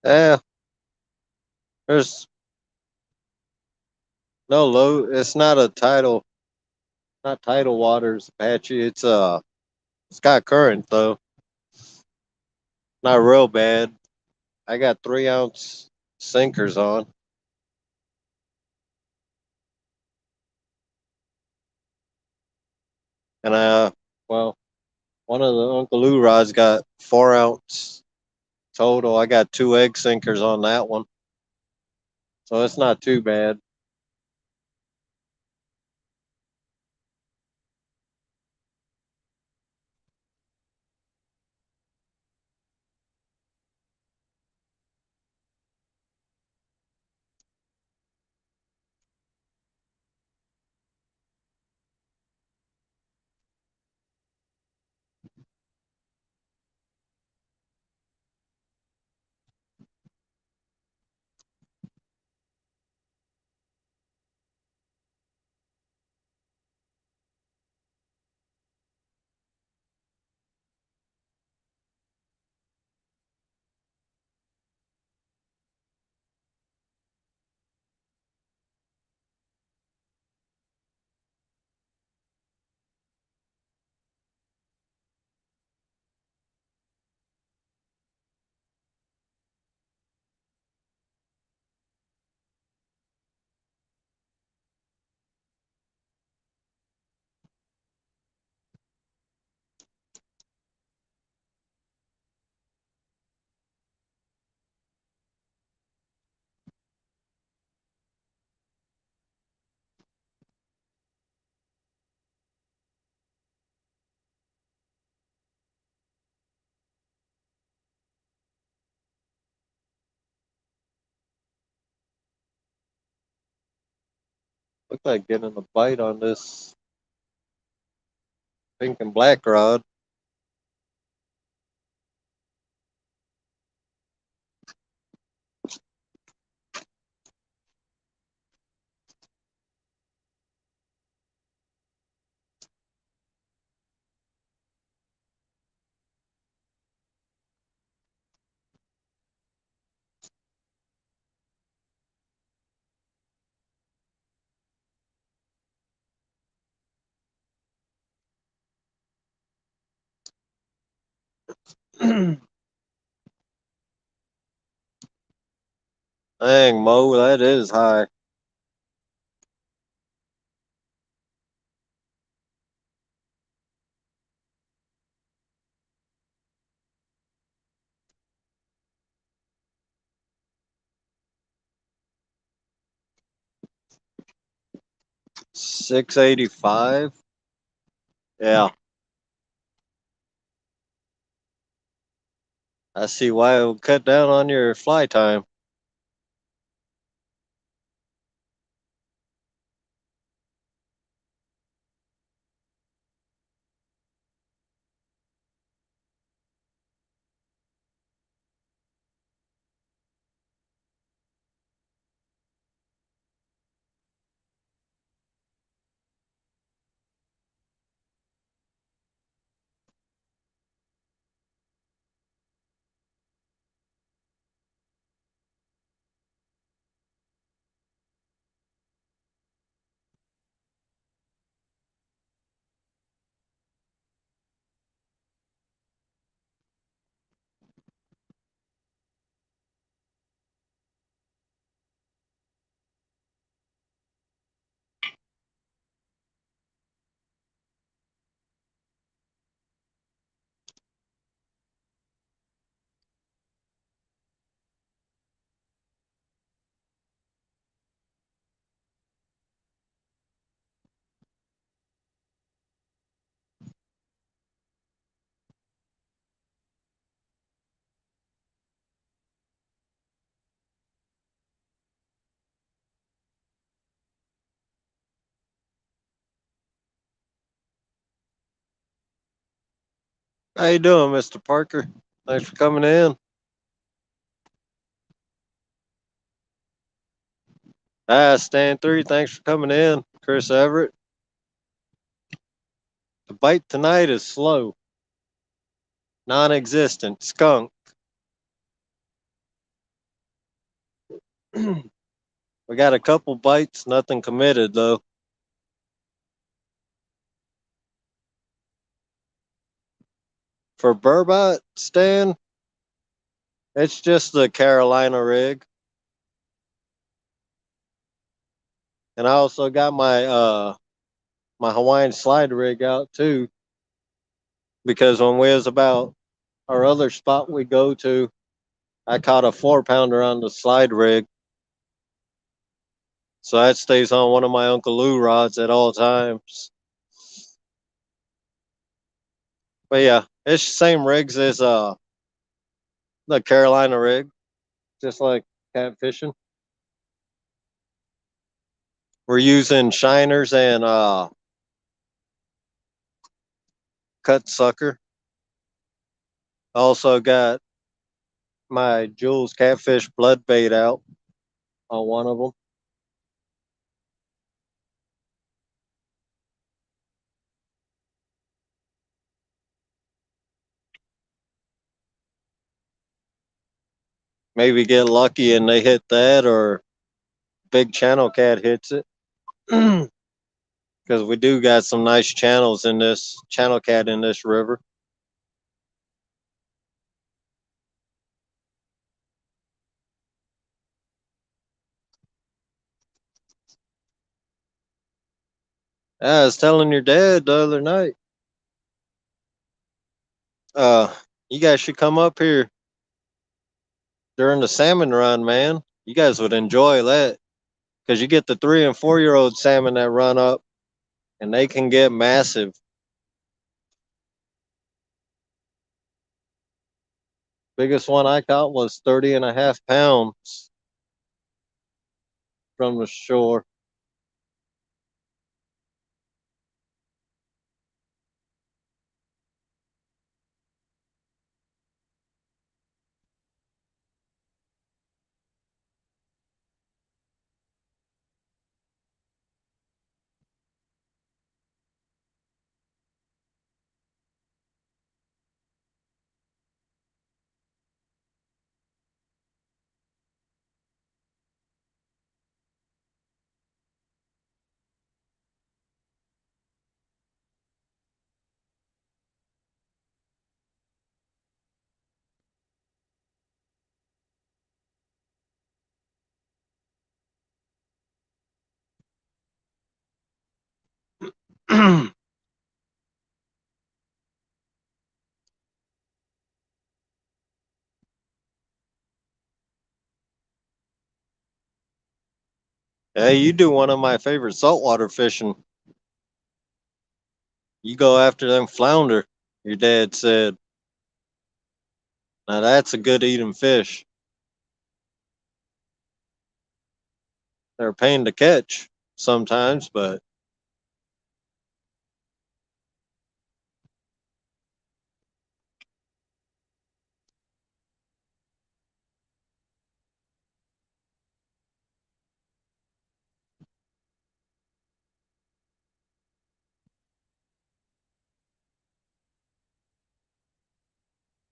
Yeah, there's no low. It's not a tidal, not tidal waters, Apache. It's got current though. Not real bad. I got 3 ounce sinkers on, and well, one of the Uncle Lou rods got 4 ounce total. I got 2 egg sinkers on that one, so it's not too bad. Look like getting a bite on this pink and black rod. Dang, Mo, that is high. $6.85. Yeah, I see why it will cut down on your fly time. How you doing, Mr. Parker? Thanks for coming in. Stan 3, thanks for coming in. Chris Everett. The bite tonight is slow, non existent, skunk. We got a couple bites, nothing committed though. For Burbot, Stan, it's just the Carolina rig. And I also got my Hawaiian slide rig out too. Because when we was about our other spot we go to, I caught a 4 pounder on the slide rig. So that stays on one of my Uncle Lou rods at all times. But yeah, it's the same rigs as the Carolina rig, just like catfishing. We're using shiners and cut sucker. Also got my Jules catfish blood bait out on one of them. Maybe get lucky and they hit that, or big channel cat hits it. Because we do got some nice channels in this channel cat in this river. I was telling your dad the other night, uh, you guys should come up here during the salmon run, man. You guys would enjoy that because you get the 3 and 4 year old salmon that run up, and they can get massive. Biggest one I caught was 30.5 pounds from the shore. Hey, you do one of my favorite saltwater fishing. You go after them flounder, your dad said. Now that's a good eating fish. They're a pain to catch sometimes, but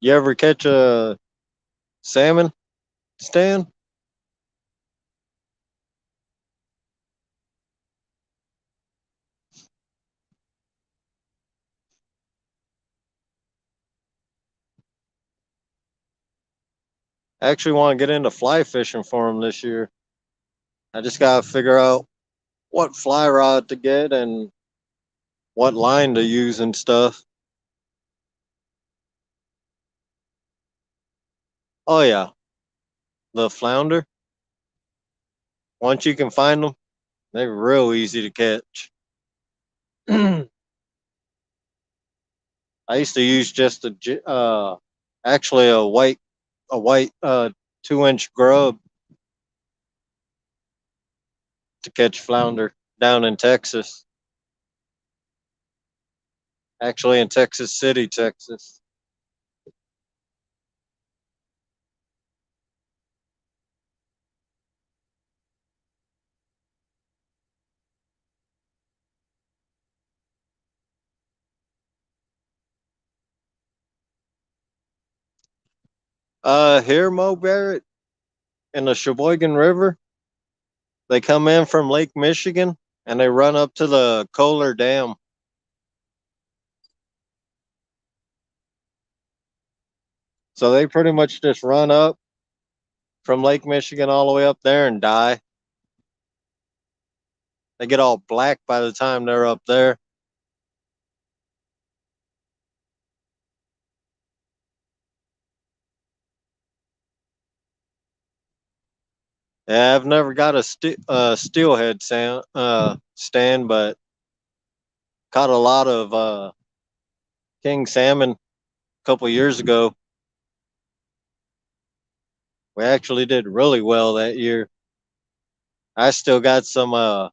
you ever catch a salmon, Stan? I actually want to get into fly fishing for him this year. I just got to figure out what fly rod to get and what line to use and stuff. Oh, yeah. The flounder, once you can find them, they're real easy to catch. I used to use just actually a white 2-inch grub to catch flounder down in Texas. Actually, in Texas City, Texas. Here, Mo Barrett, in the Sheboygan River, they come in from Lake Michigan and they run up to the Kohler Dam. So they pretty much just run up from Lake Michigan all the way up there and die. They get all black by the time they're up there. Yeah, I've never got a steelhead stand, but caught a lot of king salmon a couple years ago. We actually did really well that year. I still got some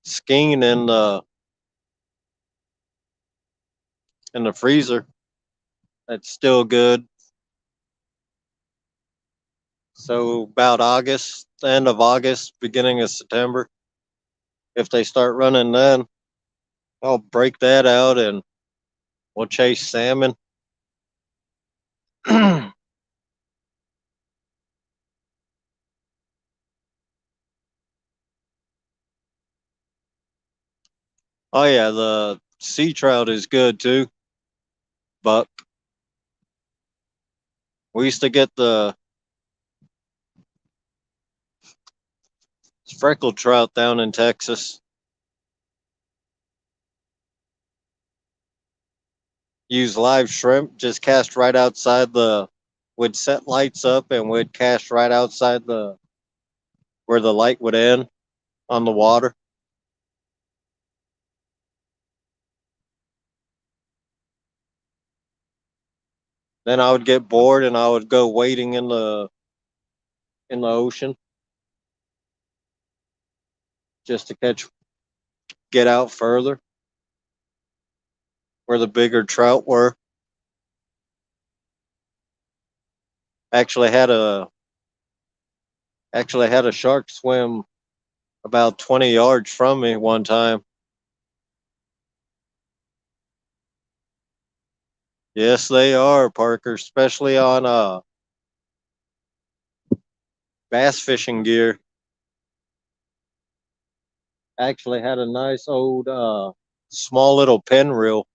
skein in the freezer. That's still good. So about August, the end of August, beginning of September, if they start running then, I'll break that out and we'll chase salmon. Oh yeah, the sea trout is good too. But we used to get the freckled trout down in Texas. Use live shrimp, just cast right outside the would set lights up and would cast right outside the where the light would end on the water. Then I would get bored and I would go wading in the ocean just to get out further where the bigger trout were. Actually had a actually had a shark swim about 20 yards from me one time. Yes, they are, Parker, especially on bass fishing gear. Actually had a nice old small little pen reel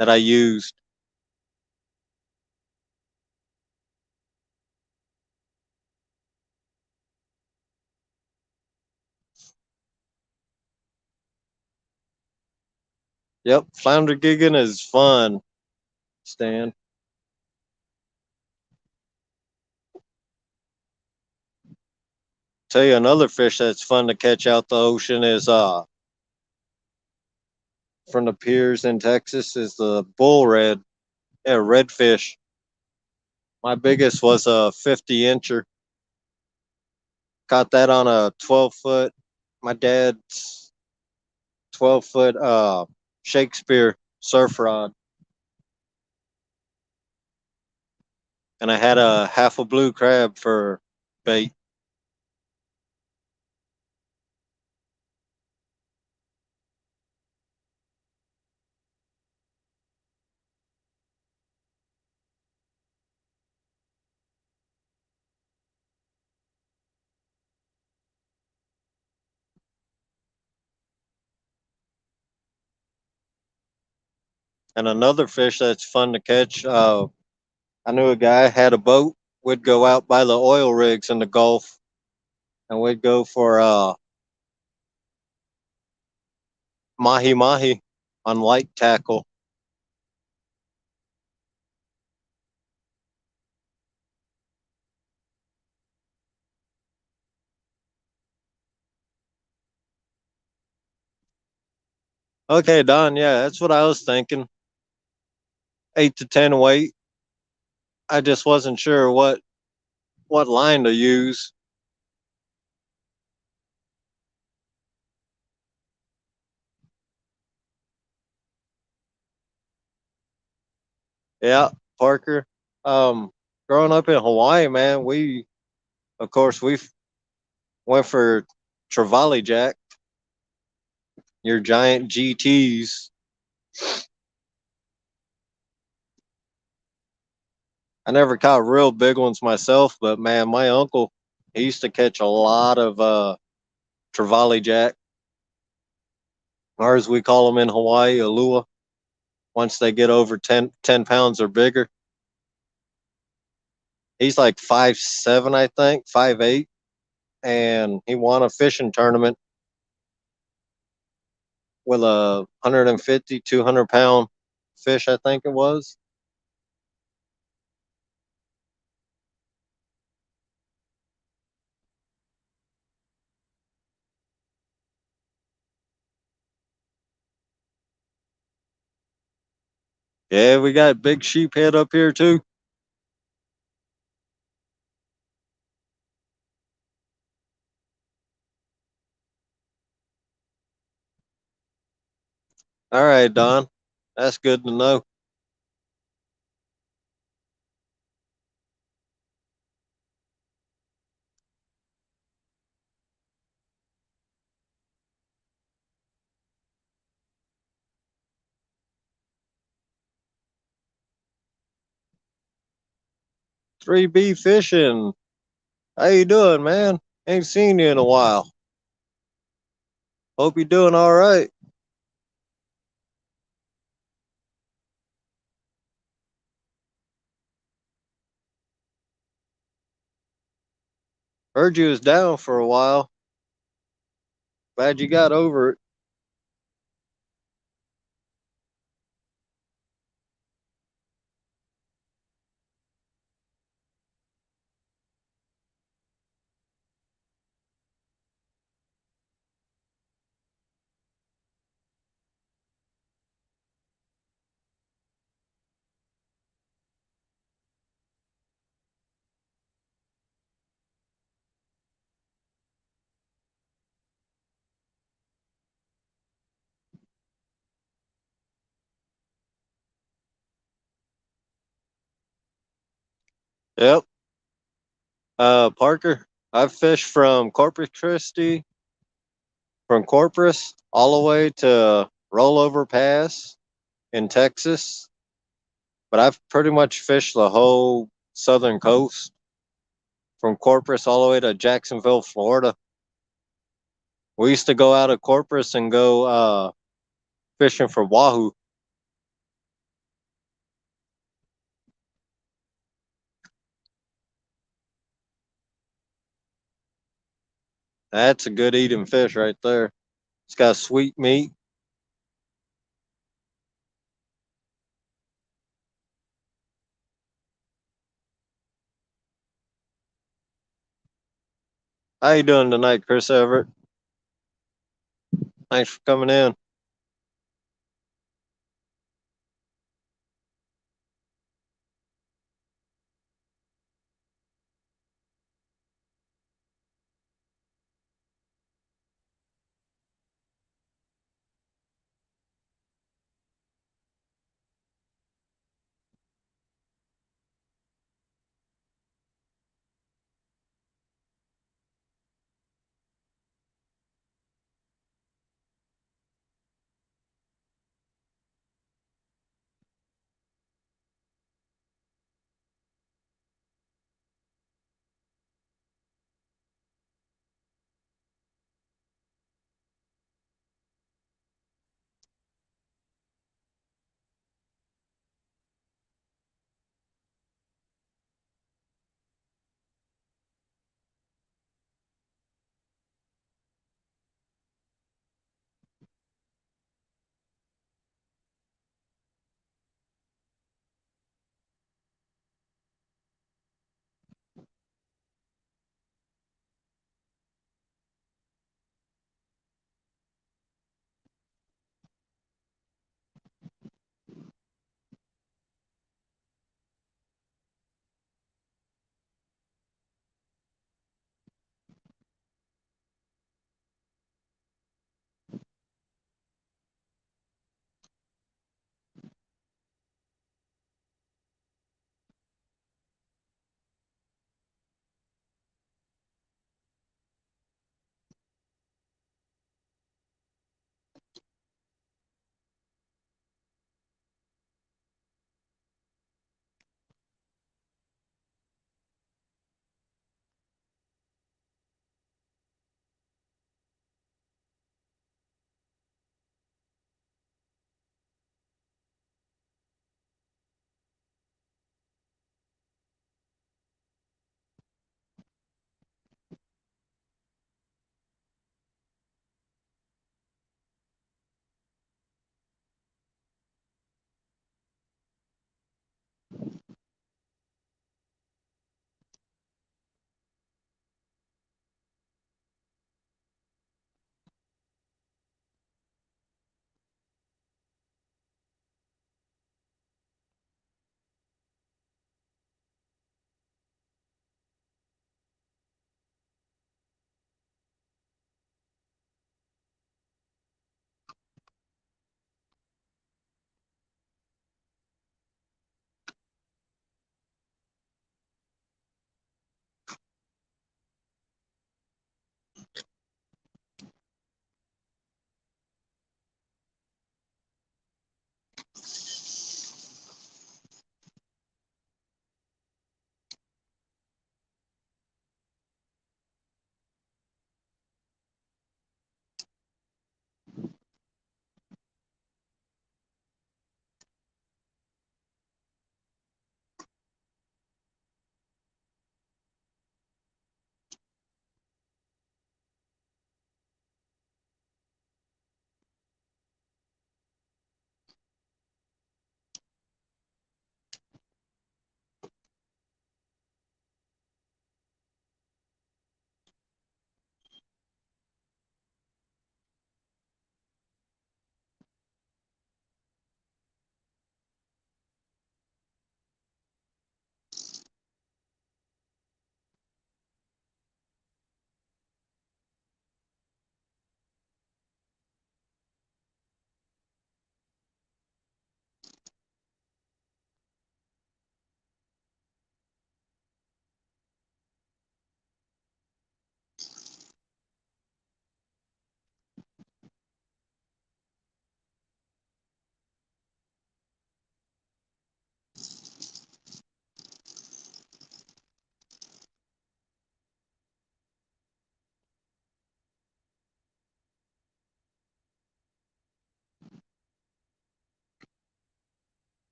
that I used. Yep, flounder gigging is fun, Stan. Tell you another fish that's fun to catch out the ocean is from the piers in Texas is the bull red. Yeah, redfish. My biggest was a 50 incher. Caught that on a 12 foot. My dad's 12 foot Shakespeare surf rod, and I had a half a blue crab for bait. And another fish that's fun to catch. I knew a guy had a boat. We'd go out by the oil rigs in the Gulf, and we'd go for mahi mahi on light tackle. Okay, Don. Yeah, that's what I was thinking. 8 to 10 weight. I just wasn't sure what line to use. Yeah, Parker. Um, growing up in Hawaii, man, we of course we went for trevally jack, your giant GTs. I never caught real big ones myself, but man, my uncle he used to catch a lot of trevally jack, or as we call them in Hawaii, alua. Once they get over 10 pounds or bigger, he's like 5'7", I think, 5'8", and he won a fishing tournament with a 150, 200 pound fish, I think it was. Yeah, we got big sheephead up here too. All right, Don. That's good to know. 3B fishing. How you doing, man? Ain't seen you in a while. Hope you're doing all right. Heard you was down for a while. Glad you got over it. Yep. Parker, I've fished from Corpus Christi, from Corpus all the way to Rollover Pass in Texas, but I've pretty much fished the whole southern coast from Corpus all the way to Jacksonville, Florida. We used to go out of Corpus and go fishing for wahoo. That's a good eating fish right there. It's got sweet meat. How you doing tonight, Chris Everett? Thanks for coming in.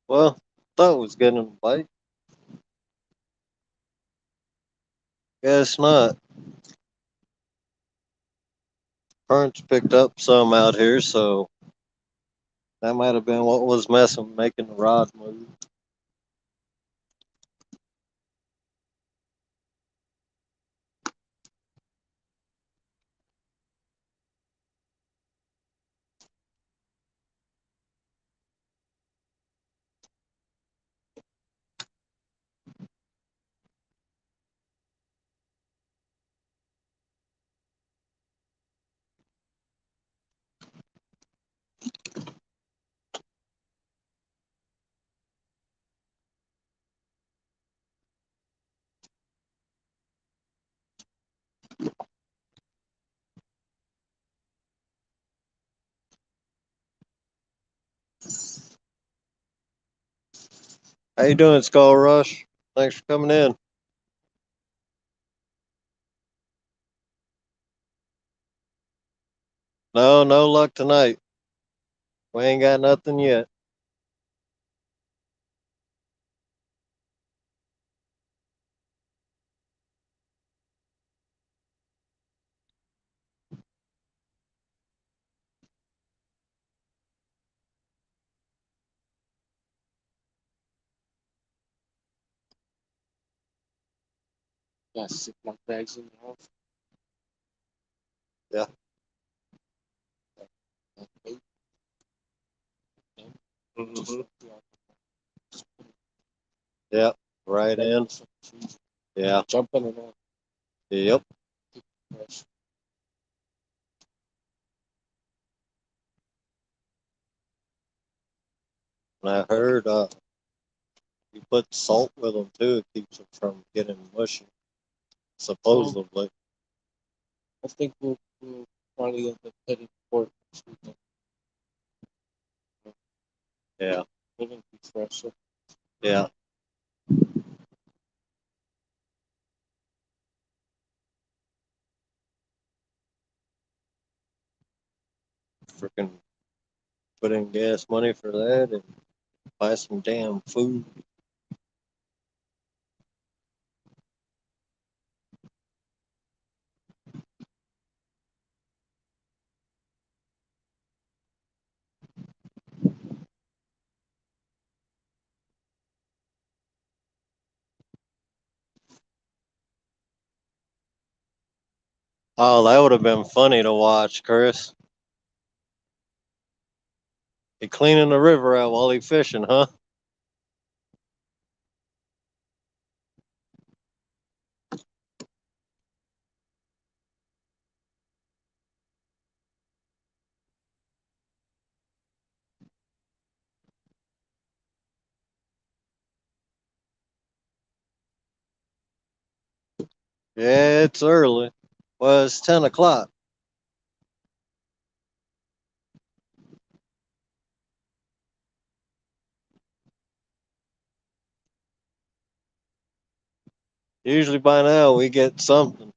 Well, thought it was getting a bite. Guess not. Currents picked up some out here, so that might have been what was messing, making the rod move. How you doing, Skull Rush? Thanks for coming in. No, no luck tonight. We ain't got nothing yet. Got 6 bags in the house. Yeah, Eight. hmm yeah, right in. Yeah, Jumping and all. yep. And I heard you put salt with them too. It keeps them from getting mushy, supposedly. I think we'll probably end up heading for this weekend. Yeah, Living fresher. yeah. Freaking put in gas money for that and buy some damn food. Oh, that would have been funny to watch, Chris. He cleaning the river out while he fishing, huh? Yeah, it's early. Well, it's 10 o'clock. Usually by now we get something.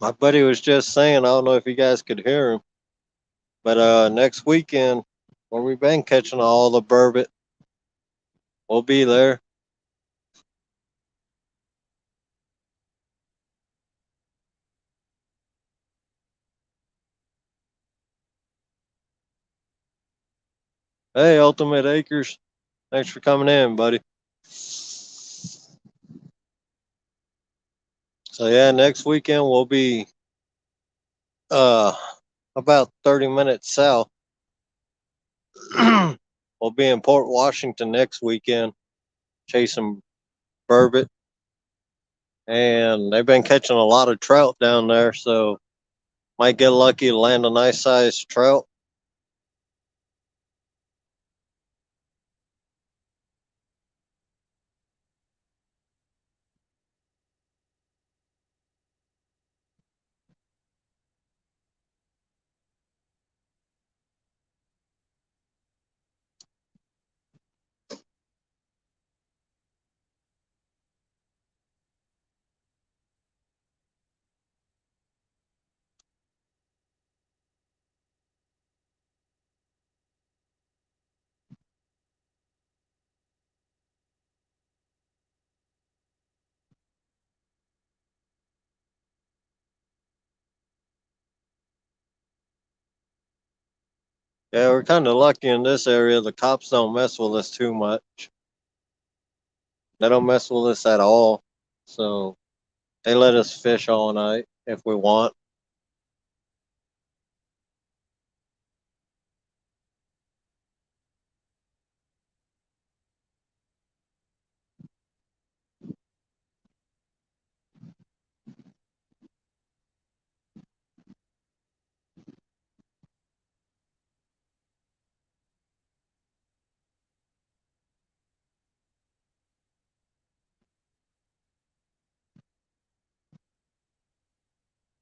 My buddy was just saying, I don't know if you guys could hear him, but next weekend when we've been catching all the burbot, we'll be there. Hey, Ultimate Acres, thanks for coming in, buddy. So yeah, next weekend we'll be uh about 30 minutes south. We'll be in Port Washington next weekend chasing burbot, and they've been catching a lot of trout down there, so might get lucky to land a nice sized trout. Yeah, we're kind of lucky in this area. The cops don't mess with us too much. They don't mess with us at all. So they let us fish all night if we want.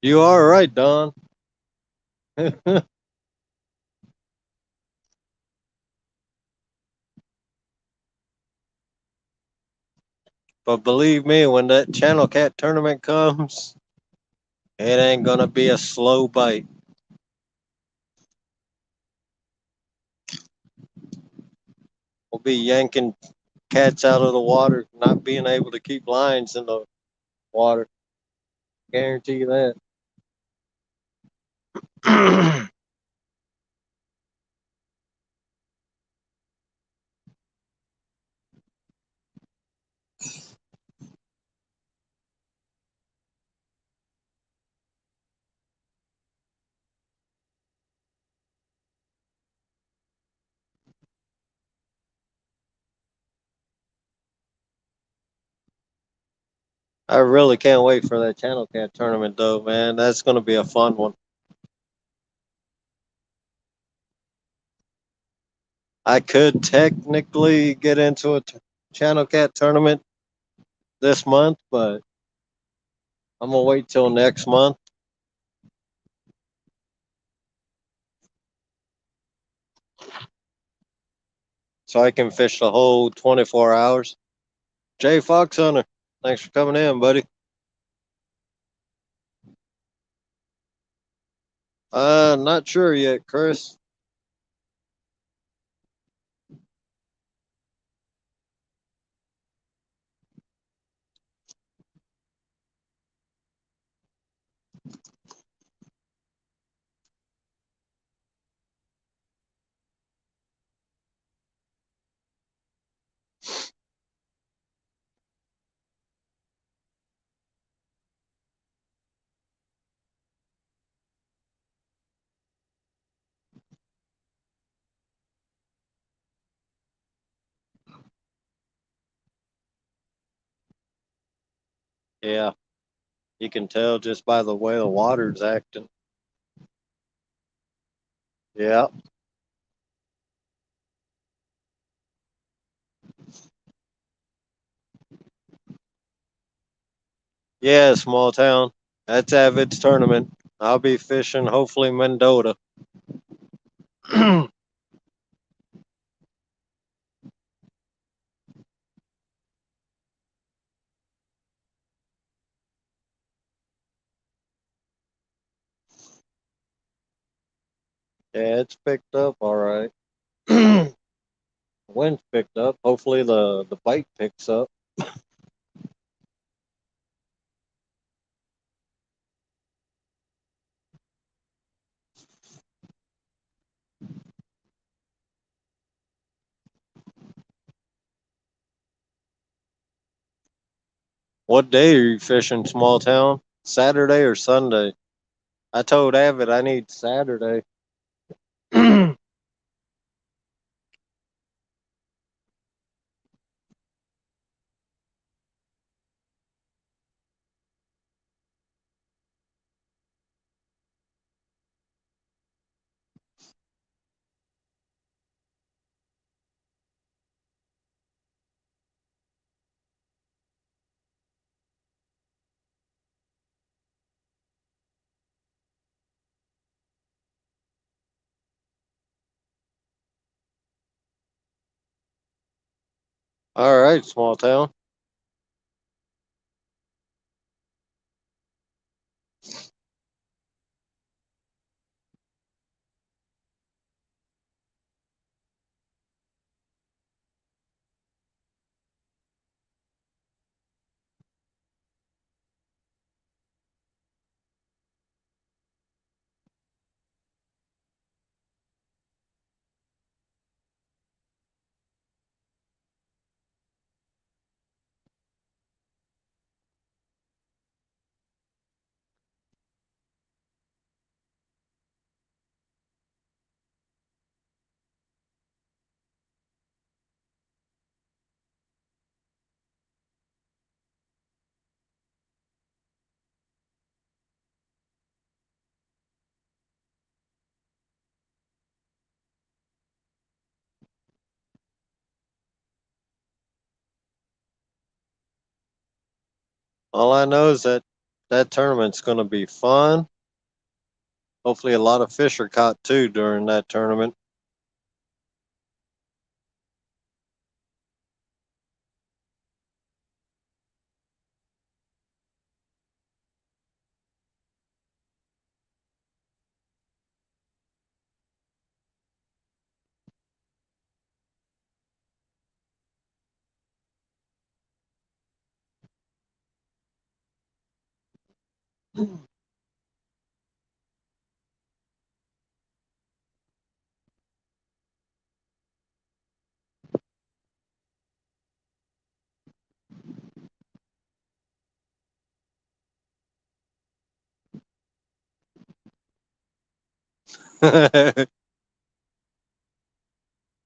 You are right, Don. But believe me, when that Channel Cat tournament comes, it ain't gonna be a slow bite. We'll be yanking cats out of the water, not being able to keep lines in the water. Guarantee you that. I really can't wait for that Channel Cat tournament, though, man. That's gonna be a fun one. I could technically get into a Channel Cat tournament this month, but I'm gonna wait till next month so I can fish the whole 24 hours. Jay Fox Hunter, thanks for coming in, buddy. Not sure yet, Chris. Yeah, you can tell just by the way the water's acting. Yeah, yeah, small town. That's Avid's tournament. I'll be fishing hopefully Mendota. Yeah, it's picked up all right. Wind's picked up. Hopefully the bite picks up. What day are you fishing small town? Saturday or Sunday? I told Avid I need Saturday. All right, small town. All I know is that that tournament's going to be fun. Hopefully, a lot of fish are caught too during that tournament.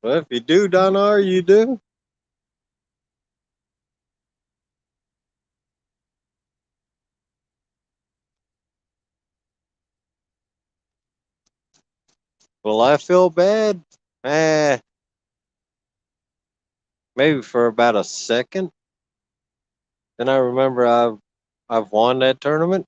Well, if you do, Donar, you do. Well, I feel bad. Eh, maybe for about a second. Then I remember I've won that tournament.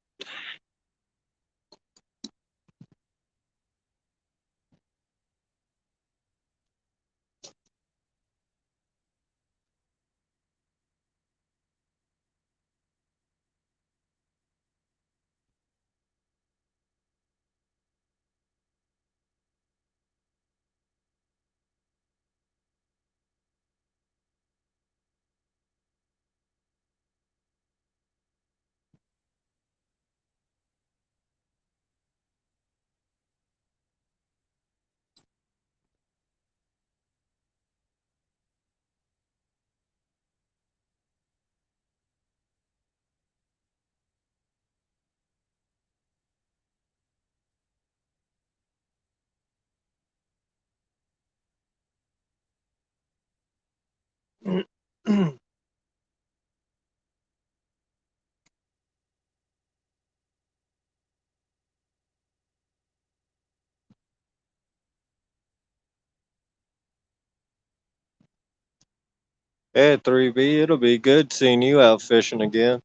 Yeah, 3B, it'll be good seeing you out fishing again.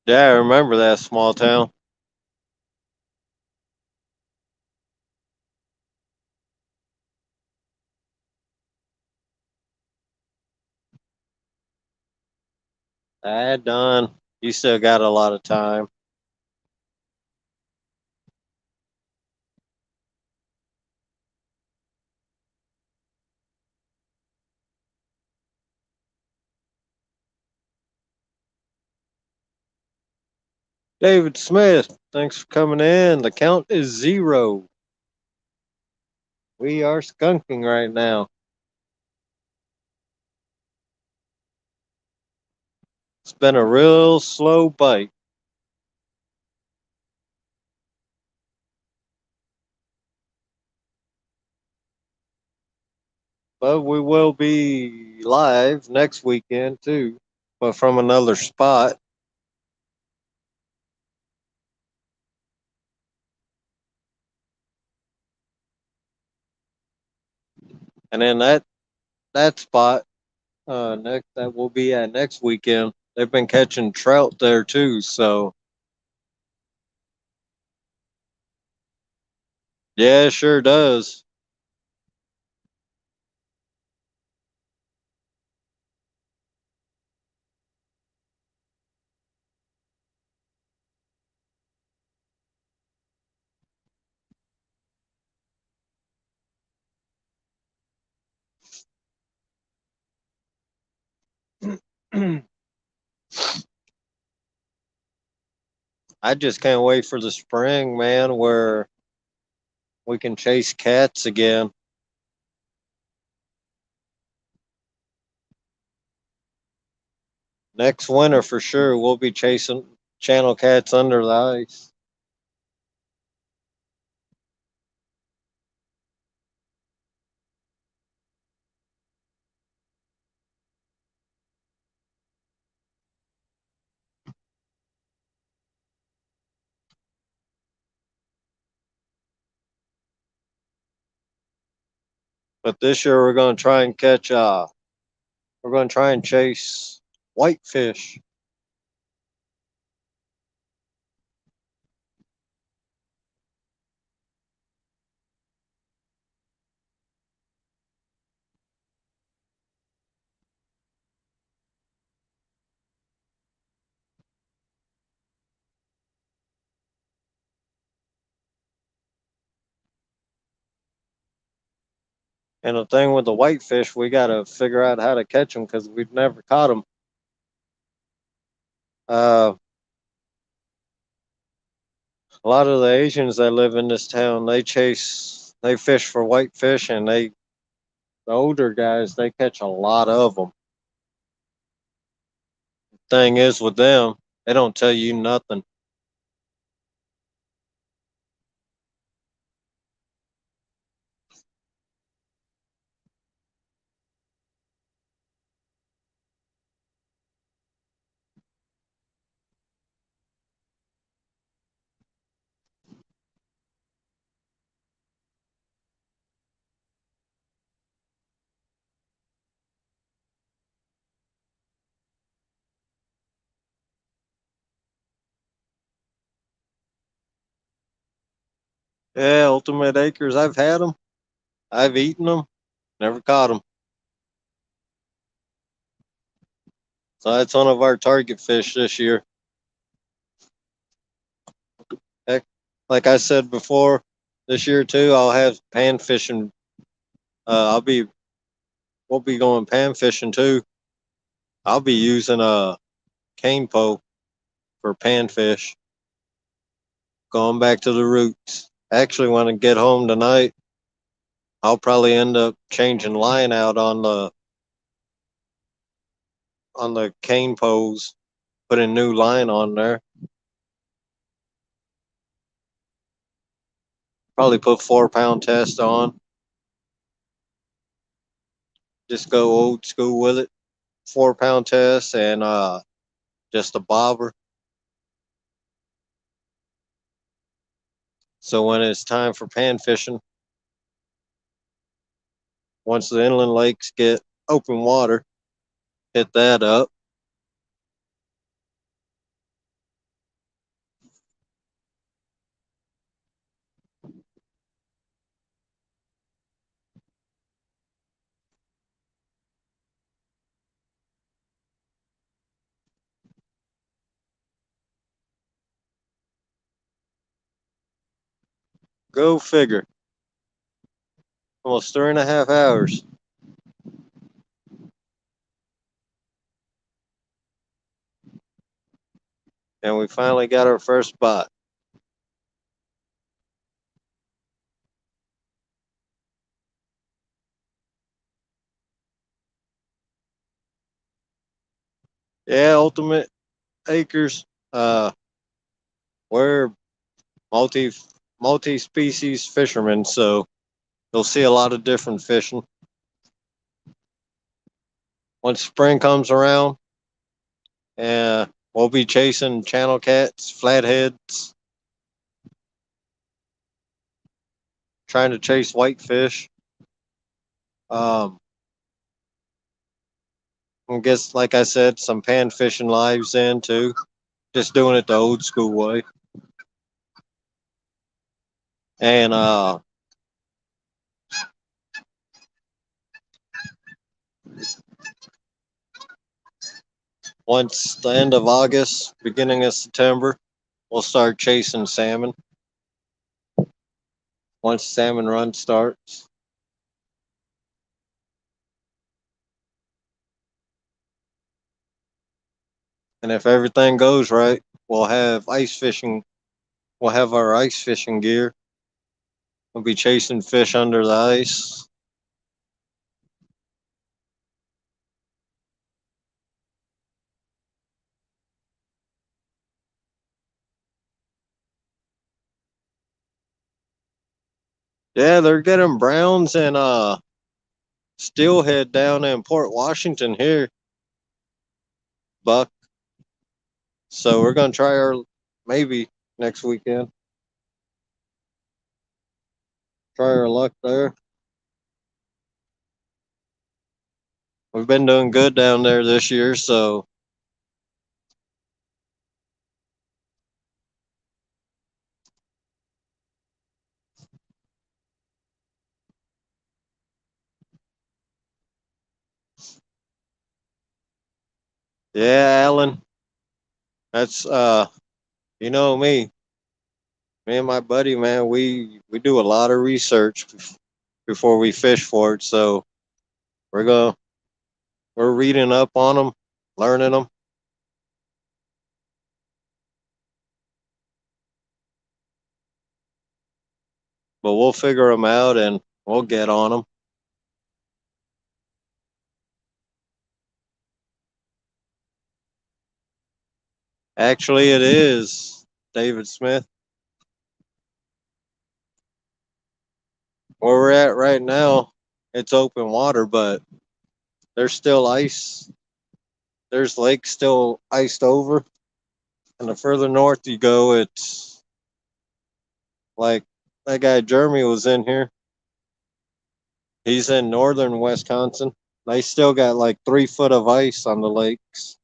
Yeah, I remember that small town. Done. You still got a lot of time. David Smith, thanks for coming in. The count is 0. We are skunking right now. It's been a real slow bite, but we will be live next weekend too, but from another spot. And then that spot next that we'll be at next weekend, they've been catching trout there too. So yeah, it sure does. I just can't wait for the spring, man, where we can chase cats again. Next winter for sure, we'll be chasing channel cats under the ice. But this year we're gonna try and catch. We're gonna try and chase whitefish. And the thing with the whitefish, we gotta figure out how to catch them because we've never caught them. Uh, a lot of the Asians that live in this town, they fish for whitefish, and the older guys, they catch a lot of them. Thing is with them, they don't tell you nothing. Yeah, Ultimate Acres, I've had them, I've eaten them, never caught them. So that's one of our target fish this year. Heck, like I said before, this year too, I'll have pan fishing. I'll be we'll be going pan fishing too. I'll be using a cane pole for panfish. Going back to the roots. Actually, when I get home tonight, I'll probably end up changing line out on the cane poles, putting new line on there. Probably put 4 pound test on. Just go old school with it. 4 pound test and just a bobber. So when it's time for pan fishing, once the inland lakes get open water, hit that up. Go figure. Almost 3.5 hours. And we finally got our first spot. Yeah, Ultimate Acres. We're multi multi species fishermen, so you'll see a lot of different fishing. Once spring comes around, we'll be chasing channel cats, flatheads, trying to chase whitefish. Um, I guess, like I said, some pan fishing lives in too. Just doing it the old school way. And once the end of August, beginning of September, we'll start chasing salmon. Once salmon run starts, and if everything goes right, we'll have ice fishing. We'll have our ice fishing gear. We'll be chasing fish under the ice. Yeah, they're getting browns and steelhead down in Port Washington here, Buck. So we're gonna try our maybe next weekend. Try our luck there. We've been doing good down there this year, so yeah, Alan. That's you know me and my buddy, man. We do a lot of research before we fish for it. So we're going we're reading up on them, learning them, but we'll figure them out and we'll get on them. Actually, it is David Smith. Where we're at right now, it's open water, but there's still ice. There's lakes still iced over, and the further north you go, it's like that guy Jeremy was in here. He's in northern Wisconsin. They still got like 3 foot of ice on the lakes.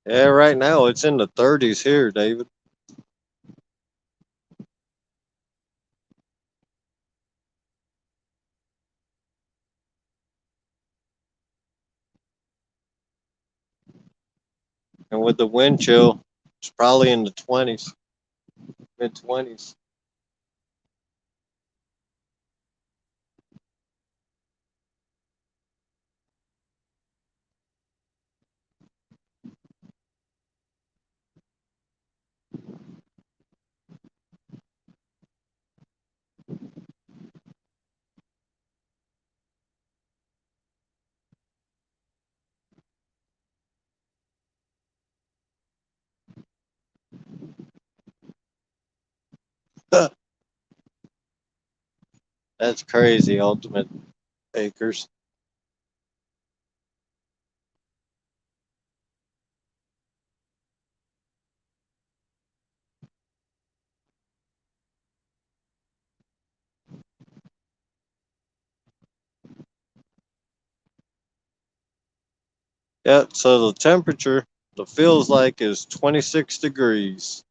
Yeah, right now it's in the 30s here, David. And with the wind chill, it's probably in the 20s, mid 20s. That's crazy, Ultimate Acres. Yeah, so the temperature, the feels like is 26 degrees.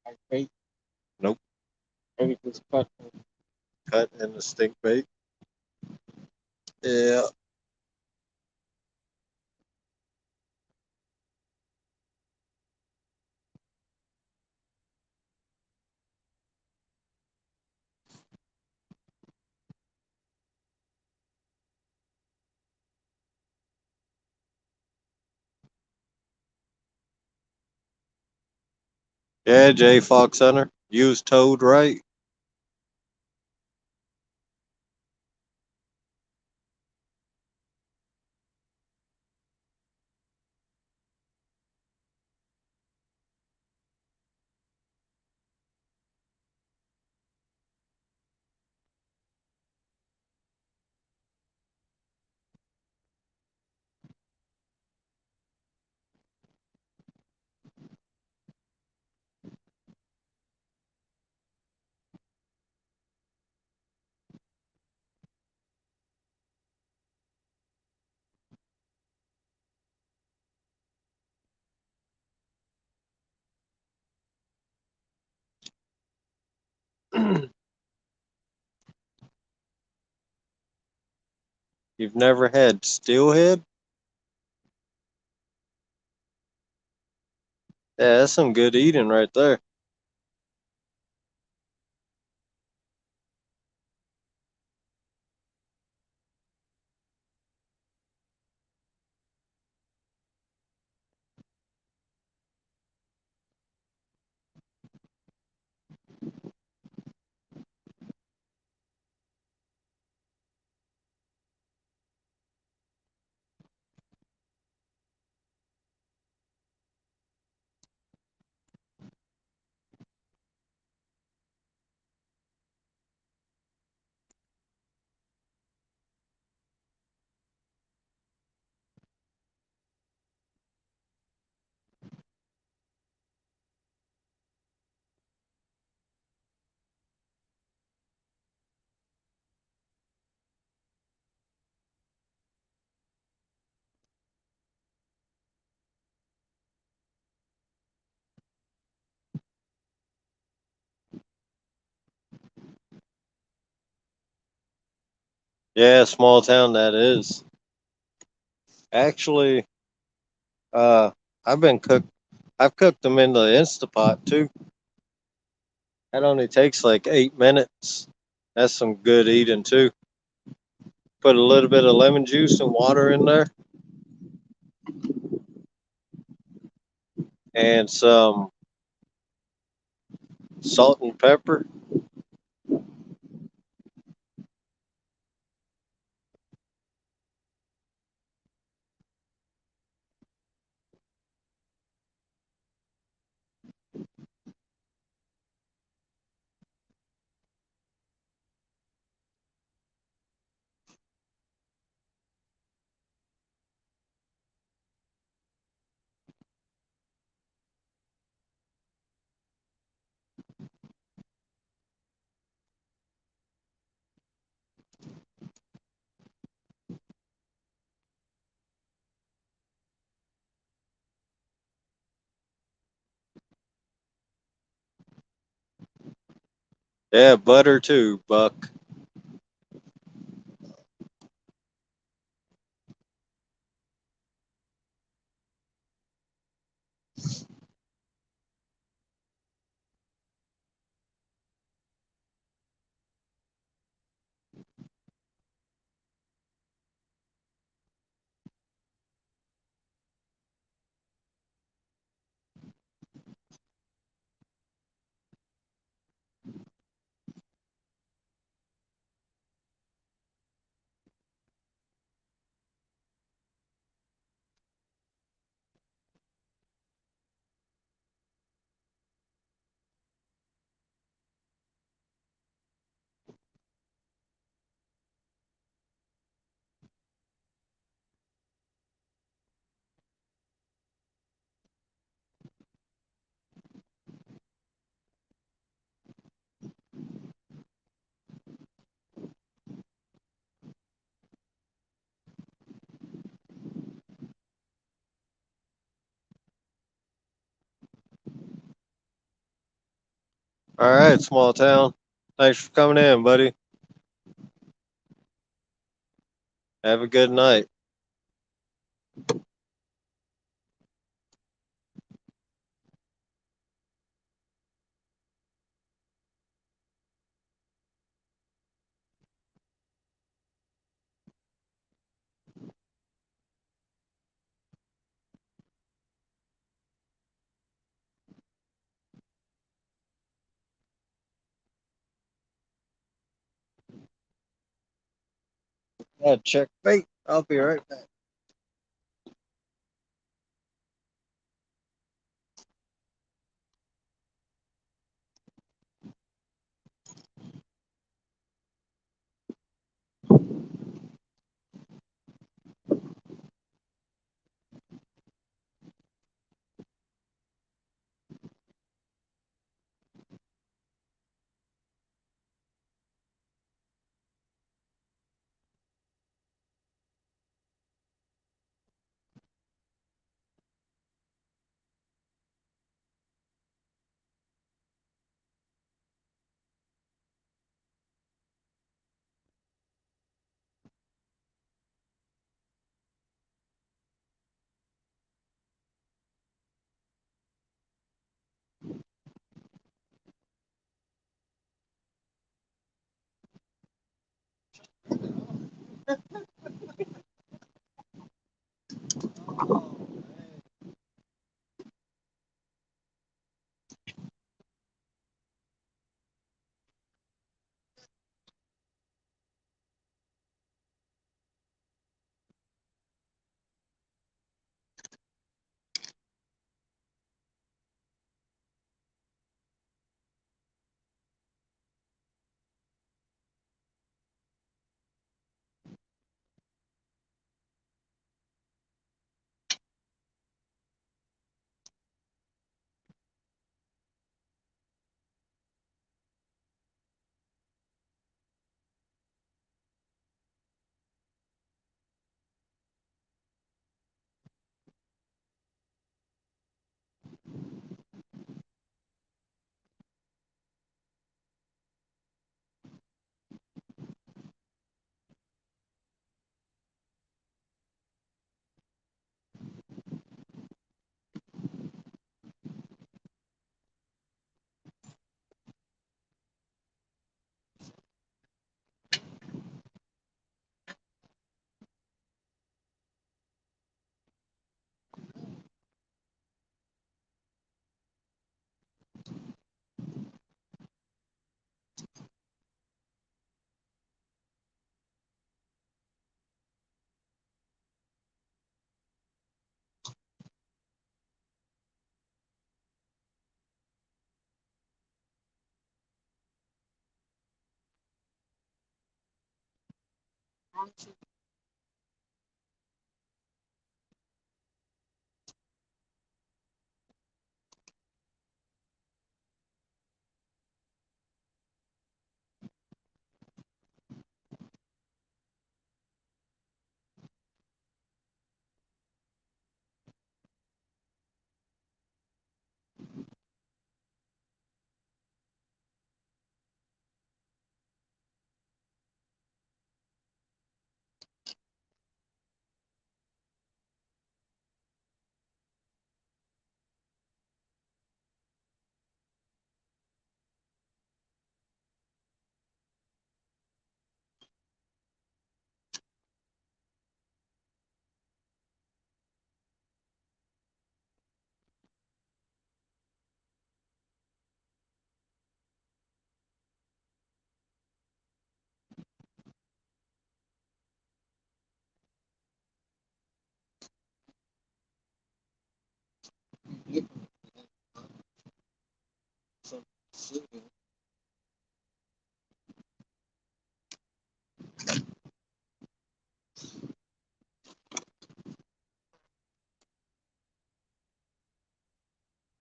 I bait Nope, everything's cut. cut in the stink bait. Yeah, yeah, J Fox Hunter. Use Toad right. You've never had steelhead? Yeah, that's some good eating right there. Yeah, small town that is. Actually, uh, I've been cooked. I've cooked them in the Instapot too. That only takes like 8 minutes. That's some good eating too. Put a little bit of lemon juice and water in there, and some salt and pepper. Yeah, butter too, Buck. All right, small town. Thanks for coming in, buddy. Have a good night. Yeah, check bait. I'll be right back.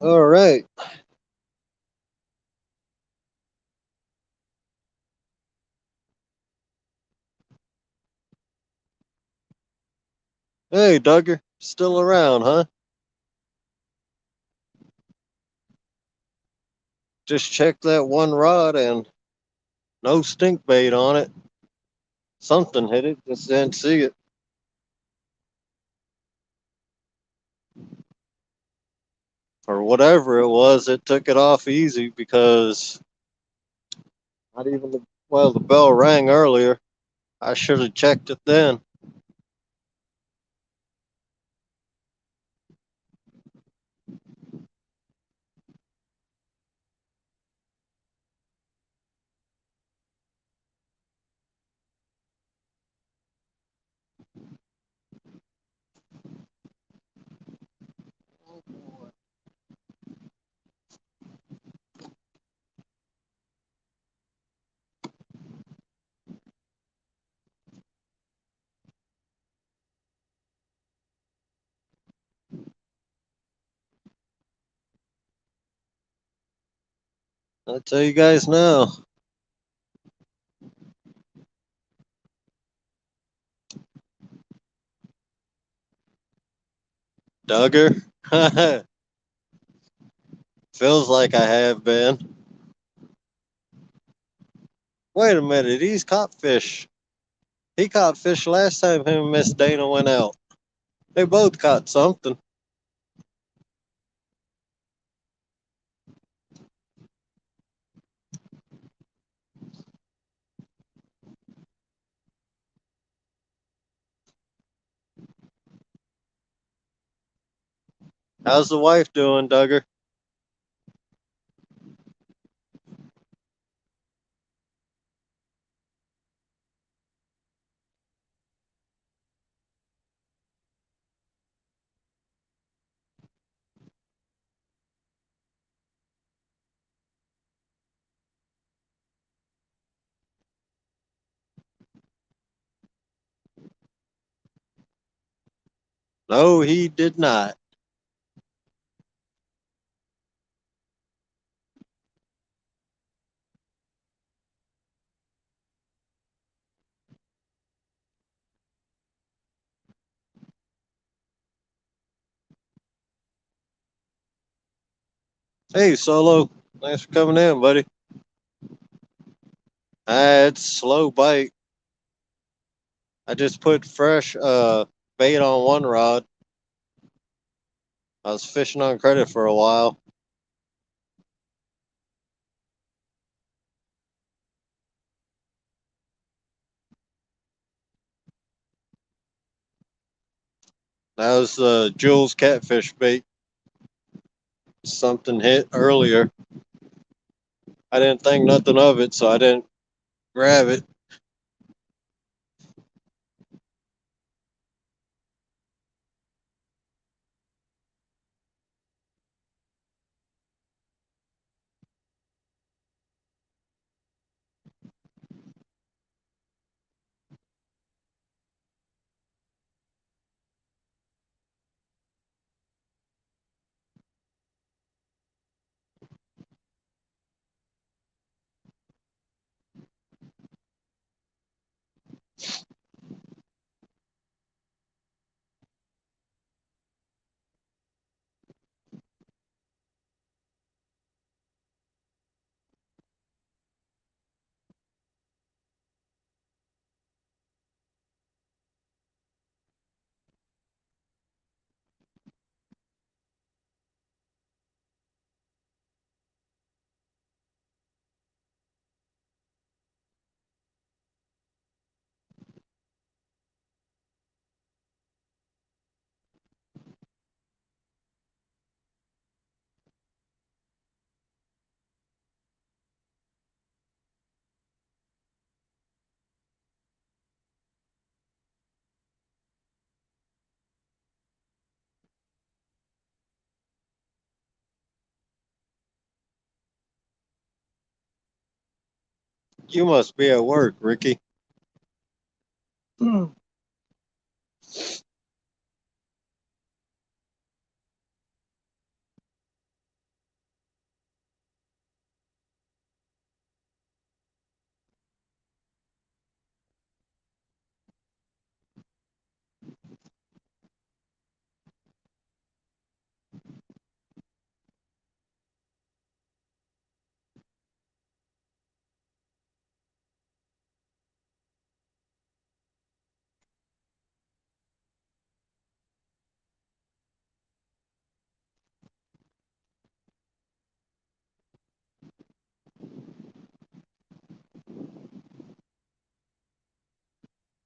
All right. Hey, Duggar. Still around, huh? Just checked that one rod and no stink bait on it. Something hit it, just didn't see it. Or whatever it was, it took it off easy because not even the bell rang earlier. I should have checked it then. I'll tell you guys now. Duggar. Feels like I have been. Wait a minute, he's caught fish. He caught fish last time him and Miss Dana went out. They both caught something. How's the wife doing, Duggar? No, he did not. Hey, Solo. Thanks for coming in, buddy. It's slow bite. I just put fresh bait on one rod. I was fishing on credit for a while. That was Jules catfish bait. Something hit earlier. I didn't think nothing of it, so I didn't grab it. You must be at work, Ricky. Hmm.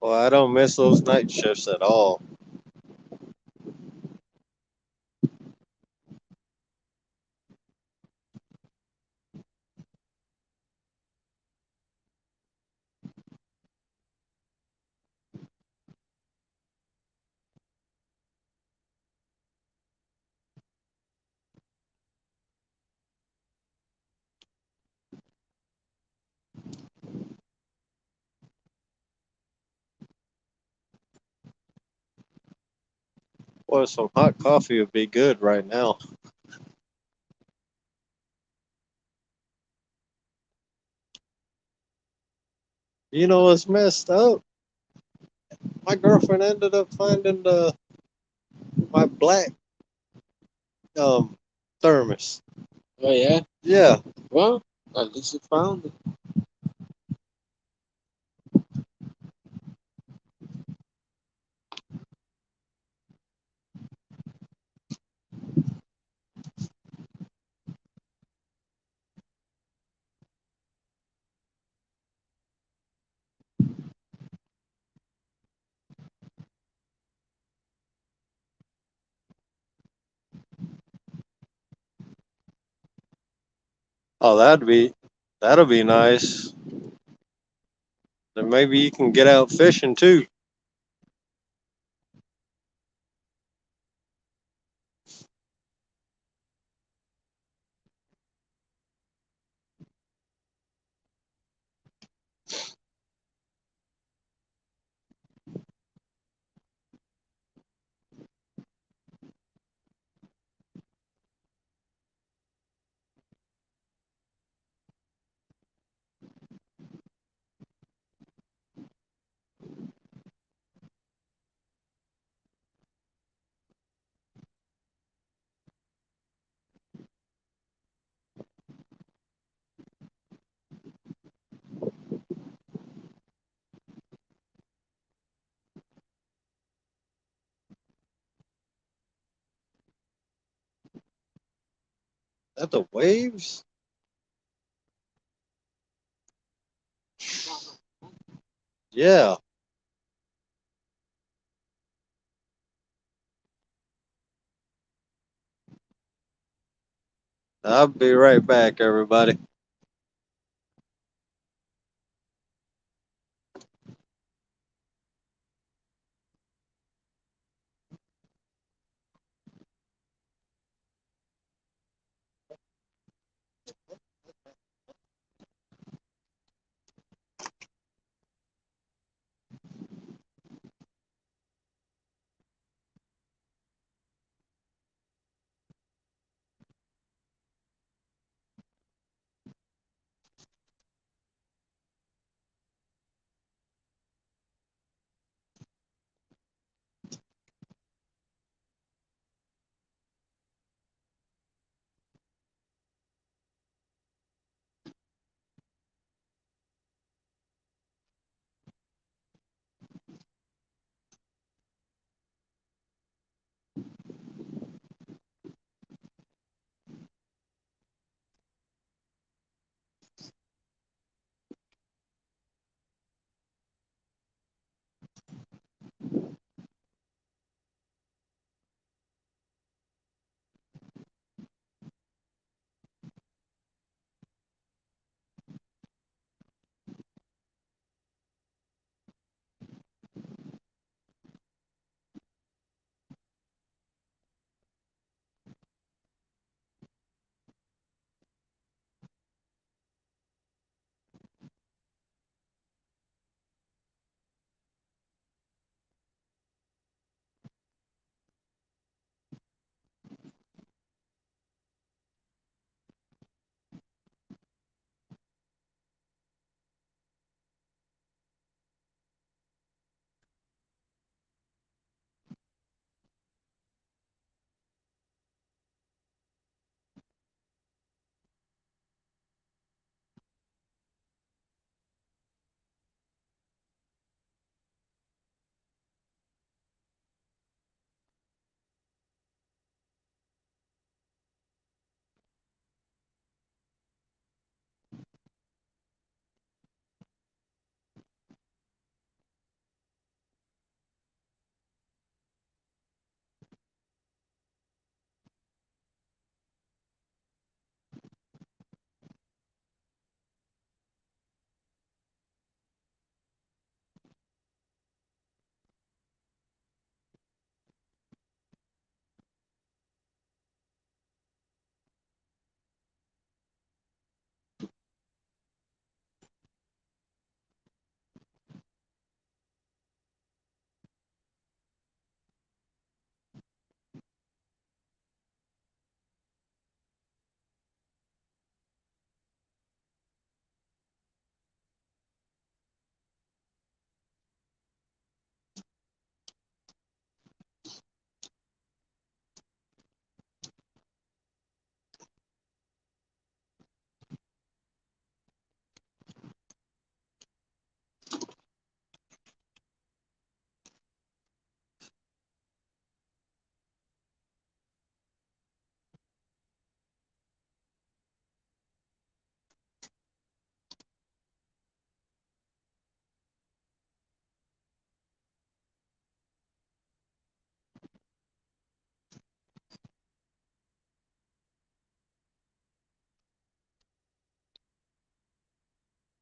Well, I don't miss those night shifts at all. Well, some hot coffee would be good right now. You know what's messed up? My girlfriend ended up finding my black um thermos. Oh yeah. Yeah, Well, at least you found it. oh, that'll be nice. Then maybe you can get out fishing too. At the waves? Yeah, I'll be right back, everybody.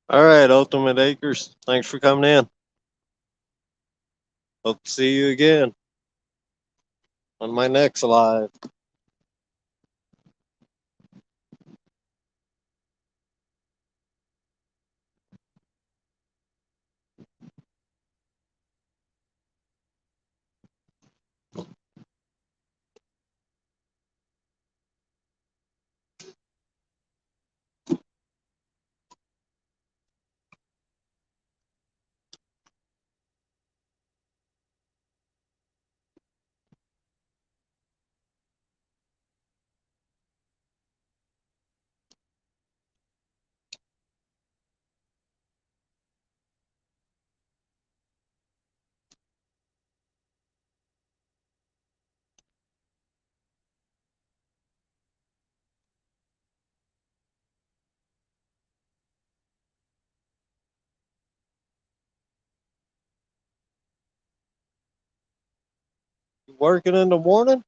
All right, Ultimate Acres. Thanks for coming in. Hope to see you again on my next live. You working in the morning?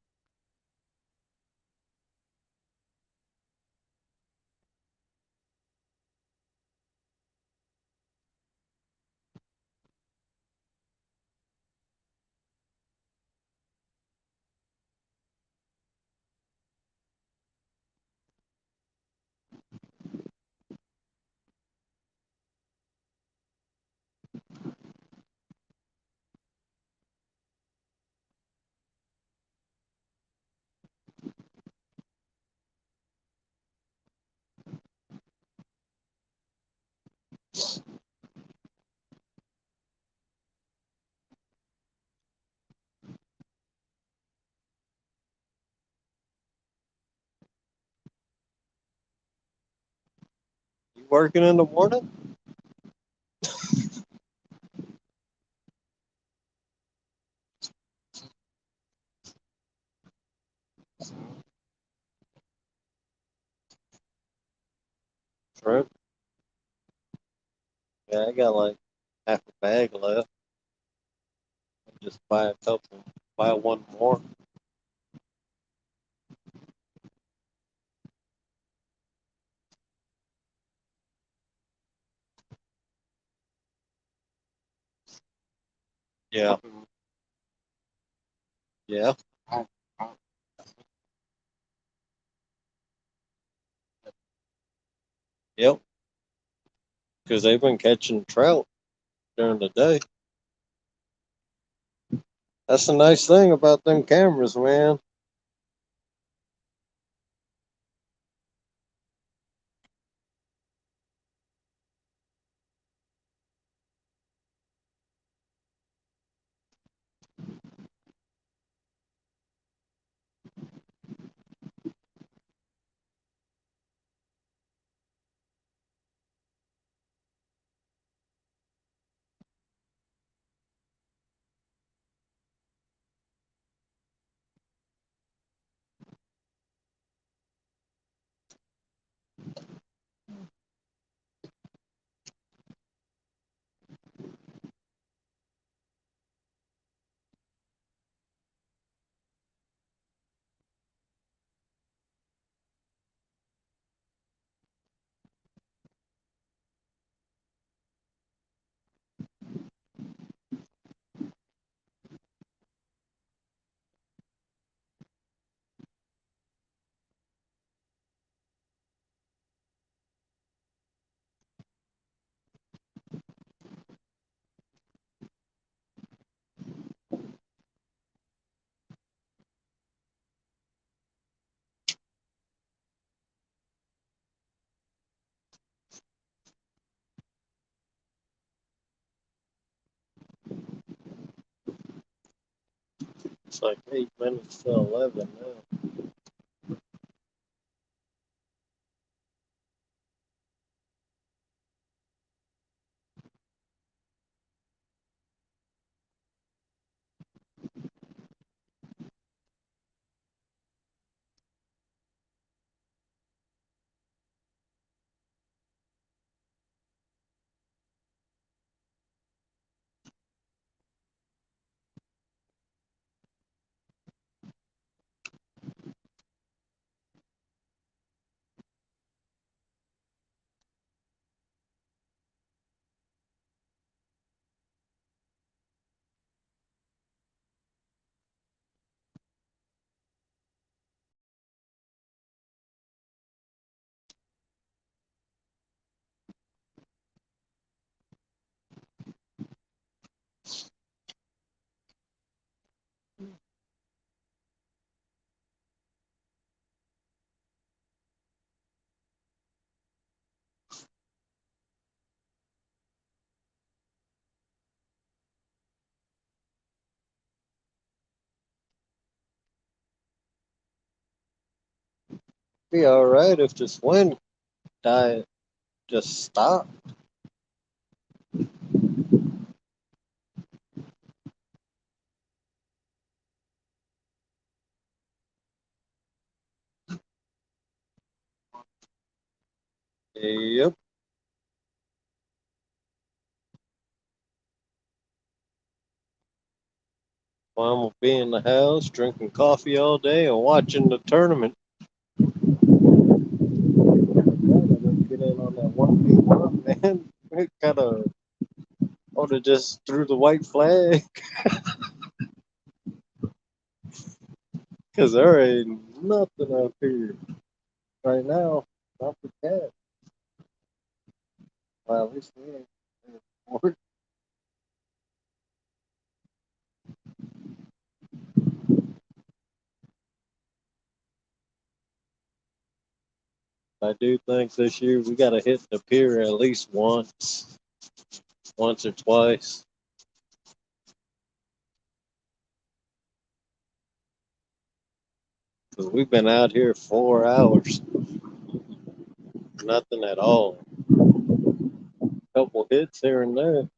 You working in the morning? Shrimp? Yeah, I got like half a bag left. Just buy a couple. Buy one more. Yeah, yeah, I, I, yep. Because they've been catching trout during the day. That's the nice thing about them cameras, man. It's like 8 minutes to 11 now. Be all right if this wind died just stopped. Yep. Well, I'm gonna be in the house drinking coffee all day and watching the tournament. I didn't get in on that 1v1, man. It kind of ought to just threw the white flag because there ain't nothing up here right now. Not for cat. Well, at least we ain't. I do think this year we got to hit the pier at least once or twice. Because we've been out here 4 hours, nothing at all. Couple hits here and there.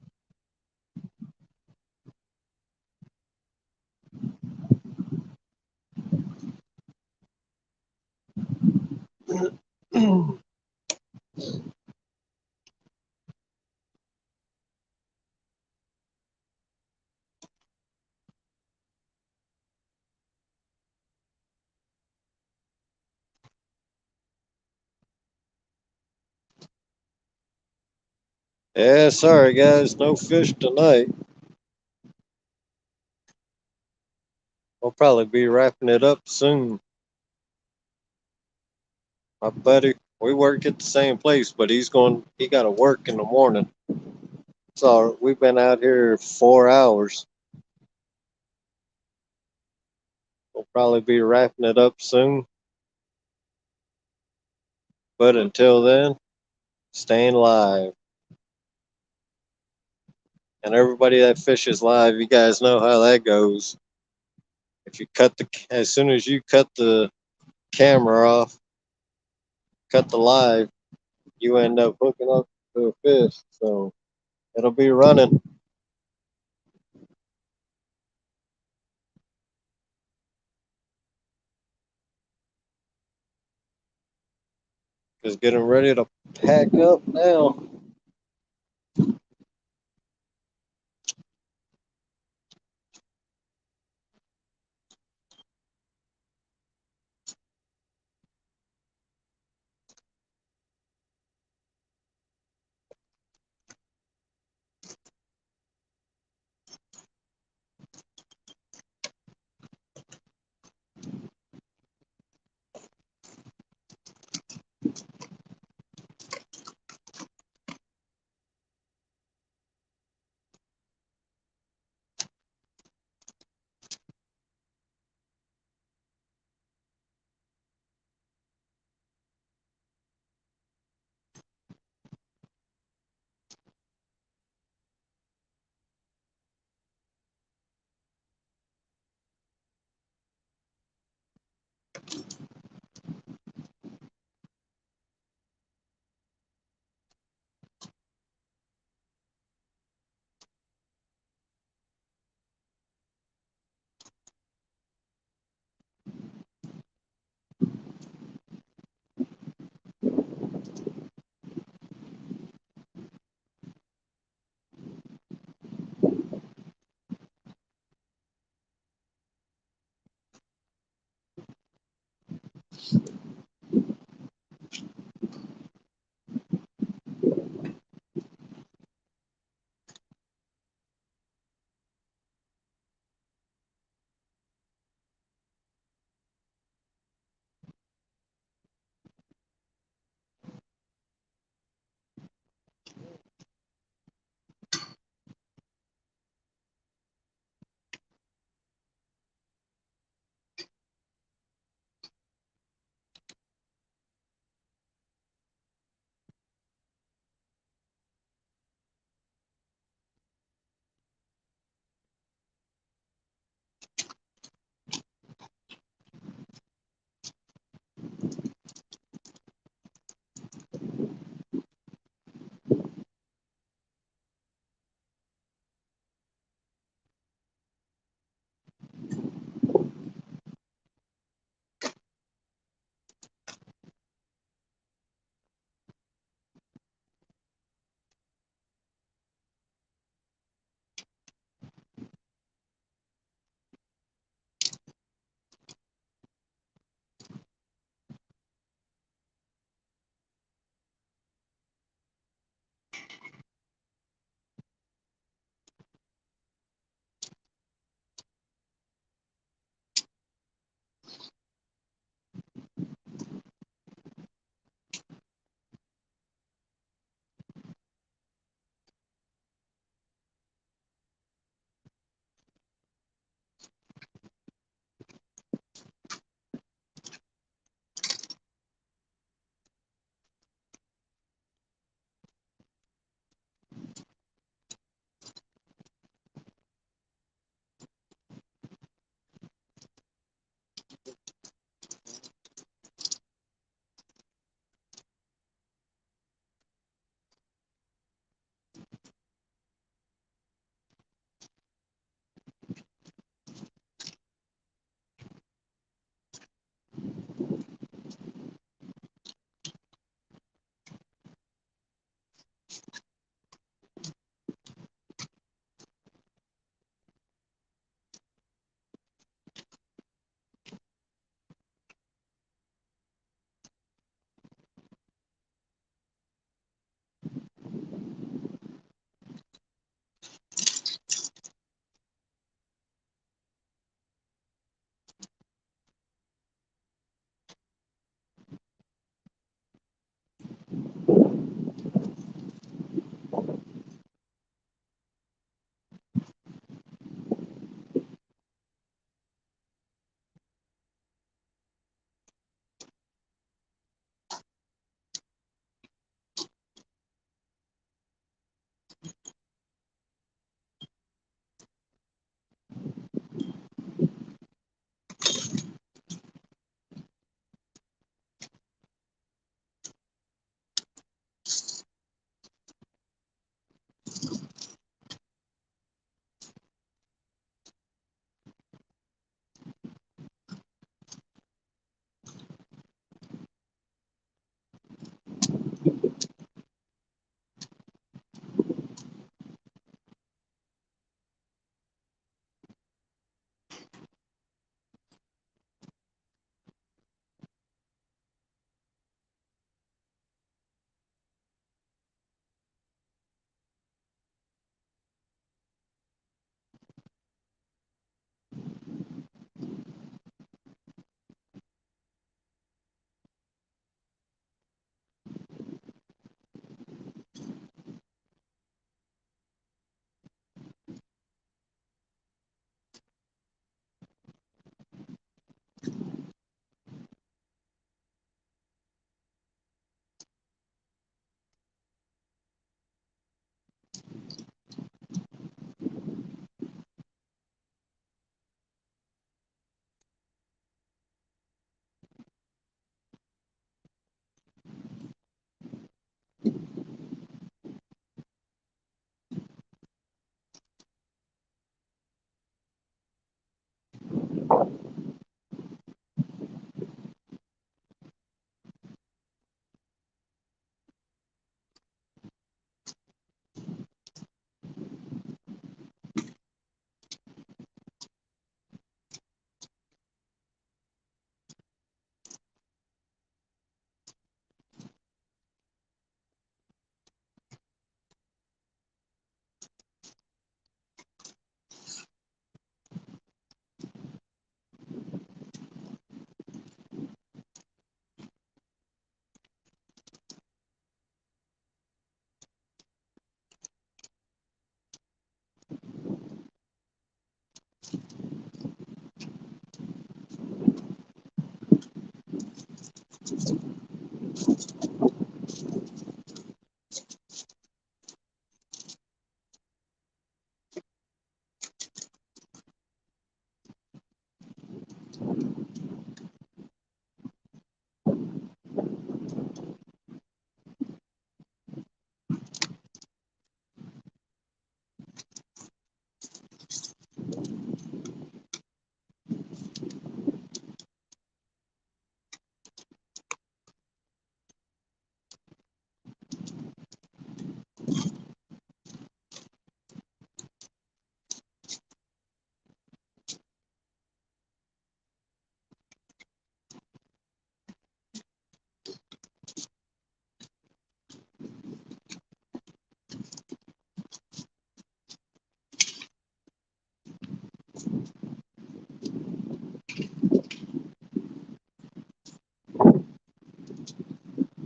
Yeah, sorry guys, no fish tonight. We'll probably be wrapping it up soon. My buddy, we work at the same place, but he got to work in the morning. So we've been out here 4 hours. We'll probably be wrapping it up soon. But until then, staying live. And everybody that fishes live, you guys know how that goes. If you as soon as you cut the camera off, cut the live, you end up hooking up to a fish. So it'll be running because getting ready to pack up now.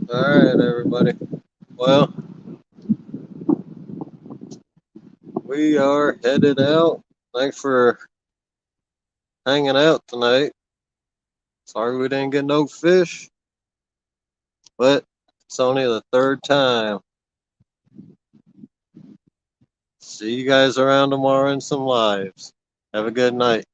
All right, everybody. Well, we are headed out. Thanks for hanging out tonight. Sorry we didn't get no fish, but it's only the third time. See you guys around tomorrow in some lives. Have a good night.